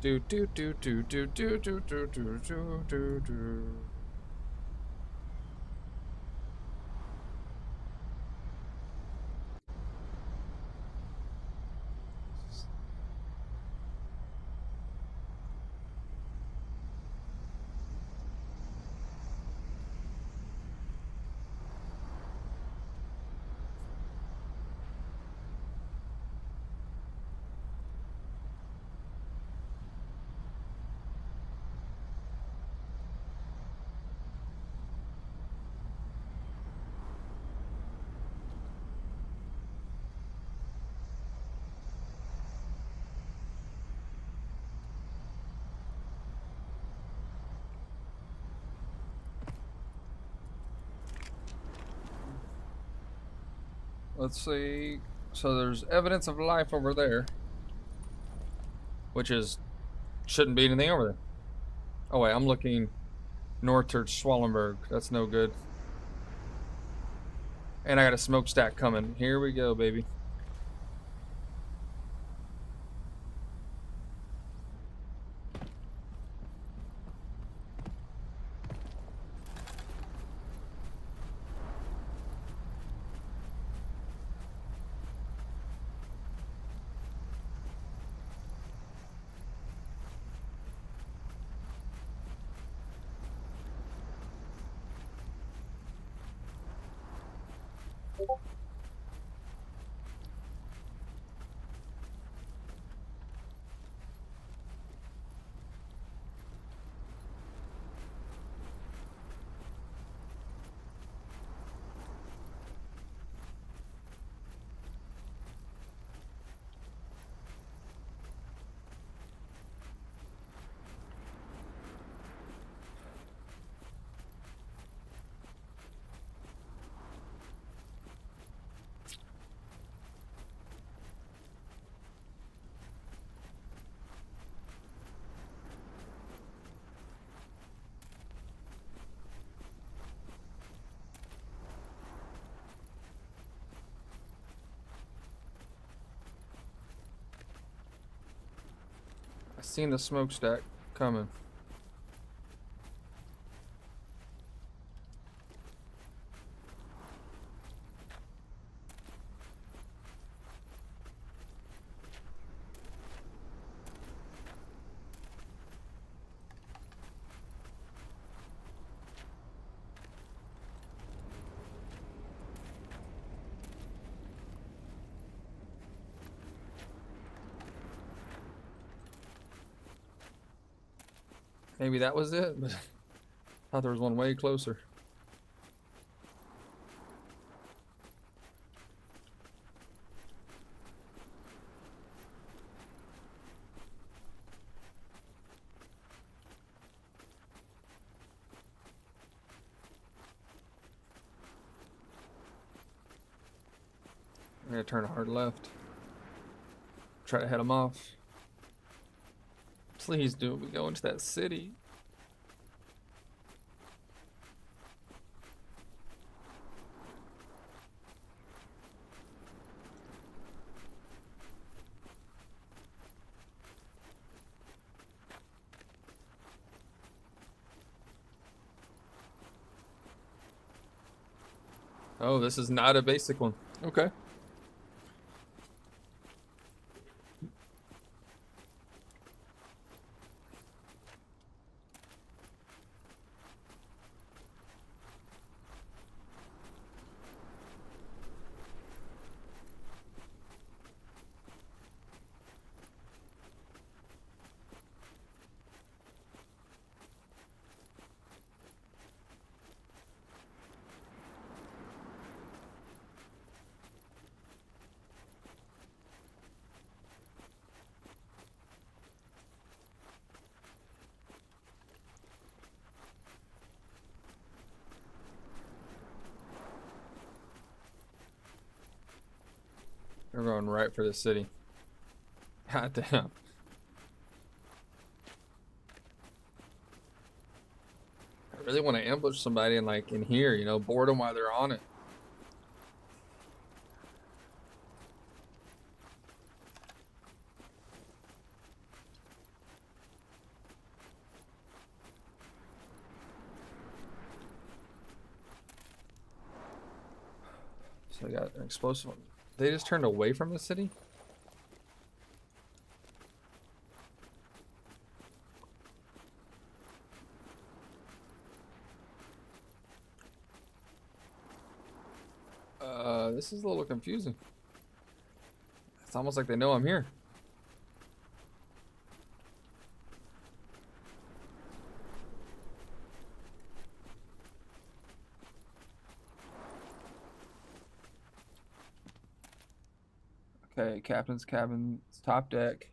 do do do do do do do do do do do do. Let's see. So there's evidence of life over there, which is shouldn't be anything over there. Oh wait, I'm looking north towards Swallenberg. That's no good. And I got a smokestack coming. Here we go, baby. I seen the smokestack coming. Maybe that was it, but I thought there was one way closer. I'm gonna turn a hard left. Try to head him off. Please do we go into that city. Oh, this is not a basic one. Okay. We're going right for the city. God damn. I really want to ambush somebody and like in here, you know, board them while they're on it. So they got an explosive. They just turned away from the city? This is a little confusing. It's almost like they know I'm here. Okay, captain's cabin, top deck,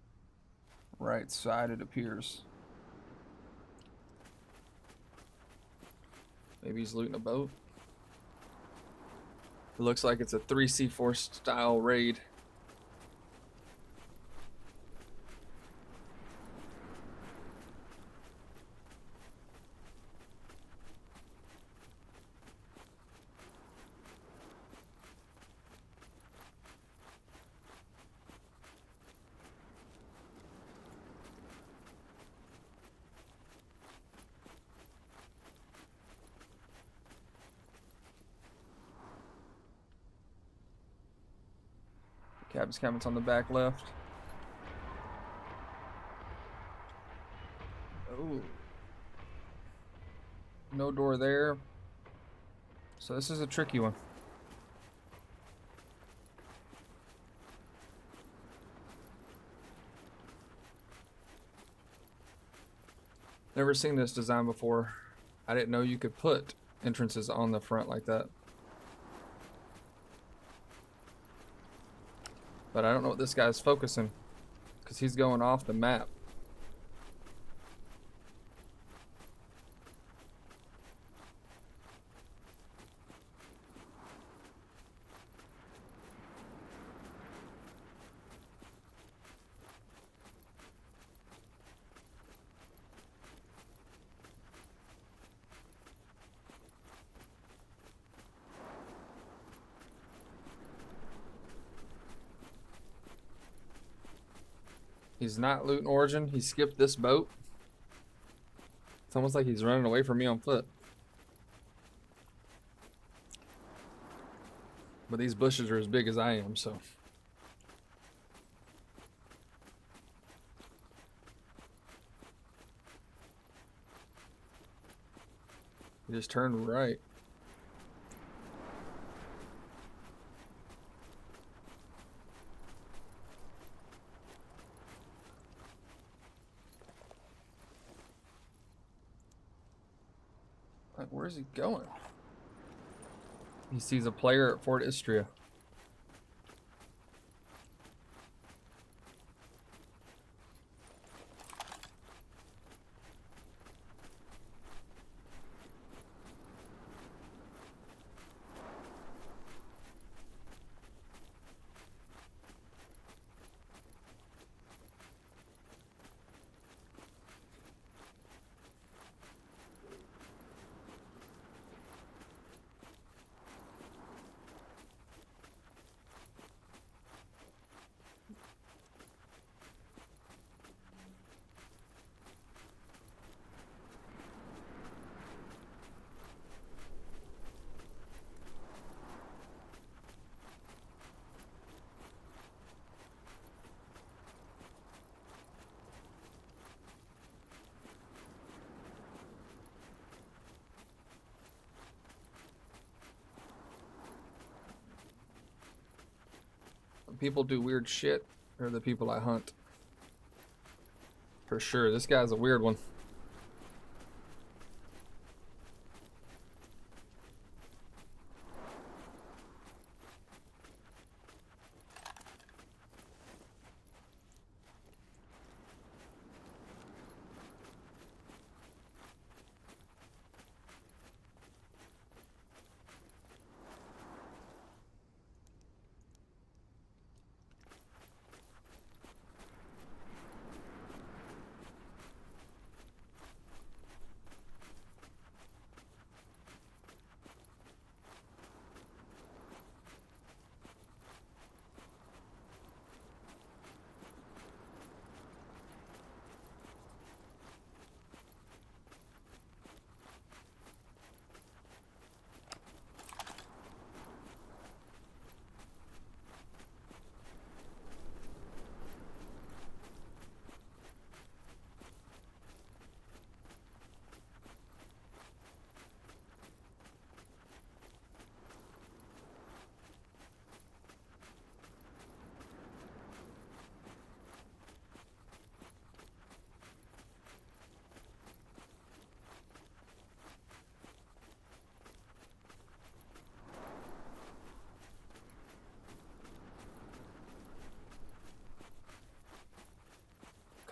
right side it appears. Maybe he's looting a boat. It looks like it's a 3C4 style raid. Captain's cabin's on the back left. Oh. No door there. So this is a tricky one. Never seen this design before. I didn't know you could put entrances on the front like that. But I don't know what this guy's focusing, because he's going off the map. He's not looting Origin. He skipped this boat. It's almost like he's running away from me on foot. But these bushes are as big as I am, so. He just turned right. Like, where's he going? He sees a player at Fort Istria. People do weird shit, or the people I hunt. For sure, this guy's a weird one.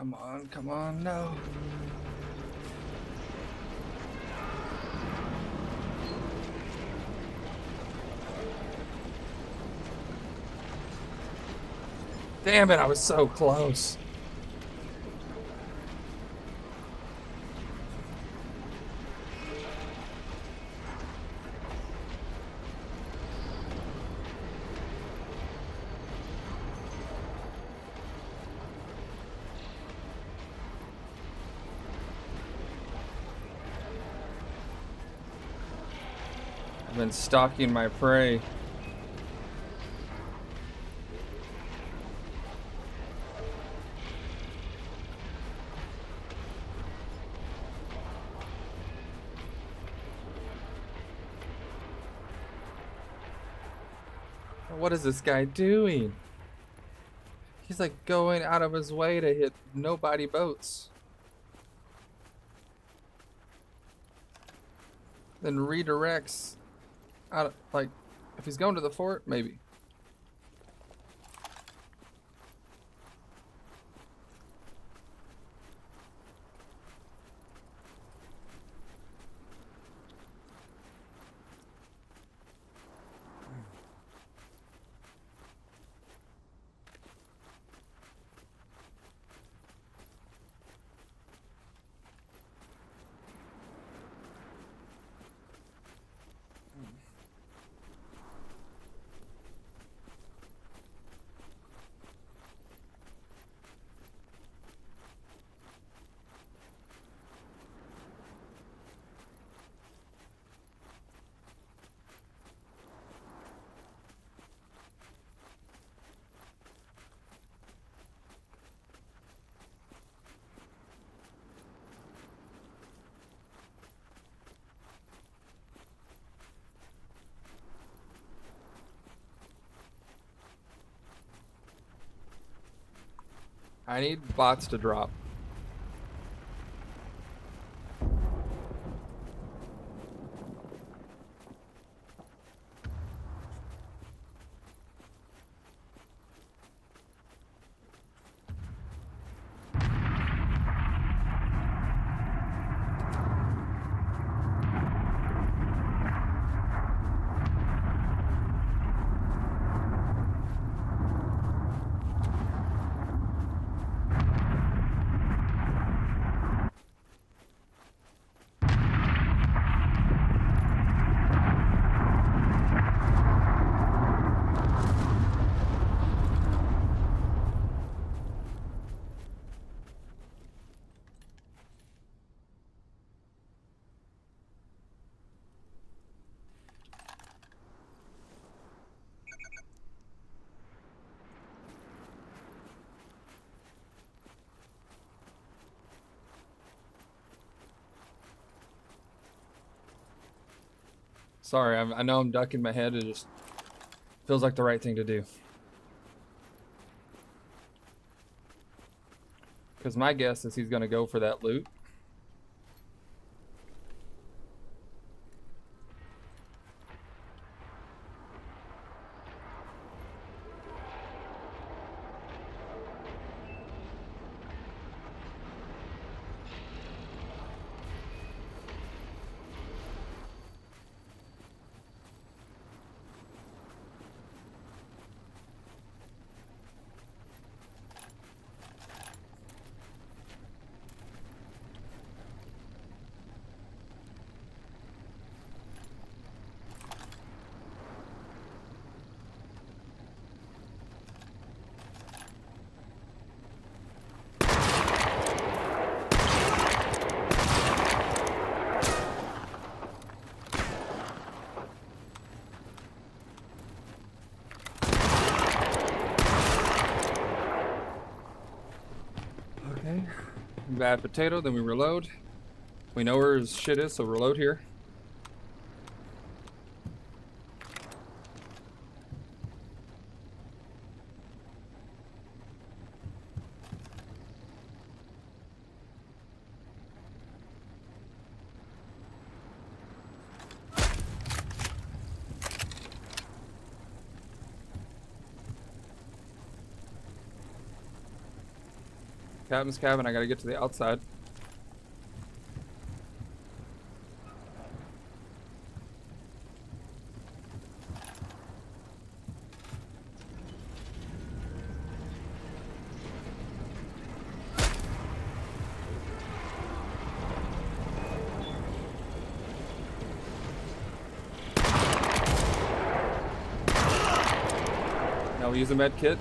Come on, come on, no. Damn it, I was so close. I've been stalking my prey. What is this guy doing? He's like going out of his way to hit nobody boats. Then redirects out of, like, if he's going to the fort, maybe. I need bots to drop. Sorry, I know I'm ducking my head. It just feels like the right thing to do. Because my guess is he's going to go for that loot. Okay. Bad potato, then we reload. We know where his shit is, so reload here. Captain's cabin, I gotta get to the outside. Now we use a med kit.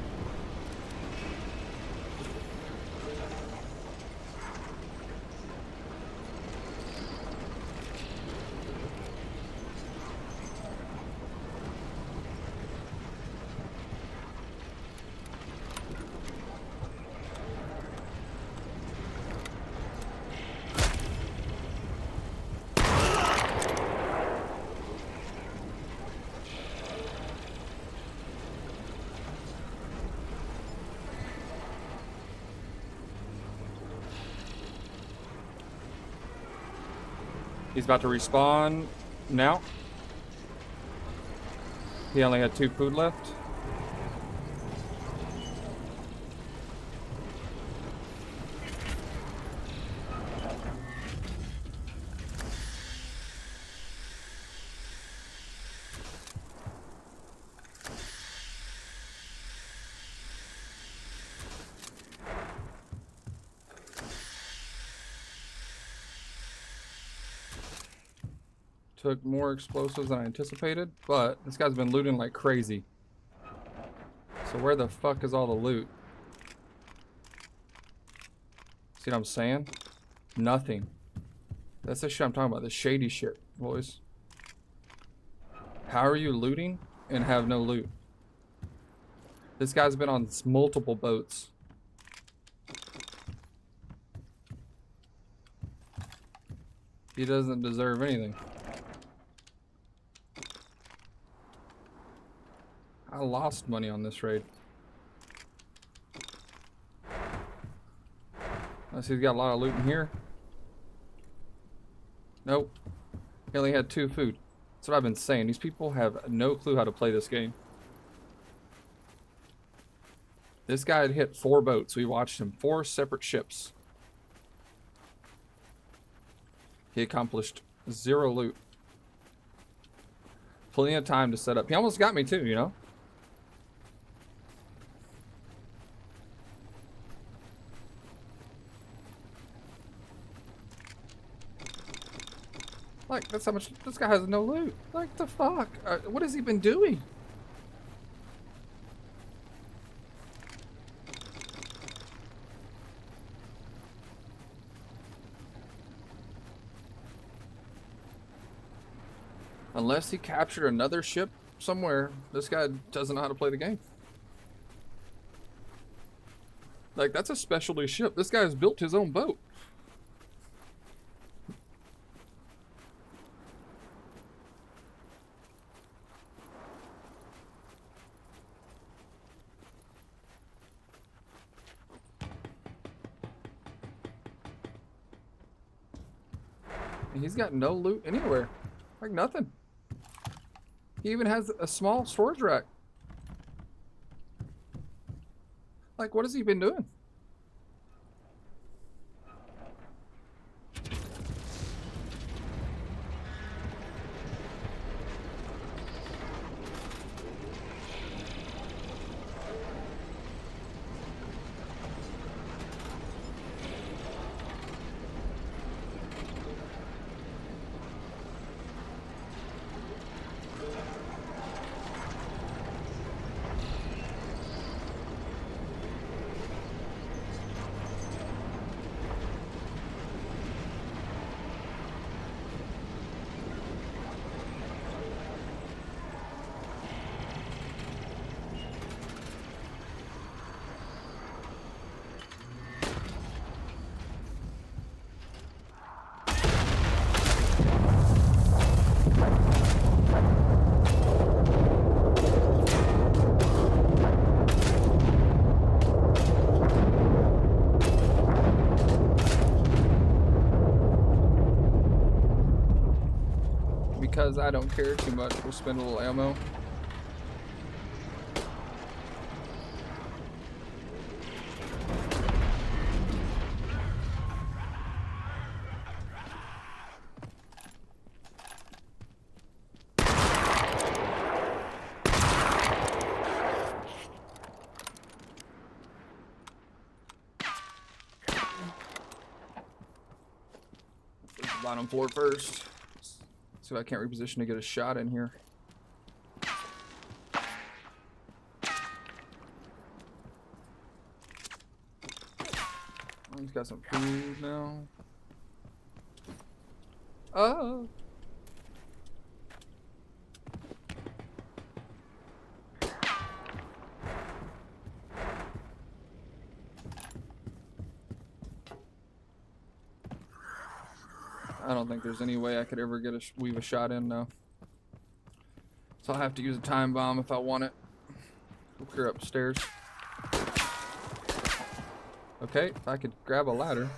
He's about to respawn now. He only had 2 food left. Took more explosives than I anticipated, but this guy's been looting like crazy. So where the fuck is all the loot? See what I'm saying? Nothing. That's the shit I'm talking about, the shady shit, boys. How are you looting and have no loot? This guy's been on multiple boats. He doesn't deserve anything. I lost money on this raid. I see he's got a lot of loot in here. Nope. He only had 2 food. That's what I've been saying. These people have no clue how to play this game. This guy had hit 4 boats. We watched him. 4 separate ships. He accomplished 0 loot. Plenty of time to set up. He almost got me too, you know? Like, that's how much. This guy has no loot. Like, the fuck? What has he been doing? Unless he captured another ship somewhere, this guy doesn't know how to play the game. Like, that's a specialty ship. This guy has built his own boat. And he's got no loot anywhere. Like, nothing. He even has a small storage rack. Like, what has he been doing? Because I don't care too much, we'll spend a little ammo. Bottom floor first. See if I can't reposition to get a shot in here. He's got some food now. Oh. I don't think there's any way I could ever get weave a shot in now. So I'll have to use a time bomb if I want it. We'll clear upstairs. Okay, if I could grab a ladder.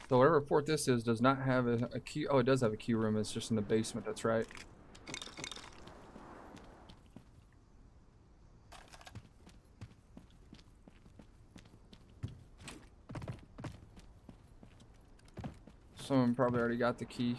So whatever fort this is does not have a key. Oh, it does have a key room. It's just in the basement. That's right. Someone probably already got the key.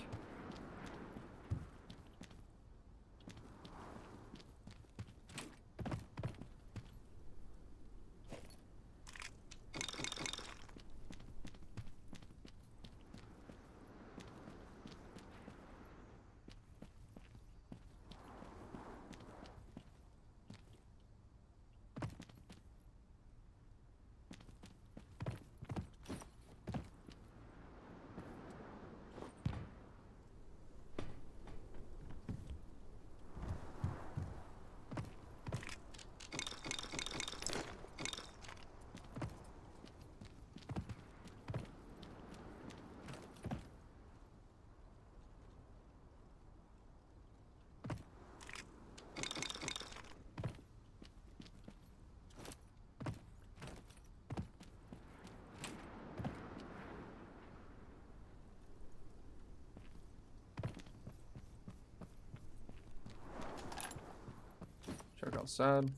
Check outside.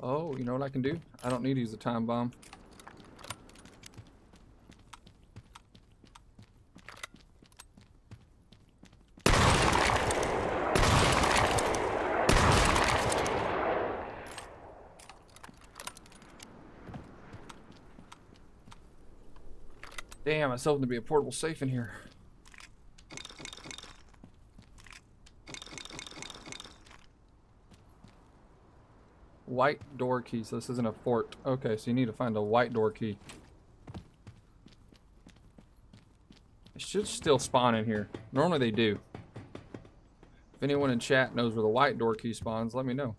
Oh, you know what I can do? I don't need to use a time bomb. Damn, I sold them to be a portable safe in here. White door key, so this isn't a fort. Okay, so you need to find a white door key. It should still spawn in here. Normally they do. If anyone in chat knows where the white door key spawns, let me know.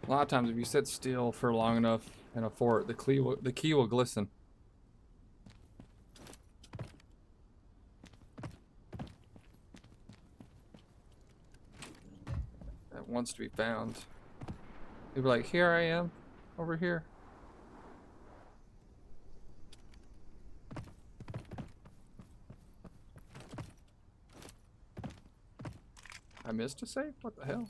A lot of times if you sit still for long enough in a fort, the key will glisten. That wants to be found. You'll be like, here I am, over here. I missed a save? What the hell?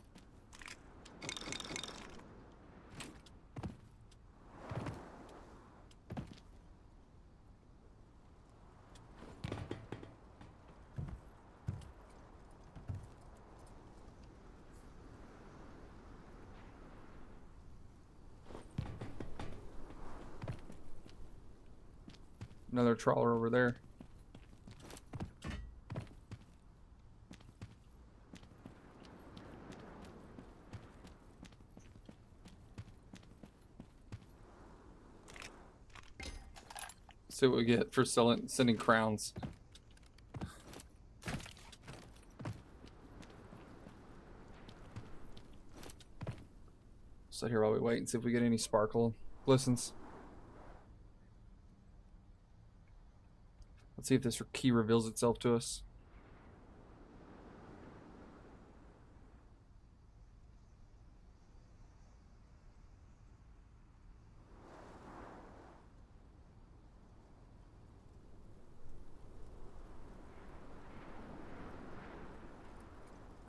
Another trawler over there. See what we get for sending crowns. Sit here while we wait and see if we get any sparkle glistens. Let's see if this key reveals itself to us.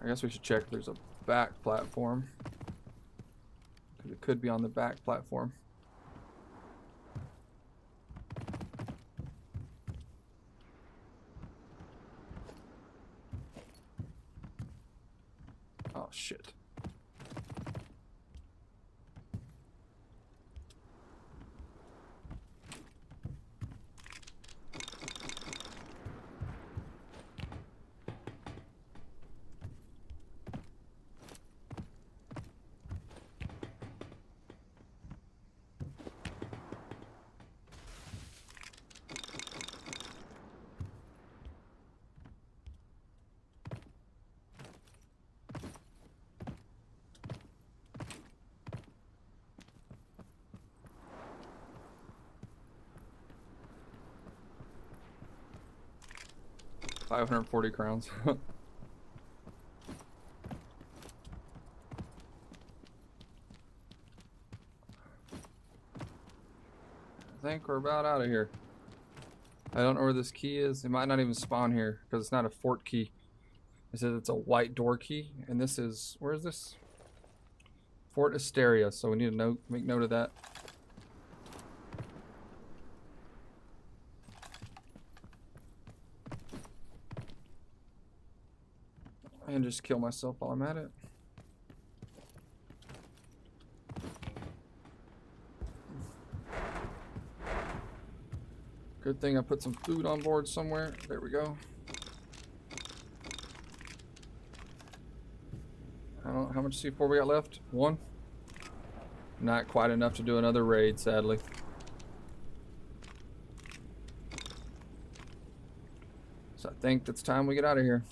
I guess we should check if there's a back platform. Because it could be on the back platform. Oh, shit. $540 crowns. I think we're about out of here. I don't know where this key is. It might not even spawn here because it's not a fort key. It says it's a white door key, and this is, where is this? Fort Asteria, so we need to make note of that. And just kill myself while I'm at it. Good thing I put some food on board somewhere. There we go. I don't know how much C4 we got left. 1. Not quite enough to do another raid, sadly. So I think it's time we get out of here.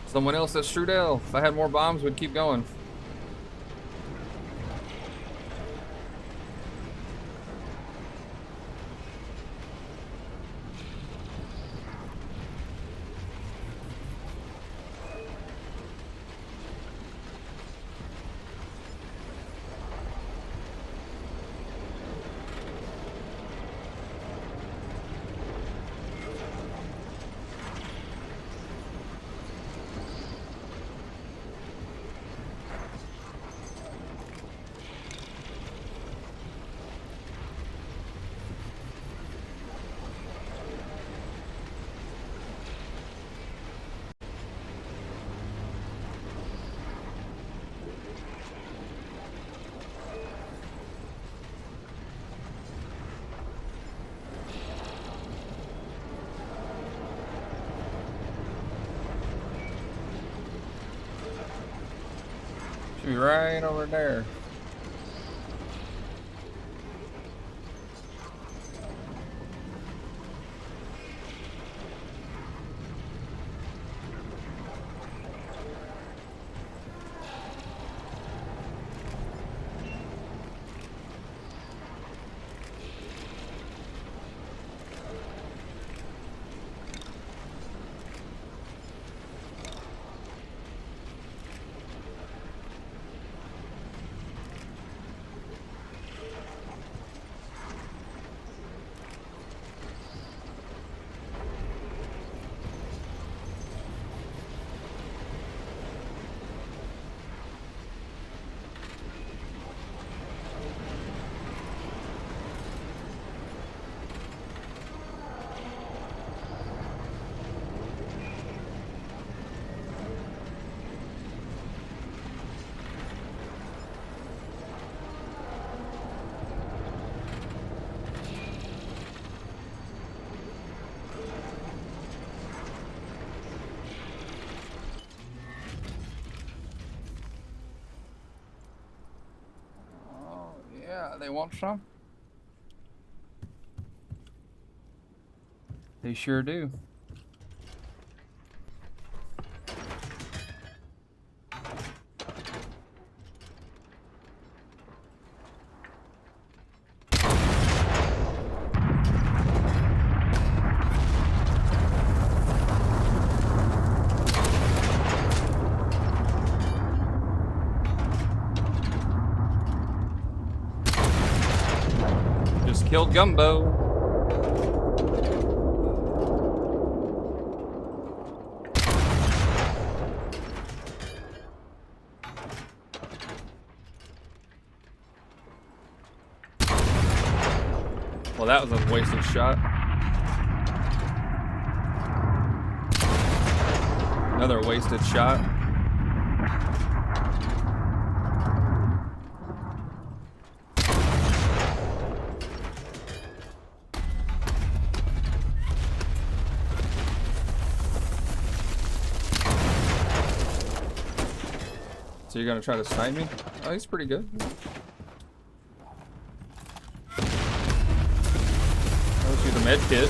Someone else at Strudel. If I had more bombs, we'd keep going. be right over there. Yeah, they want some? They sure do. Just killed Gumbo. Well, that was a wasted shot. Another wasted shot. So you're gonna try to snipe me? Oh, he's pretty good. I'll shoot the med kit.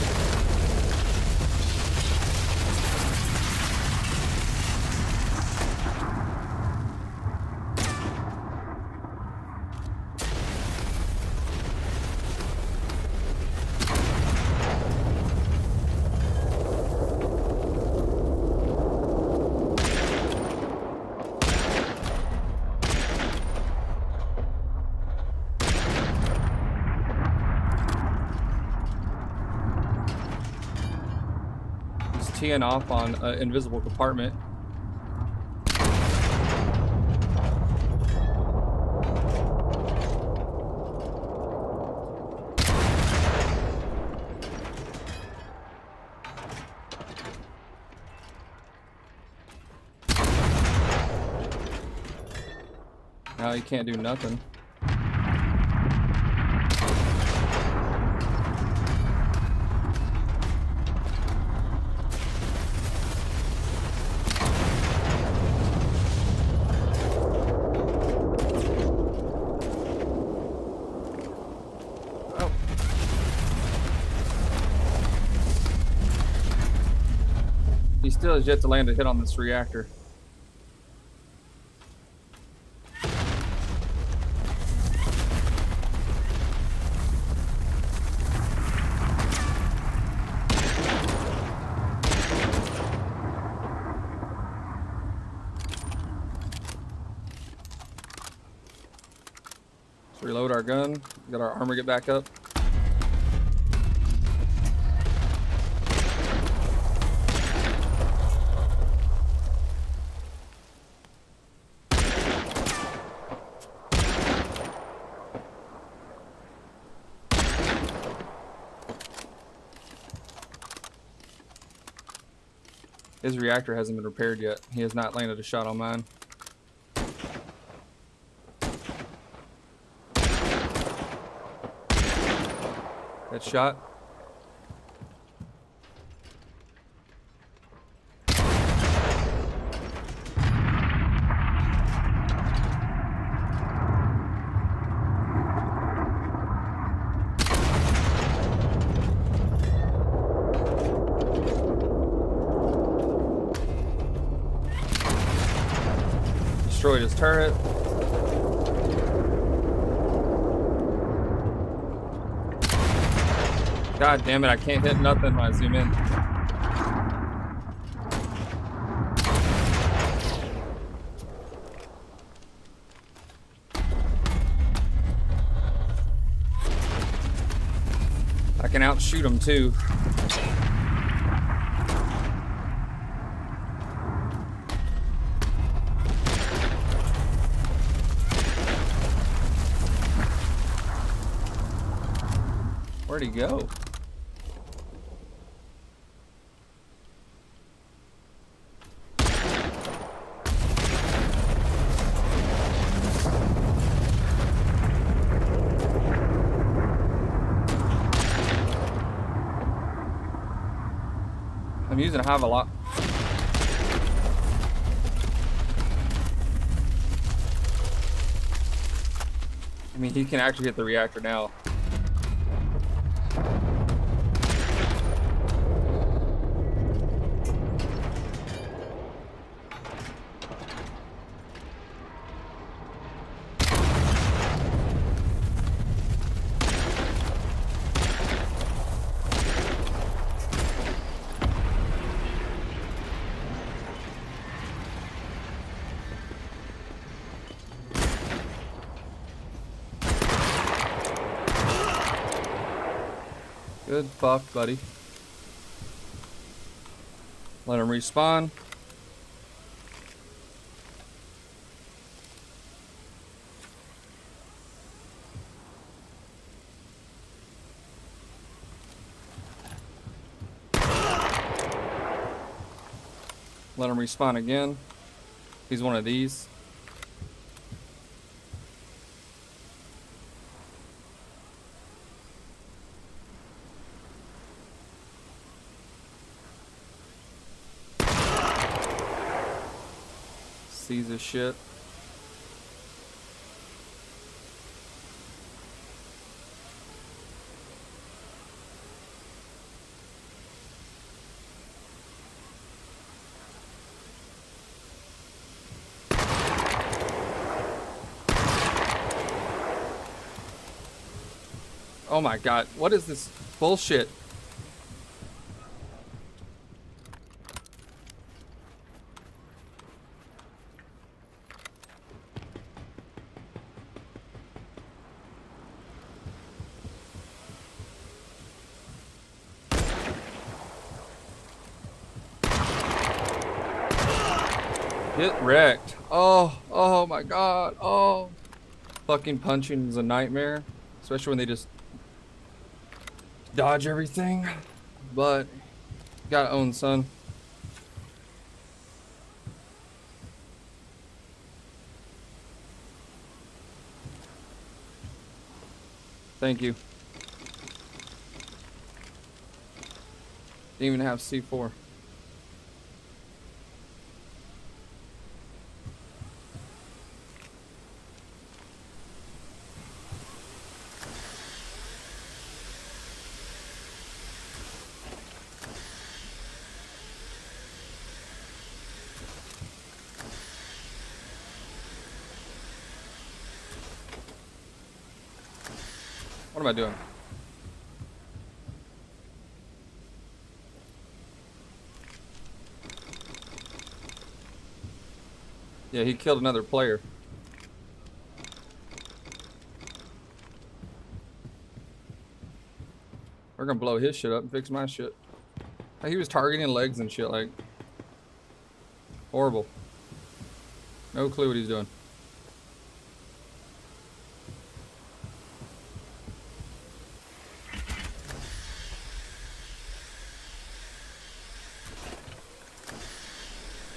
Teeing off on an invisible compartment. Now he can't do nothing. He still has yet to land a hit on this reactor. Let's reload our gun. Got our armor get back up. His reactor hasn't been repaired yet. He has not landed a shot on mine. That shot. destroyed his turret. God damn it, I can't hit nothing when I zoom in. I can outshoot him too. Where'd he go? I'm using Hive a lot. I mean, he can actually hit the reactor now. Good fuck, buddy. Let him respawn. Let him respawn again. He's one of these. Sees his shit. Oh my god, what is this bullshit? Get wrecked. Oh my god. Oh. Fucking punching is a nightmare. Especially when they just dodge everything. But gotta own, son. Thank you. Didn't even have C4. What am I doing? Yeah, he killed another player. We're gonna blow his shit up and fix my shit. He was targeting legs and shit, like horrible. No clue what he's doing.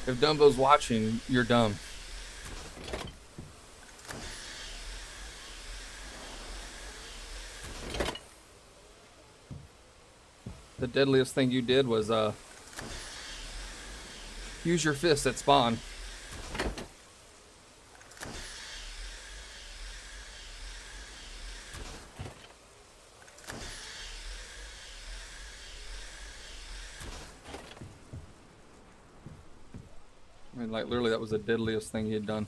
If Dumbo's watching, you're dumb. The deadliest thing you did was use your fist at spawn. like literally that was the deadliest thing he had done.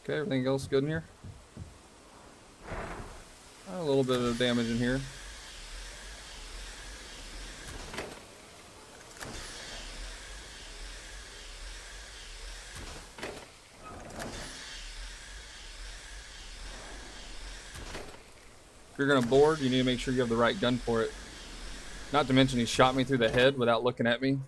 Okay, everything else good in here? A little bit of damage in here. If you're gonna board, you need to make sure you have the right gun for it. Not to mention he shot me through the head without looking at me.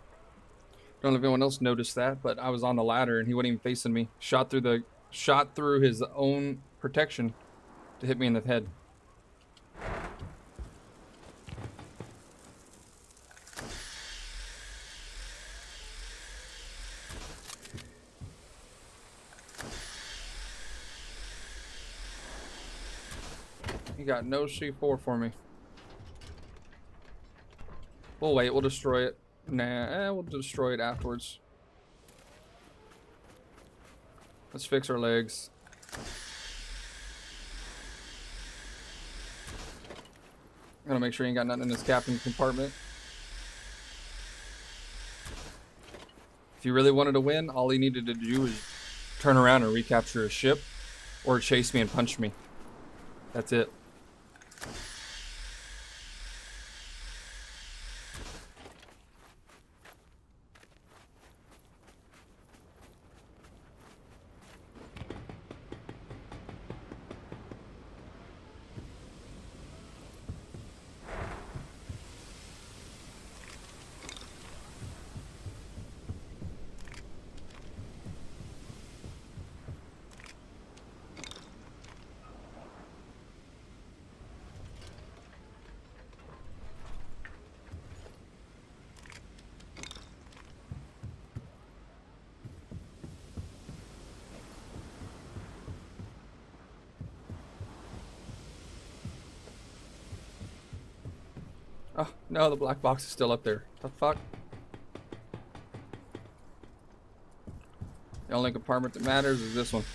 Don't know if anyone else noticed that, but I was on the ladder and he wasn't even facing me. Shot through his own protection to hit me in the head. He got no C4 for me. We'll wait, we'll destroy it. Nah, we'll destroy it afterwards. Let's fix our legs. Gotta make sure he ain't got nothing in his captain's compartment. If you really wanted to win, all he needed to do was turn around and recapture his ship, or chase me and punch me. That's it. Oh, no, the black box is still up there. The fuck? The only compartment that matters is this one.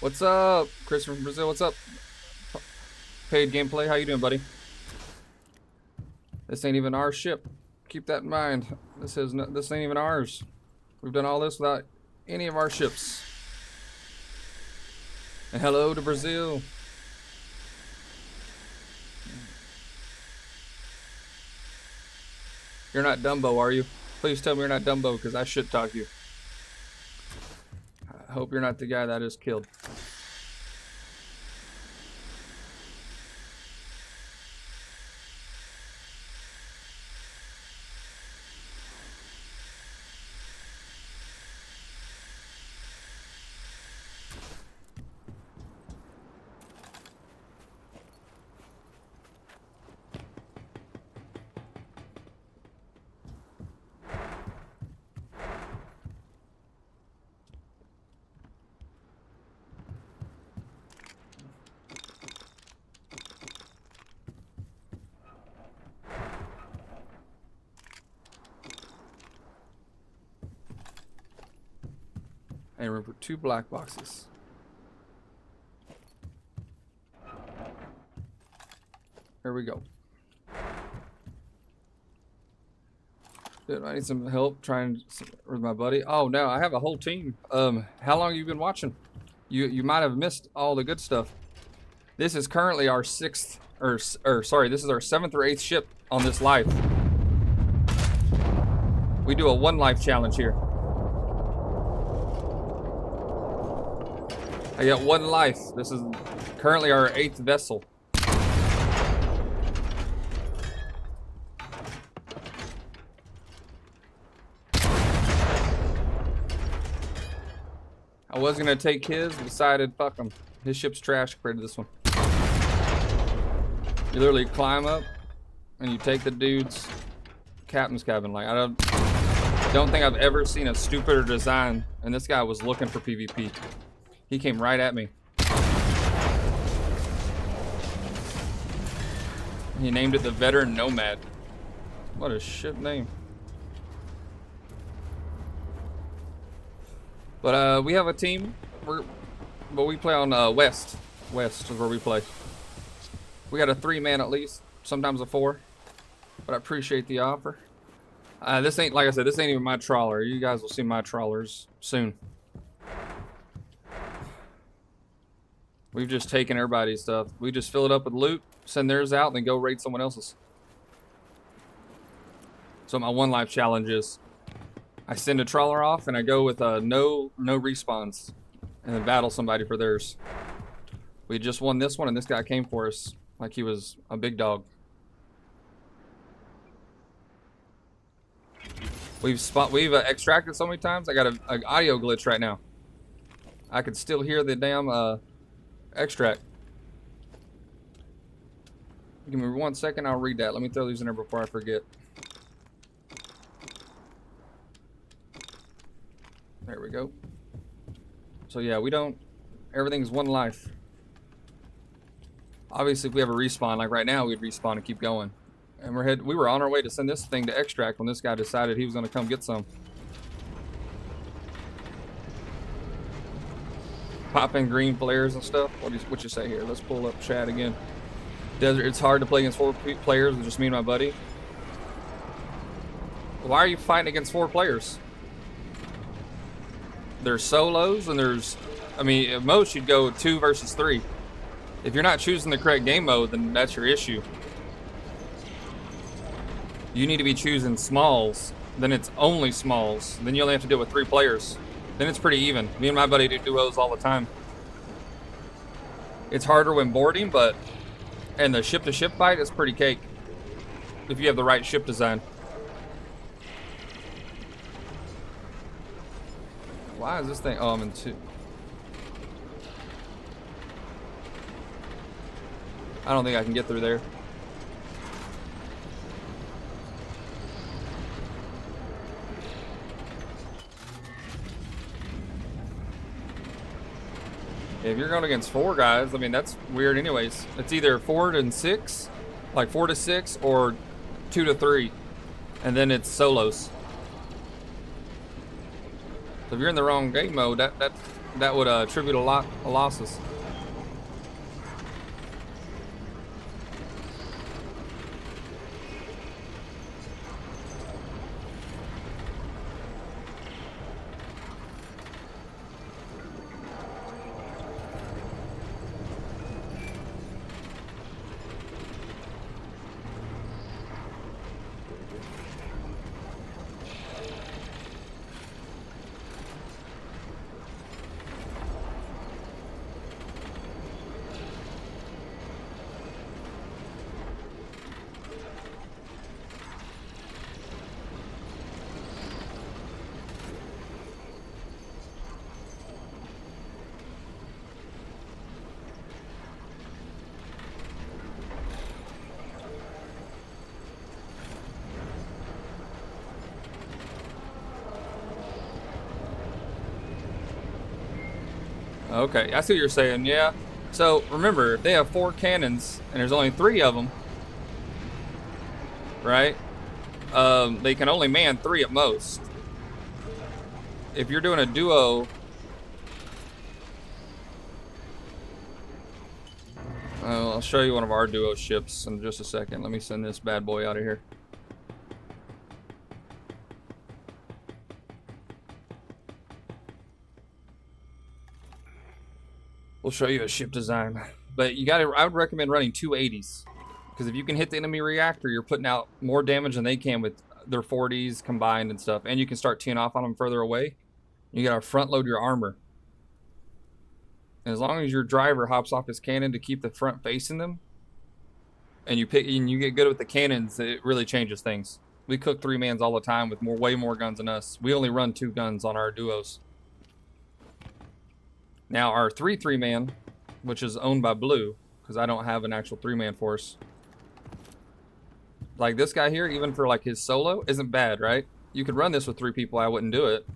What's up? Chris from Brazil, what's up? Paid gameplay, how you doing, buddy? This ain't even our ship. Keep that in mind. This ain't even ours. We've done all this without any of our ships. And hello to Brazil. You're not Dumbo, are you? Please tell me you're not Dumbo, because I shit talk you. I hope you're not the guy that is killed. And room for 2 black boxes. Here we go. Dude, I need some help trying with my buddy. Oh no, I have a whole team. How long have you been watching? You might have missed all the good stuff. This is currently our 6th, or sorry, this is our 7th or 8th ship on this life. We do a 1 life challenge here. I got 1 life. This is currently our 8th vessel. I was gonna take his, decided fuck him. His ship's trash compared to this one. You literally climb up and you take the dude's captain's cabin. Like I don't think I've ever seen a stupider design. And this guy was looking for PvP. He came right at me. He named it the Veteran Nomad. What a shit name. But we have a team. We play on West. West is where we play. We got a 3-man at least, sometimes a 4. But I appreciate the offer. This ain't, like I said, this ain't even my trawler. You guys will see my trawlers soon. We've just taken everybody's stuff. We just fill it up with loot, send theirs out, and then go raid someone else's. So my one life challenge is I send a trawler off and I go with no respawns and then battle somebody for theirs. We just won this one and this guy came for us like he was a big dog. We've extracted so many times. I got an audio glitch right now. I could still hear the damn extract. Give me 1 second. I'll read that. Let me throw these in there before I forget. There we go. So yeah, we don't. Everything's one life. Obviously, if we have a respawn, like right now, we'd respawn and keep going. And we were on our way to send this thing to extract when this guy decided he was going to come get some. Popping green flares and stuff. What you say here? Let's pull up chat again. Desert. It's hard to play against 4 players with just me and my buddy. Why are you fighting against 4 players? There's solos and there's, I mean, at most you'd go 2 versus 3. If you're not choosing the correct game mode, then that's your issue. You need to be choosing smalls. Then it's only smalls. Then you only have to do it with 3 players. Then it's pretty even. Me and my buddy do duos all the time. It's harder when boarding, but and the ship-to-ship fight is pretty cake if you have the right ship design. Why is this thing? Oh, I'm in 2. I don't think I can get through there. If you're going against 4 guys, I mean, that's weird anyways. It's either 4 and 6, like 4 to 6, or 2 to 3. And then it's solos. So if you're in the wrong game mode, that would attribute a lot of losses. Okay, I see what you're saying, yeah. So, remember, if they have 4 cannons, and there's only 3 of them, right? They can only man 3 at most. If you're doing a duo... I'll show you one of our duo ships in just a second. Let me send this bad boy out of here. We'll show you a ship design, but I would recommend running 280s, because if you can hit the enemy reactor, you're putting out more damage than they can with their 40s combined and stuff, and you can start teeing off on them further away. You gotta front load your armor, and as long as your driver hops off his cannon to keep the front facing them, and you get good with the cannons, it really changes things. We cook 3-mans all the time with way more guns than us. We only run 2 guns on our duos. Now our 3-man, which is owned by Blue, because I don't have an actual 3-man force. Like this guy here, even for like his solo, isn't bad, right? You could run this with 3 people, I wouldn't do it.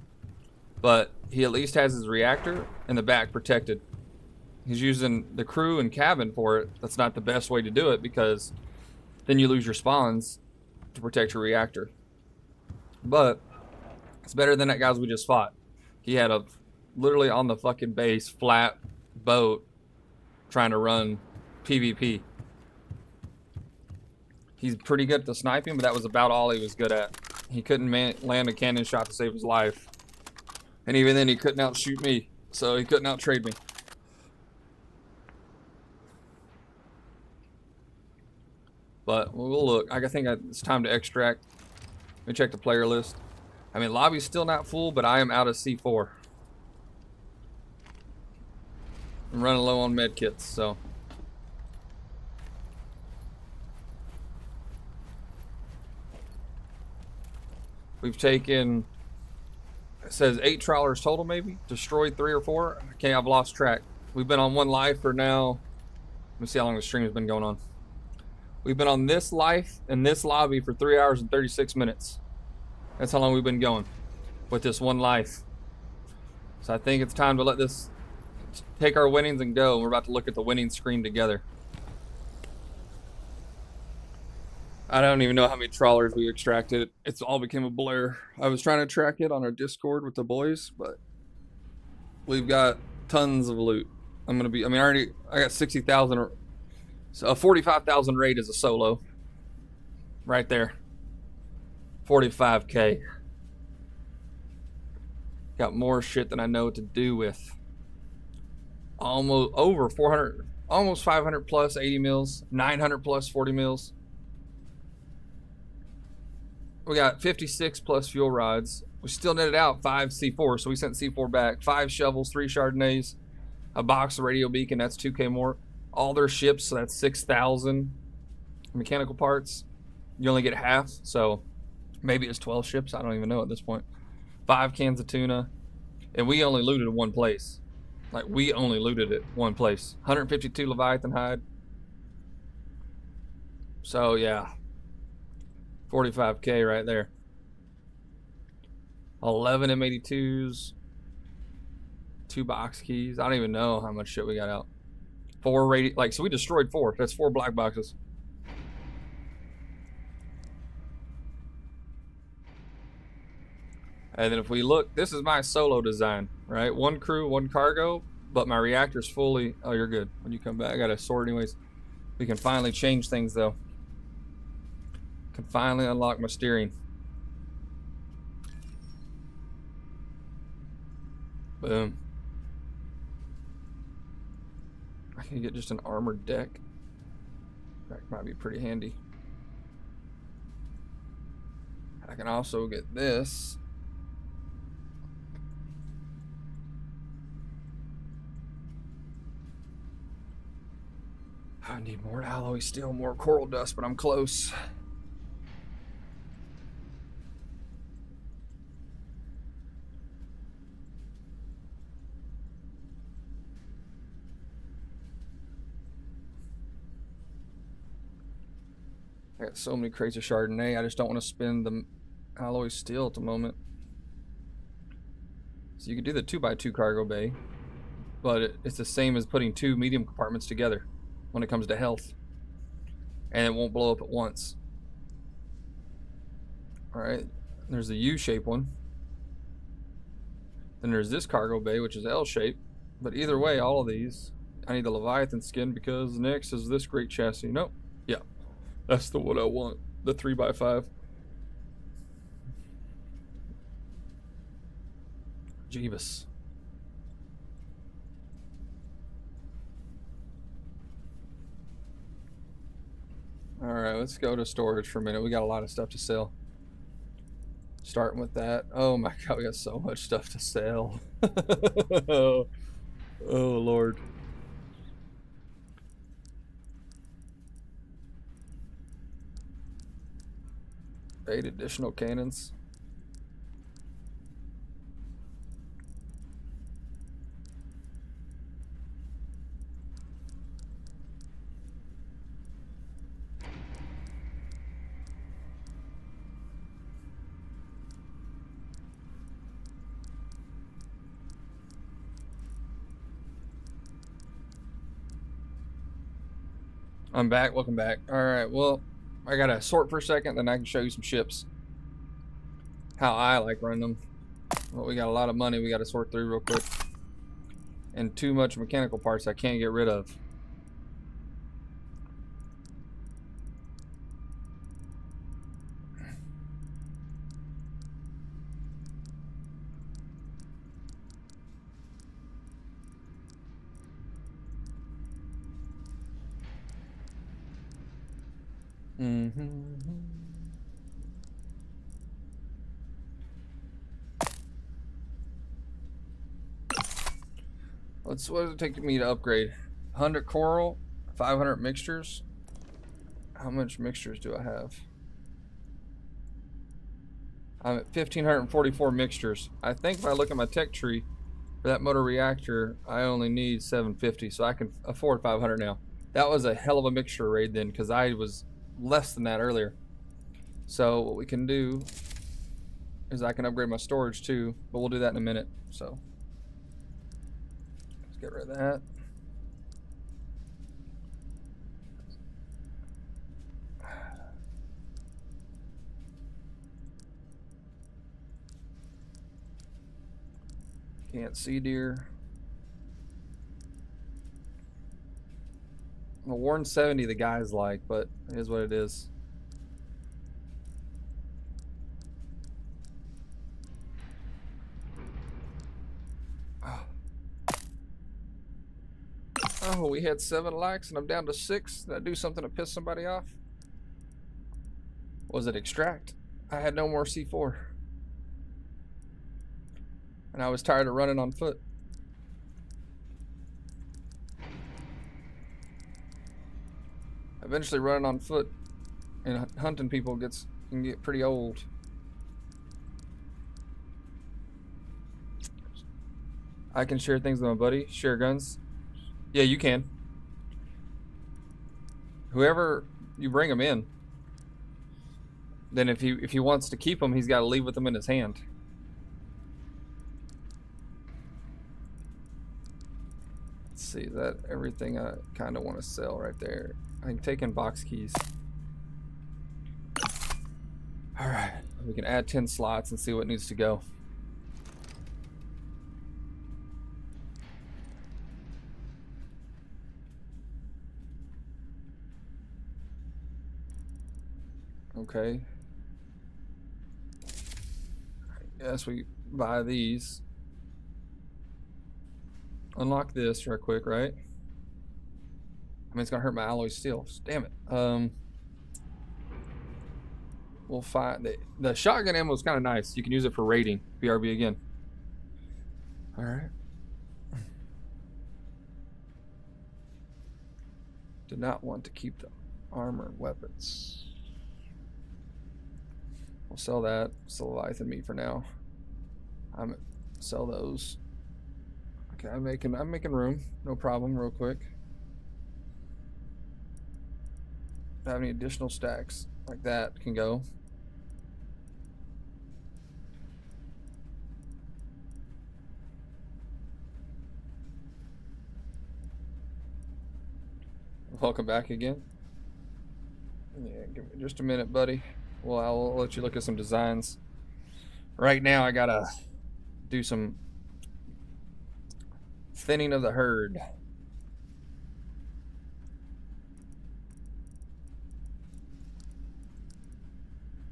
But he at least has his reactor in the back protected. He's using the crew and cabin for it. That's not the best way to do it, because then you lose your spawns to protect your reactor. But it's better than that guys we just fought. He had a literally on the fucking base, flat boat, trying to run PvP. He's pretty good at the sniping, but that was about all he was good at. He couldn't land a cannon shot to save his life. And even then, he couldn't outshoot me. So he couldn't outtrade me. But we'll look. I think it's time to extract. Let me check the player list. I mean, lobby's still not full, but I am out of C4. I'm running low on med kits, so. We've taken, it says 8 trawlers total maybe. Destroyed 3 or 4. Okay, I've lost track. We've been on one life for now. Let me see how long the stream has been going on. We've been on this life and this lobby for 3 hours and 36 minutes. That's how long we've been going with this one life. So I think it's time to let this take our winnings and go. We're about to look at the winning screen together. I don't even know how many trawlers we extracted. It's all became a blur. I was trying to track it on our Discord with the boys, but we've got tons of loot. I got 60,000. So a 45,000 raid is a solo. Right there. 45K. Got more shit than I know what to do with. Almost over 400, almost 500 plus 80 mils, 900 plus 40 mils. We got 56 plus fuel rods. We still netted out 5 C4, so we sent C4 back. 5 shovels, 3 Chardonnays, a box of radio beacon, that's 2K more. All their ships, so that's 6,000 mechanical parts. You only get half, so maybe it's 12 ships. I don't even know at this point. 5 cans of tuna, and we only looted one place. Like, we only looted it one place. 152 Leviathan hide. So, yeah. 45K right there. 11 M82s. 2 box keys. I don't even know how much shit we got out. 4 radio, like, so we destroyed 4. That's 4 black boxes. And then if we look, this is my solo design, right? 1 crew, 1 cargo, but my reactor's fully, oh, you're good. When you come back, I got a sword anyways. We can finally change things though. Can finally unlock my steering. Boom. I can get just an armored deck. That might be pretty handy. I can also get this. I need more alloy steel, more coral dust, but I'm close. I got so many crates of Chardonnay, I just don't want to spend the alloy steel at the moment. So you could do the 2x2 cargo bay, but it's the same as putting 2 medium compartments together when it comes to health. And it won't blow up at once. Alright, there's the U-shaped one. Then there's this cargo bay, which is L-shaped. But either way, all of these, I need the Leviathan skin because next is this great chassis. Nope. Yeah. That's the one I want. The 3x5. Jeebus. Alright, let's go to storage for a minute. We got a lot of stuff to sell. Starting with that. Oh my god, we got so much stuff to sell. Oh Lord. Eight additional cannons. I'm back. Welcome back. Alright, well, I gotta sort for a second, then I can show you some ships. How I like running them. Well, we got a lot of money we gotta sort through real quick. And too much mechanical parts I can't get rid of. What does it take me to upgrade? 100 coral, 500 mixtures. How much mixtures do I have? I'm at 1,544 mixtures. I think if I look at my tech tree for that motor reactor, I only need 750, so I can afford 500 now. That was a hell of a mixture raid then, because I was less than that earlier. So what we can do is I can upgrade my storage too, but we'll do that in a minute. So let's get rid of that. Can't see deer. The Warren 70 the guys like, but it is what it is. Oh, we had 7 likes and I'm down to 6. Did I do something to piss somebody off? Was it extract? I had no more C4. And I was tired of running on foot. Eventually running on foot and hunting people can get pretty old. I can share things with my buddy. Share guns. Yeah, you can. Whoever you bring him in, then if he wants to keep them, he's got to leave with them in his hand. Let's see, is that everything I kind of want to sell right there? I can take in box keys. All right, we can add 10 slots and see what needs to go. Okay. I guess we buy these. Unlock this real quick, right? I mean, it's gonna hurt my alloy steel. Damn it. We'll find the shotgun ammo is kind of nice. You can use it for raiding. BRB again. All right. Did not want to keep the armor weapons. We'll sell that. Sell Leviathan meat for now. Sell those. Okay, I'm making room. No problem. Real quick. If I have any additional stacks like that can go. Welcome back again. Yeah, give me just a minute, buddy. Well, I'll let you look at some designs. Right now, I gotta do some thinning of the herd.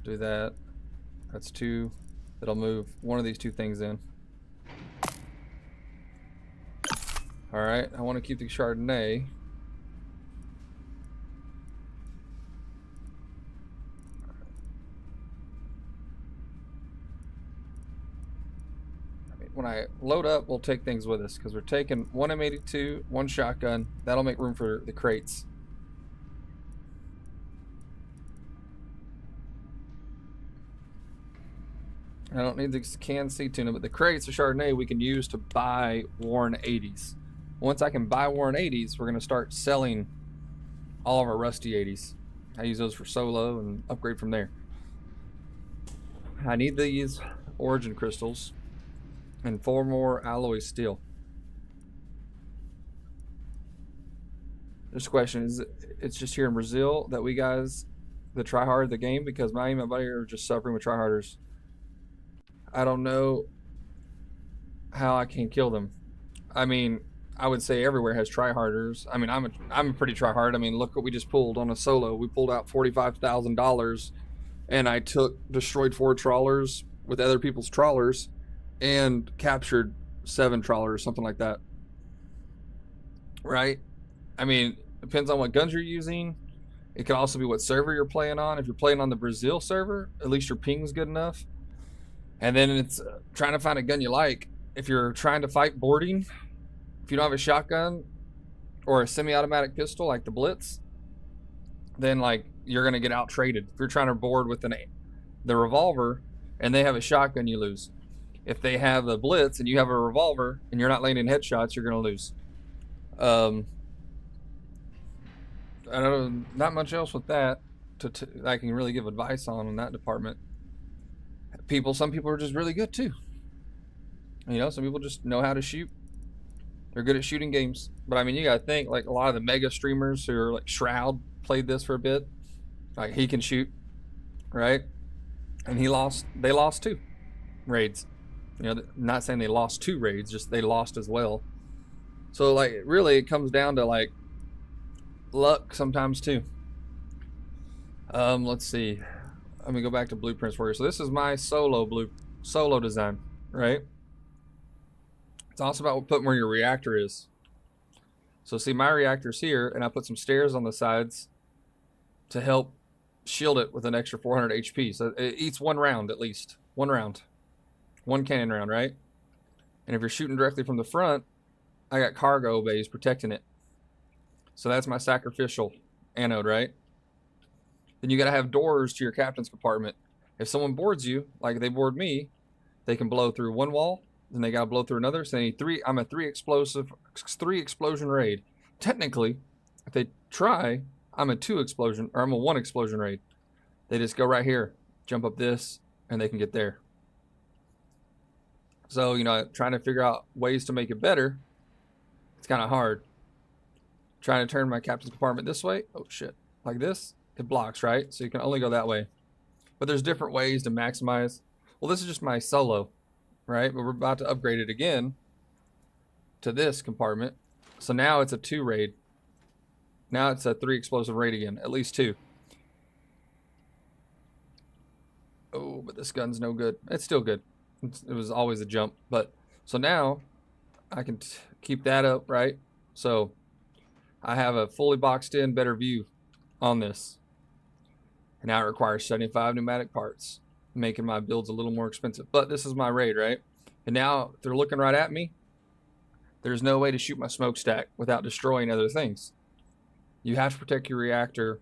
Do that. That's 2. That'll move one of these 2 things in. All right, I want to keep the Chardonnay. When I load up, we'll take things with us because we're taking 1 M82, 1 shotgun. That'll make room for the crates. I don't need the canned sea tuna, but the crates of Chardonnay we can use to buy Warren 80s. Once I can buy Warren 80s, we're going to start selling all of our rusty 80s. I use those for solo and upgrade from there. I need these origin crystals and 4 more alloy steel. This question is, it's just here in Brazil that we guys that try hard the game, because me and my buddy are just suffering with tryharders. I don't know how I can kill them. I mean, I would say everywhere has tryharders. I mean, I'm a pretty tryhard. I mean, look what we just pulled on a solo. We pulled out $45,000, and I destroyed 4 trawlers with other people's trawlers, and captured 7 trawlers, something like that. Right? I mean, depends on what guns you're using. It could also be what server you're playing on. If you're playing on the Brazil server, at least your ping's good enough. And then it's trying to find a gun you like. If you're trying to fight boarding, if you don't have a shotgun or a semi-automatic pistol like the Blitz, then like you're gonna get out traded. If you're trying to board with the revolver and they have a shotgun, you lose. If they have a Blitz and you have a revolver and you're not landing headshots, you're gonna lose. I don't know, not much else with that I can really give advice on in that department. Some people are just really good too. You know, some people just know how to shoot. They're good at shooting games. But I mean, you gotta think, like a lot of the mega streamers who are like Shroud played this for a bit. Like he can shoot, right? And they lost 2 raids. You know, not saying they lost 2 raids, just they lost as well. So like really it comes down to like luck sometimes too. Let's see. Let me go back to Blueprints Warrior. So this is my solo design, right? It's also about putting where your reactor is. So see, my reactor's here, and I put some stairs on the sides to help shield it with an extra 400 HP. So it eats 1 round at least. 1 round. 1 cannon round, right? And if you're shooting directly from the front, I got cargo bays protecting it. So that's my sacrificial anode, right? Then you gotta have doors to your captain's compartment. If someone boards you, like they board me, they can blow through 1 wall, then they gotta blow through another. So they need 3. I'm a 3 explosion raid. Technically, if they try, I'm a 2 explosion, or I'm a 1 explosion raid. They just go right here, jump up this, and they can get there. So, you know, trying to figure out ways to make it better, it's kind of hard. Trying to turn my captain's compartment this way, oh shit, like this, it blocks, right? So you can only go that way. But there's different ways to maximize. Well, this is just my solo, right? But we're about to upgrade it again to this compartment. So now it's a 2 raid. Now it's a 3 explosive raid again, at least 2. Oh, but this gun's no good. It's still good. It was always a jump. But so now I can keep that up, right? So I have a fully boxed in, better view on this. And now it requires 75 pneumatic parts, making my builds a little more expensive. But this is my raid, right? And now if they're looking right at me, there's no way to shoot my smokestack without destroying other things. You have to protect your reactor.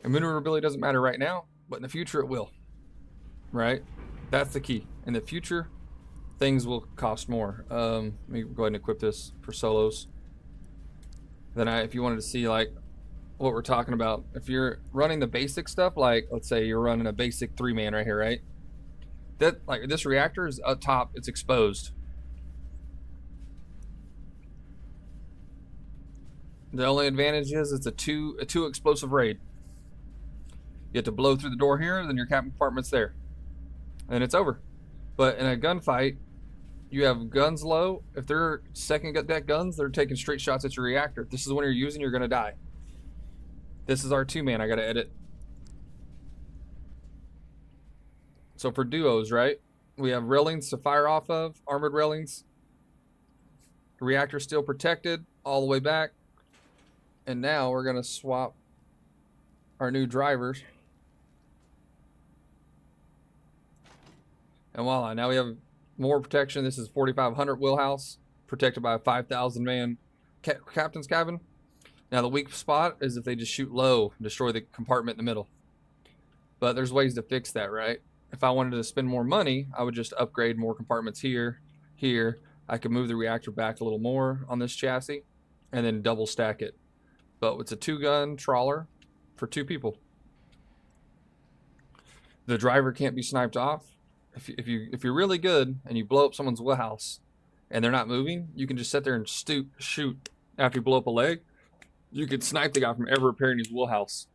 And maneuverability doesn't matter right now, but in the future it will, right? That's the key. In the future, things will cost more. Let me go ahead and equip this for solos. Then if you wanted to see like what we're talking about, if you're running the basic stuff, like let's say you're running a basic 3-man right here, right? That like this reactor is up top, it's exposed. The only advantage is it's a two explosive raid. You have to blow through the door here, then your captain compartment's there, and it's over. But in a gunfight, you have guns low. If they're second deck guns, they're taking straight shots at your reactor. If this is when you're using, you're gonna die. This is our 2-man. I gotta edit. So for duos, right? We have railings to fire off of, armored railings. The reactor's still protected all the way back. And now we're gonna swap our new drivers. And voila, now we have more protection. This is 4,500 wheelhouse, protected by a 5,000 man captain's cabin. Now the weak spot is if they just shoot low and destroy the compartment in the middle. But there's ways to fix that, right? If I wanted to spend more money, I would just upgrade more compartments here. I could move the reactor back a little more on this chassis and then double stack it. But it's a 2-gun trawler for 2 people. The driver can't be sniped off. If you're really good and you blow up someone's wheelhouse and they're not moving, you can just sit there and shoot after you blow up a leg. You could snipe the guy from ever repairing his wheelhouse.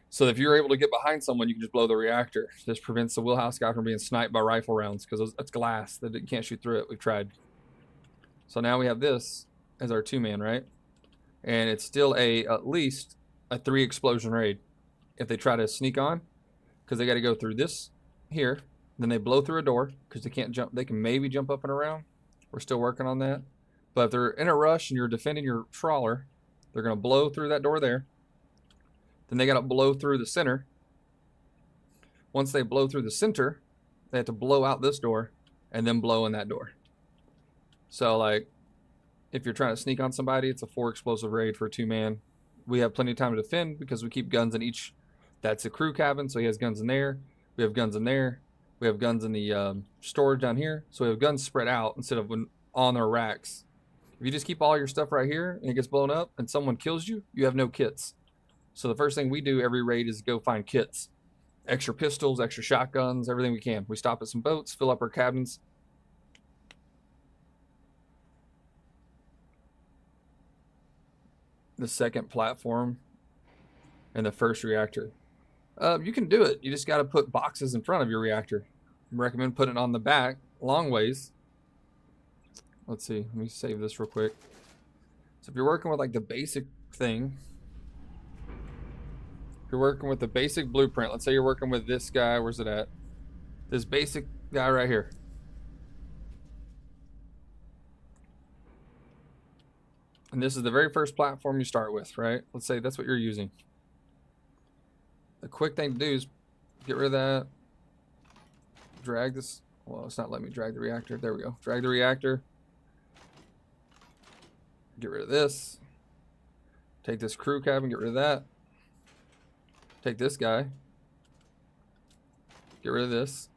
So if you're able to get behind someone, you can just blow the reactor. This prevents the wheelhouse guy from being sniped by rifle rounds because it's glass that you can't shoot through it. We've tried. So now we have this as our 2-man, right? And it's still at least a 3 explosion raid if they try to sneak on, because they got to go through this here. Then they blow through a door because they can't jump. They can maybe jump up and around. We're still working on that. But if they're in a rush and you're defending your trawler, they're going to blow through that door there. Then they got to blow through the center. Once they blow through the center, they have to blow out this door and then blow in that door. So like, if you're trying to sneak on somebody, it's a 4 explosive raid for a 2-man. We have plenty of time to defend because we keep guns in each. That's a crew cabin, so he has guns in there. We have guns in there. We have guns in the storage down here. So we have guns spread out instead of on our racks. If you just keep all your stuff right here and it gets blown up and someone kills you, you have no kits. So the first thing we do every raid is go find kits. Extra pistols, extra shotguns, everything we can. We stop at some boats, fill up our cabins. The second platform and the first reactor. You can do it. You just got to put boxes in front of your reactor. I recommend putting it on the back, long ways. Let's see. Let me save this real quick. So if you're working with like the basic thing, if you're working with the basic blueprint, let's say you're working with this guy. Where's it at? This basic guy right here. And this is the very first platform you start with, right? Let's say that's what you're using. The quick thing to do is get rid of that. Drag this. Well, it's not letting me drag the reactor. There we go. Drag the reactor. Get rid of this. Take this crew cabin, get rid of that. Take this guy. Get rid of this.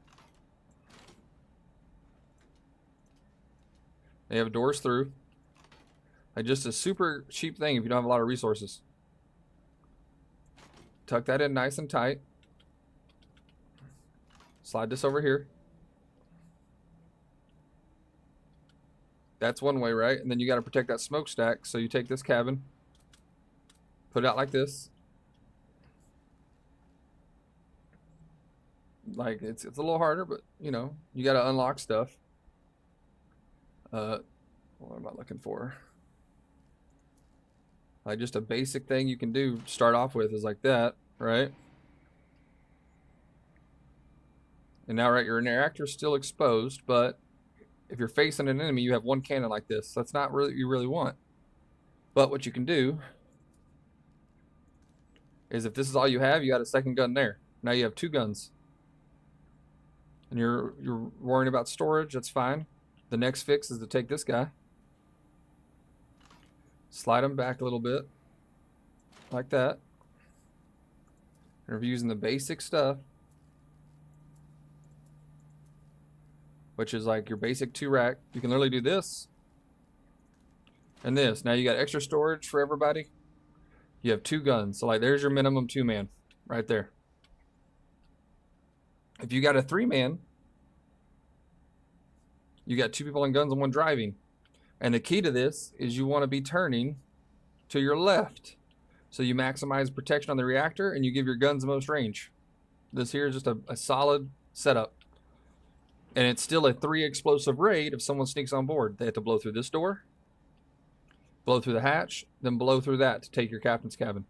They have doors through. Like just a super cheap thing if you don't have a lot of resources. Tuck that in nice and tight. Slide this over here. That's one way, right? And then you got to protect that smokestack. So you take this cabin, put it out like this. Like it's a little harder, but you know, you got to unlock stuff. What am I looking for? Like just a basic thing you can do to start off with is like that, right? And now, right, your reactor's still exposed, but if you're facing an enemy, you have one cannon like this. That's not really what you really want. But what you can do is if this is all you have, you got a second gun there. Now you have 2 guns. And you're worrying about storage, that's fine. The next fix is to take this guy. Slide him back a little bit. Like that. And if you're using the basic stuff, which is like your basic 2-rack, you can literally do this and this. Now you got extra storage for everybody. You have 2 guns. So like there's your minimum 2-man right there. If you got a 3-man, you got 2 people in guns and 1 driving. And the key to this is you want to be turning to your left. So you maximize protection on the reactor and you give your guns the most range. This here is just a solid setup. And it's still a 3 explosive raid if someone sneaks on board. They have to blow through this door, blow through the hatch, then blow through that to take your captain's cabin.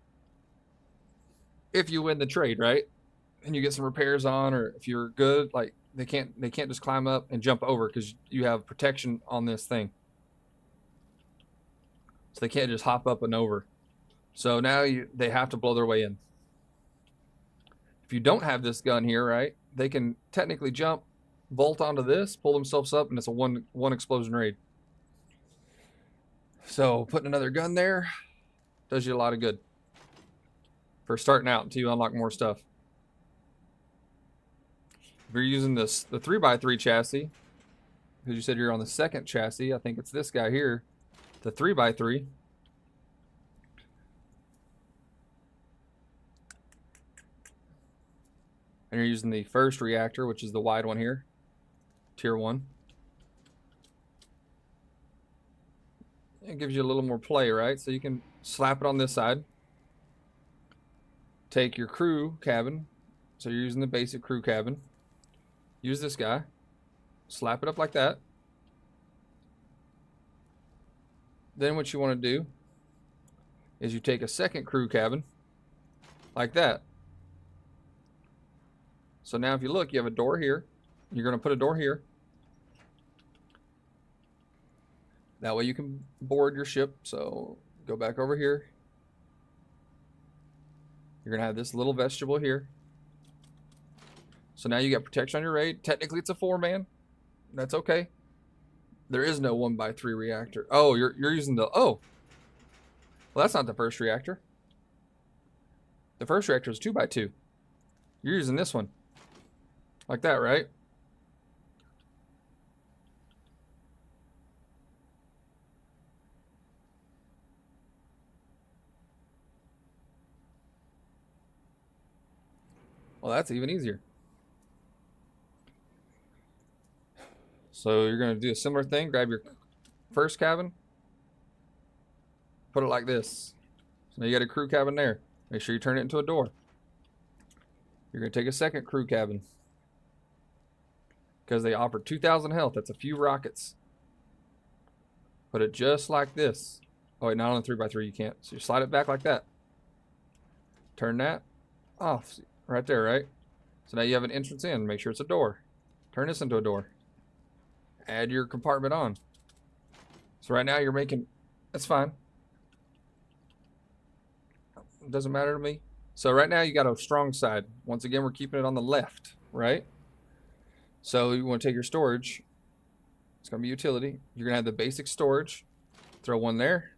If you win the trade, right? And you get some repairs on, or if you're good, like they can't just climb up and jump over because you have protection on this thing. So they can't just hop up and over. So now they have to blow their way in. If you don't have this gun here, right, they can technically jump, bolt onto this, pull themselves up, and it's a one explosion raid. So putting another gun there does you a lot of good for starting out until you unlock more stuff. If you're using the 3x3 chassis, because you said you're on the second chassis, I think it's this guy here, the 3x3. And you're using the first reactor, which is the wide one here, tier 1. It gives you a little more play, right? So you can slap it on this side. Take your crew cabin. So you're using the basic crew cabin. Use this guy. Slap it up like that. Then what you want to do is you take a second crew cabin like that. So now if you look, you have a door here. You're going to put a door here. That way you can board your ship. So go back over here. You're going to have this little vegetable here. So now you got protection on your raid. Technically, it's a 4-man. That's okay. There is no 1x3 reactor. Oh, you're using the... Oh. Well, that's not the first reactor. The first reactor is 2x2. You're using this one. Like that, right? Well, that's even easier. So you're going to do a similar thing. Grab your first cabin. Put it like this. So now you got a crew cabin there. Make sure you turn it into a door. You're going to take a second crew cabin. Because they offer 2,000 health. That's a few rockets. Put it just like this. Oh, wait, not on a 3x3 you can't. So you slide it back like that. Turn that off. Right there, right? So now you have an entrance in. Make sure it's a door. Turn this into a door. Add your compartment on. So right now you're making... That's fine. It doesn't matter to me. So right now you got a strong side. Once again, we're keeping it on the left, right? So you want to take your storage. It's going to be utility. You're going to have the basic storage. Throw one there.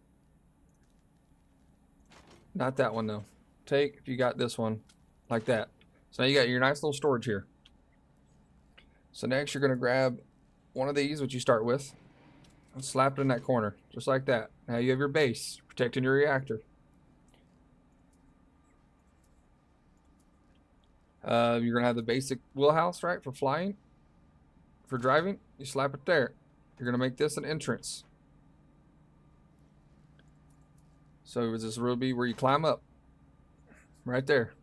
Not that one, though. Take, if you got this one, like that. So now you got your nice little storage here. So next you're going to grab one of these, which you start with, and slap it in that corner, just like that. Now you have your base, protecting your reactor. You're going to have the basic wheelhouse, right, for flying. For driving, you slap it there. You're going to make this an entrance. So this will be where you climb up. Right there.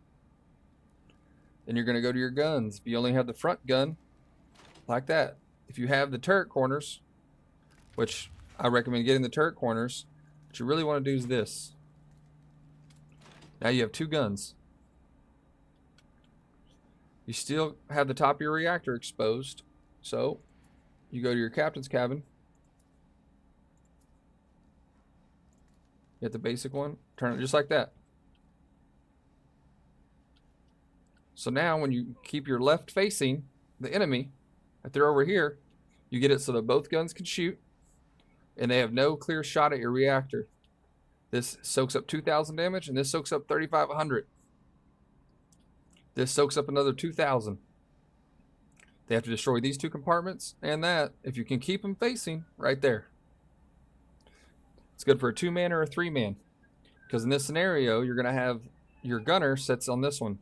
Then you're going to go to your guns. If you only have the front gun, like that. If you have the turret corners, which I recommend getting the turret corners, what you really want to do is this. Now you have 2 guns. You still have the top of your reactor exposed. So you go to your captain's cabin. Get the basic one. Turn it just like that. So now when you keep your left facing the enemy, if they're over here, you get it so that both guns can shoot and they have no clear shot at your reactor. This soaks up 2,000 damage and this soaks up 3,500. This soaks up another 2,000. They have to destroy these 2 compartments and that, if you can keep them facing, right there. It's good for a 2-man or a 3-man. Because in this scenario, you're going to have your gunner sits on this one.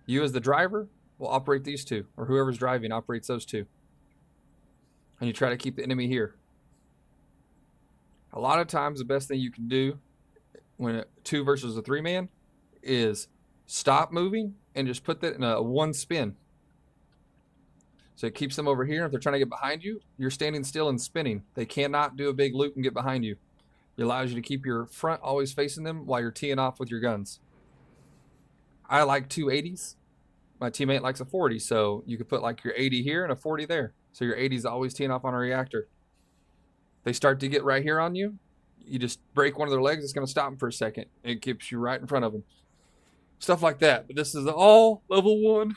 You as the driver will operate these 2, or whoever's driving operates those 2. And you try to keep the enemy here. A lot of times the best thing you can do when 2 versus a 3-man is stop moving and just put that in a 1 spin. So it keeps them over here. If they're trying to get behind you, you're standing still and spinning. They cannot do a big loop and get behind you. It allows you to keep your front always facing them while you're teeing off with your guns. I like 280s. My teammate likes a 40, so you could put like your 80 here and a 40 there. So your 80 is always teeing off on a reactor. They start to get right here on you. You just break one of their legs. It's going to stop them for a second. It keeps you right in front of them. Stuff like that. But this is all level 1.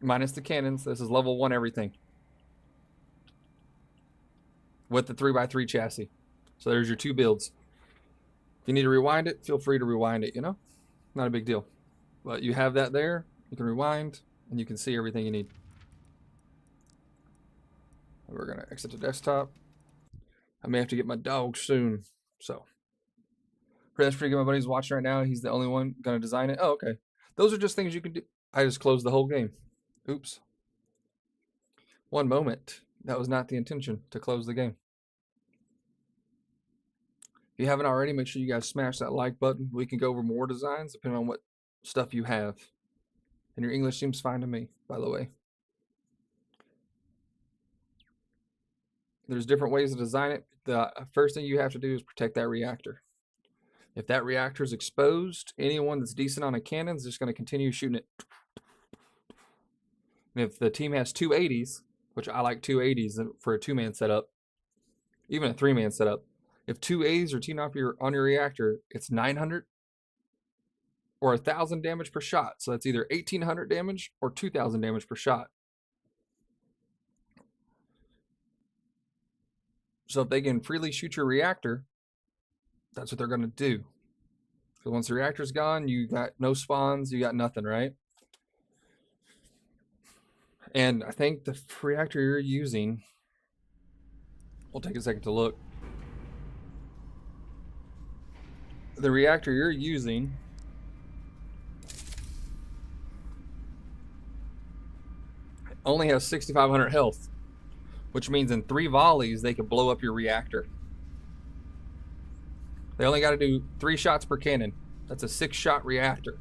Minus the cannons. This is level 1 everything. With the 3x3 chassis. So there's your 2 builds. If you need to rewind it, feel free to rewind it, you know? Not a big deal. But you have that there. You can rewind, and you can see everything you need. We're going to exit the desktop. I may have to get my dog soon. So, that's pretty good. My buddy's watching right now. He's the only one going to design it. Oh, okay. Those are just things you can do. I just closed the whole game. Oops. One moment. That was not the intention to close the game. If you haven't already, make sure you guys smash that like button. We can go over more designs depending on what stuff you have. And your English seems fine to me, by the way. There's different ways to design it. The first thing you have to do is protect that reactor. If that reactor is exposed, anyone that's decent on a cannon is just going to continue shooting it. And if the team has 280s, which I like 280s for a 2-man setup, even a 3-man setup, if 2 80s are teamed off on your reactor, it's 900 or 1,000 damage per shot. So that's either 1,800 damage or 2,000 damage per shot. So if they can freely shoot your reactor, that's what they're going to do. Because once the reactor's gone, you got no spawns, you got nothing, right? And I think the reactor you're using, we'll take a second to look. The reactor you're using only has 6,500 health, which means in 3 volleys they can blow up your reactor. They only got to do 3 shots per cannon. That's a 6-shot reactor.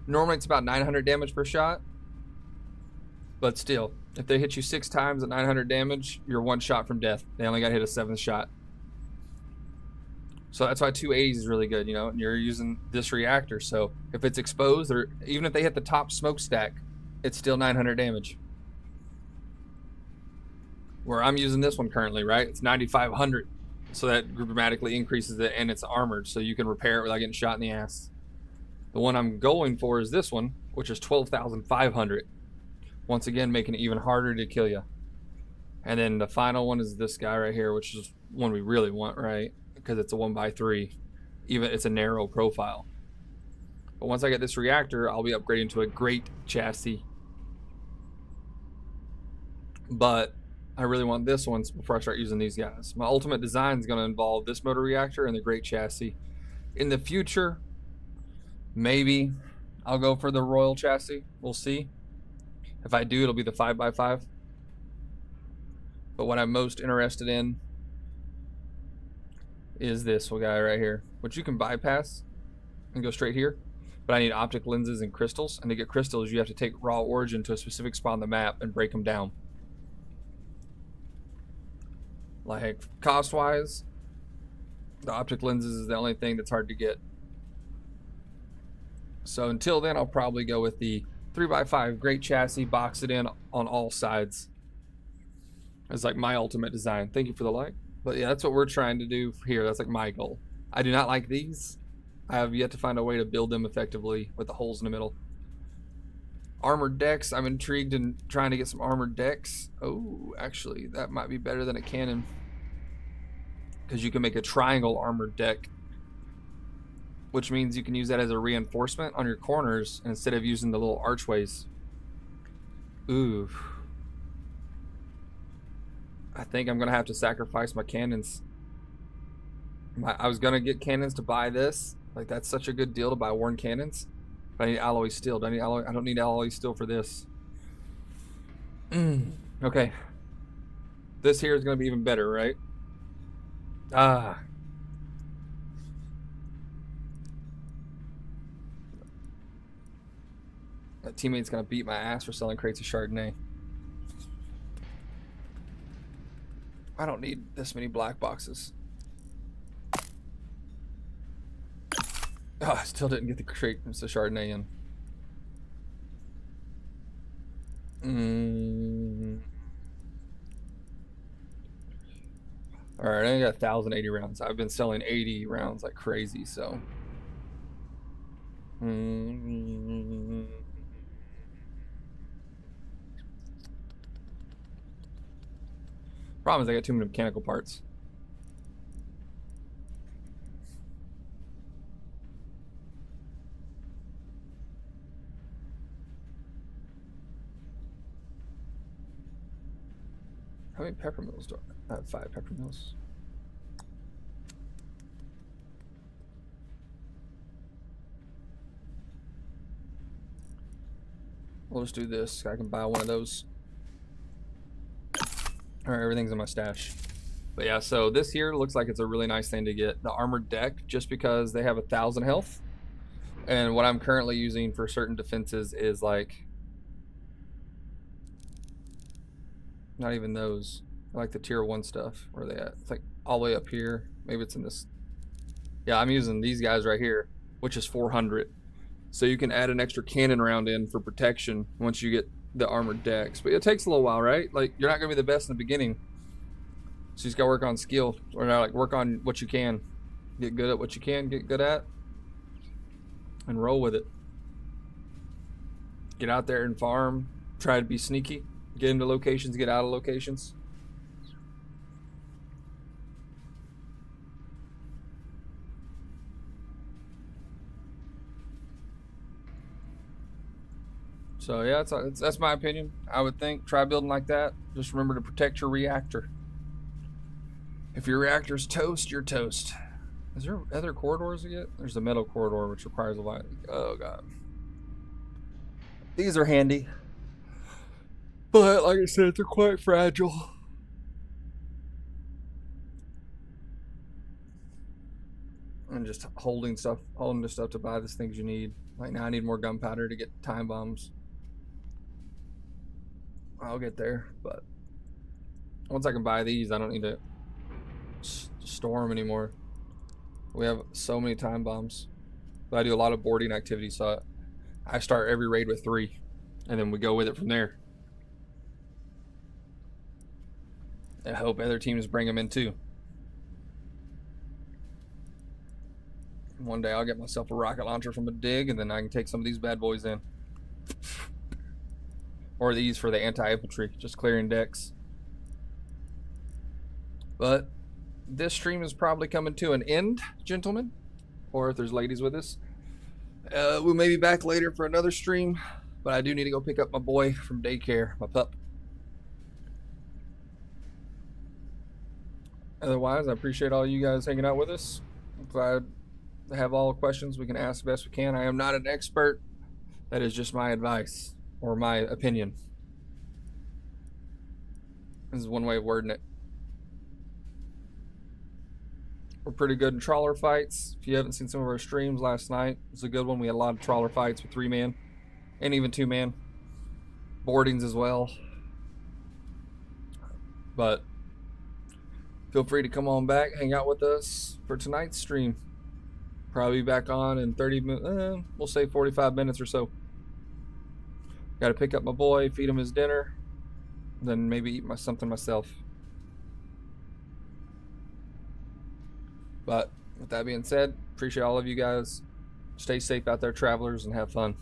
Normally it's about 900 damage per shot, but still, if they hit you 6 times at 900 damage, you're 1 shot from death. They only got to hit a 7th shot. So that's why 280s is really good, you know, and you're using this reactor. So if it's exposed, or even if they hit the top smokestack, it's still 900 damage. Where I'm using this one currently, right? It's 9,500. So that dramatically increases it, and it's armored, so you can repair it without getting shot in the ass. The one I'm going for is this one, which is 12,500. Once again, making it even harder to kill you. And then the final one is this guy right here, which is one we really want, right? Because it's a 1x3. Even it's a narrow profile. But once I get this reactor, I'll be upgrading to a great chassis. But I really want this one before I start using these guys. My ultimate design is going to involve this motor reactor and the great chassis. In the future, maybe I'll go for the Royal chassis. We'll see. If I do, it'll be the 5x5. But what I'm most interested in is this guy right here, which you can bypass and go straight here. But I need optic lenses and crystals. And to get crystals, you have to take raw origin to a specific spot on the map and break them down. Like, cost-wise, the optic lenses is the only thing that's hard to get. So until then, I'll probably go with the 3x5 great chassis, box it in on all sides. It's like my ultimate design. Thank you for the like. But yeah, that's what we're trying to do here. That's like my goal. I do not like these. I have yet to find a way to build them effectively with the holes in the middle. Armored decks. I'm intrigued in trying to get some armored decks. Oh, actually, that might be better than a cannon. Because you can make a triangle armored deck. Which means you can use that as a reinforcement on your corners instead of using the little archways. Ooh. I think I'm going to have to sacrifice my cannons. I was going to get cannons to buy this. Like, that's such a good deal to buy worn cannons. But I need alloy steel. Do I need alloy? I don't need alloy steel for this. Okay. This here is going to be even better, right? Ah. That teammate's going to beat my ass for selling crates of Chardonnay. I don't need this many black boxes. Oh, I still didn't get the crate of Chardonnay in. Alright, I got 1,080 rounds. I've been selling 80 rounds like crazy, so. Problem is I got too many mechanical parts. How many pepper mills do I have? 5 pepper mills. We'll just do this. I can buy one of those. Alright, everything's in my stash. But yeah, so this here looks like it's a really nice thing to get. The armored deck, just because they have 1,000 health. And what I'm currently using for certain defenses is like... not even those. I like the tier 1 stuff. Where are they at? It's like all the way up here. Maybe it's in this. Yeah, I'm using these guys right here, which is 400. So you can add an extra cannon round in for protection once you get the armored decks. But it takes a little while, right? Like, you're not going to be the best in the beginning. So you just got to work on skill. Or like work on what you can. Get good at what you can get good at. and roll with it. Get out there and farm. Try to be sneaky. Get into locations, get out of locations. So yeah, that's my opinion. I would think try building like that. Just remember to protect your reactor. If your reactor's toast, you're toast. Is there other corridors to get? There's a metal corridor which requires a lot. Oh god. These are handy. But like I said, they're quite fragile. And just holding the stuff to buy the things you need. Like now I need more gunpowder to get time bombs. I'll get there, but once I can buy these, I don't need to store them anymore. We have so many time bombs. But I do a lot of boarding activities, so I start every raid with 3, and then we go with it from there. I hope other teams bring them in too. One day I'll get myself a rocket launcher from a dig, and then I can take some of these bad boys in. Or these for the anti-infantry, just clearing decks. But this stream is probably coming to an end, gentlemen. Or if there's ladies with us. We may be back later for another stream, but I do need to go pick up my boy from daycare, my pup. Otherwise, I appreciate all you guys hanging out with us. I'm glad to have all the questions we can ask the best we can. I am not an expert. That is just my advice or my opinion. This is one way of wording it. We're pretty good in trawler fights. If you haven't seen some of our streams last night, it was a good one. We had a lot of trawler fights with 3-man and even 2-man. Boardings as well. But feel free to come on back, hang out with us for tonight's stream. Probably back on in 30 minutes, we'll say 45 minutes or so. Got to pick up my boy, feed him his dinner, then maybe eat something myself. But with that being said, appreciate all of you guys. Stay safe out there, travelers, and have fun.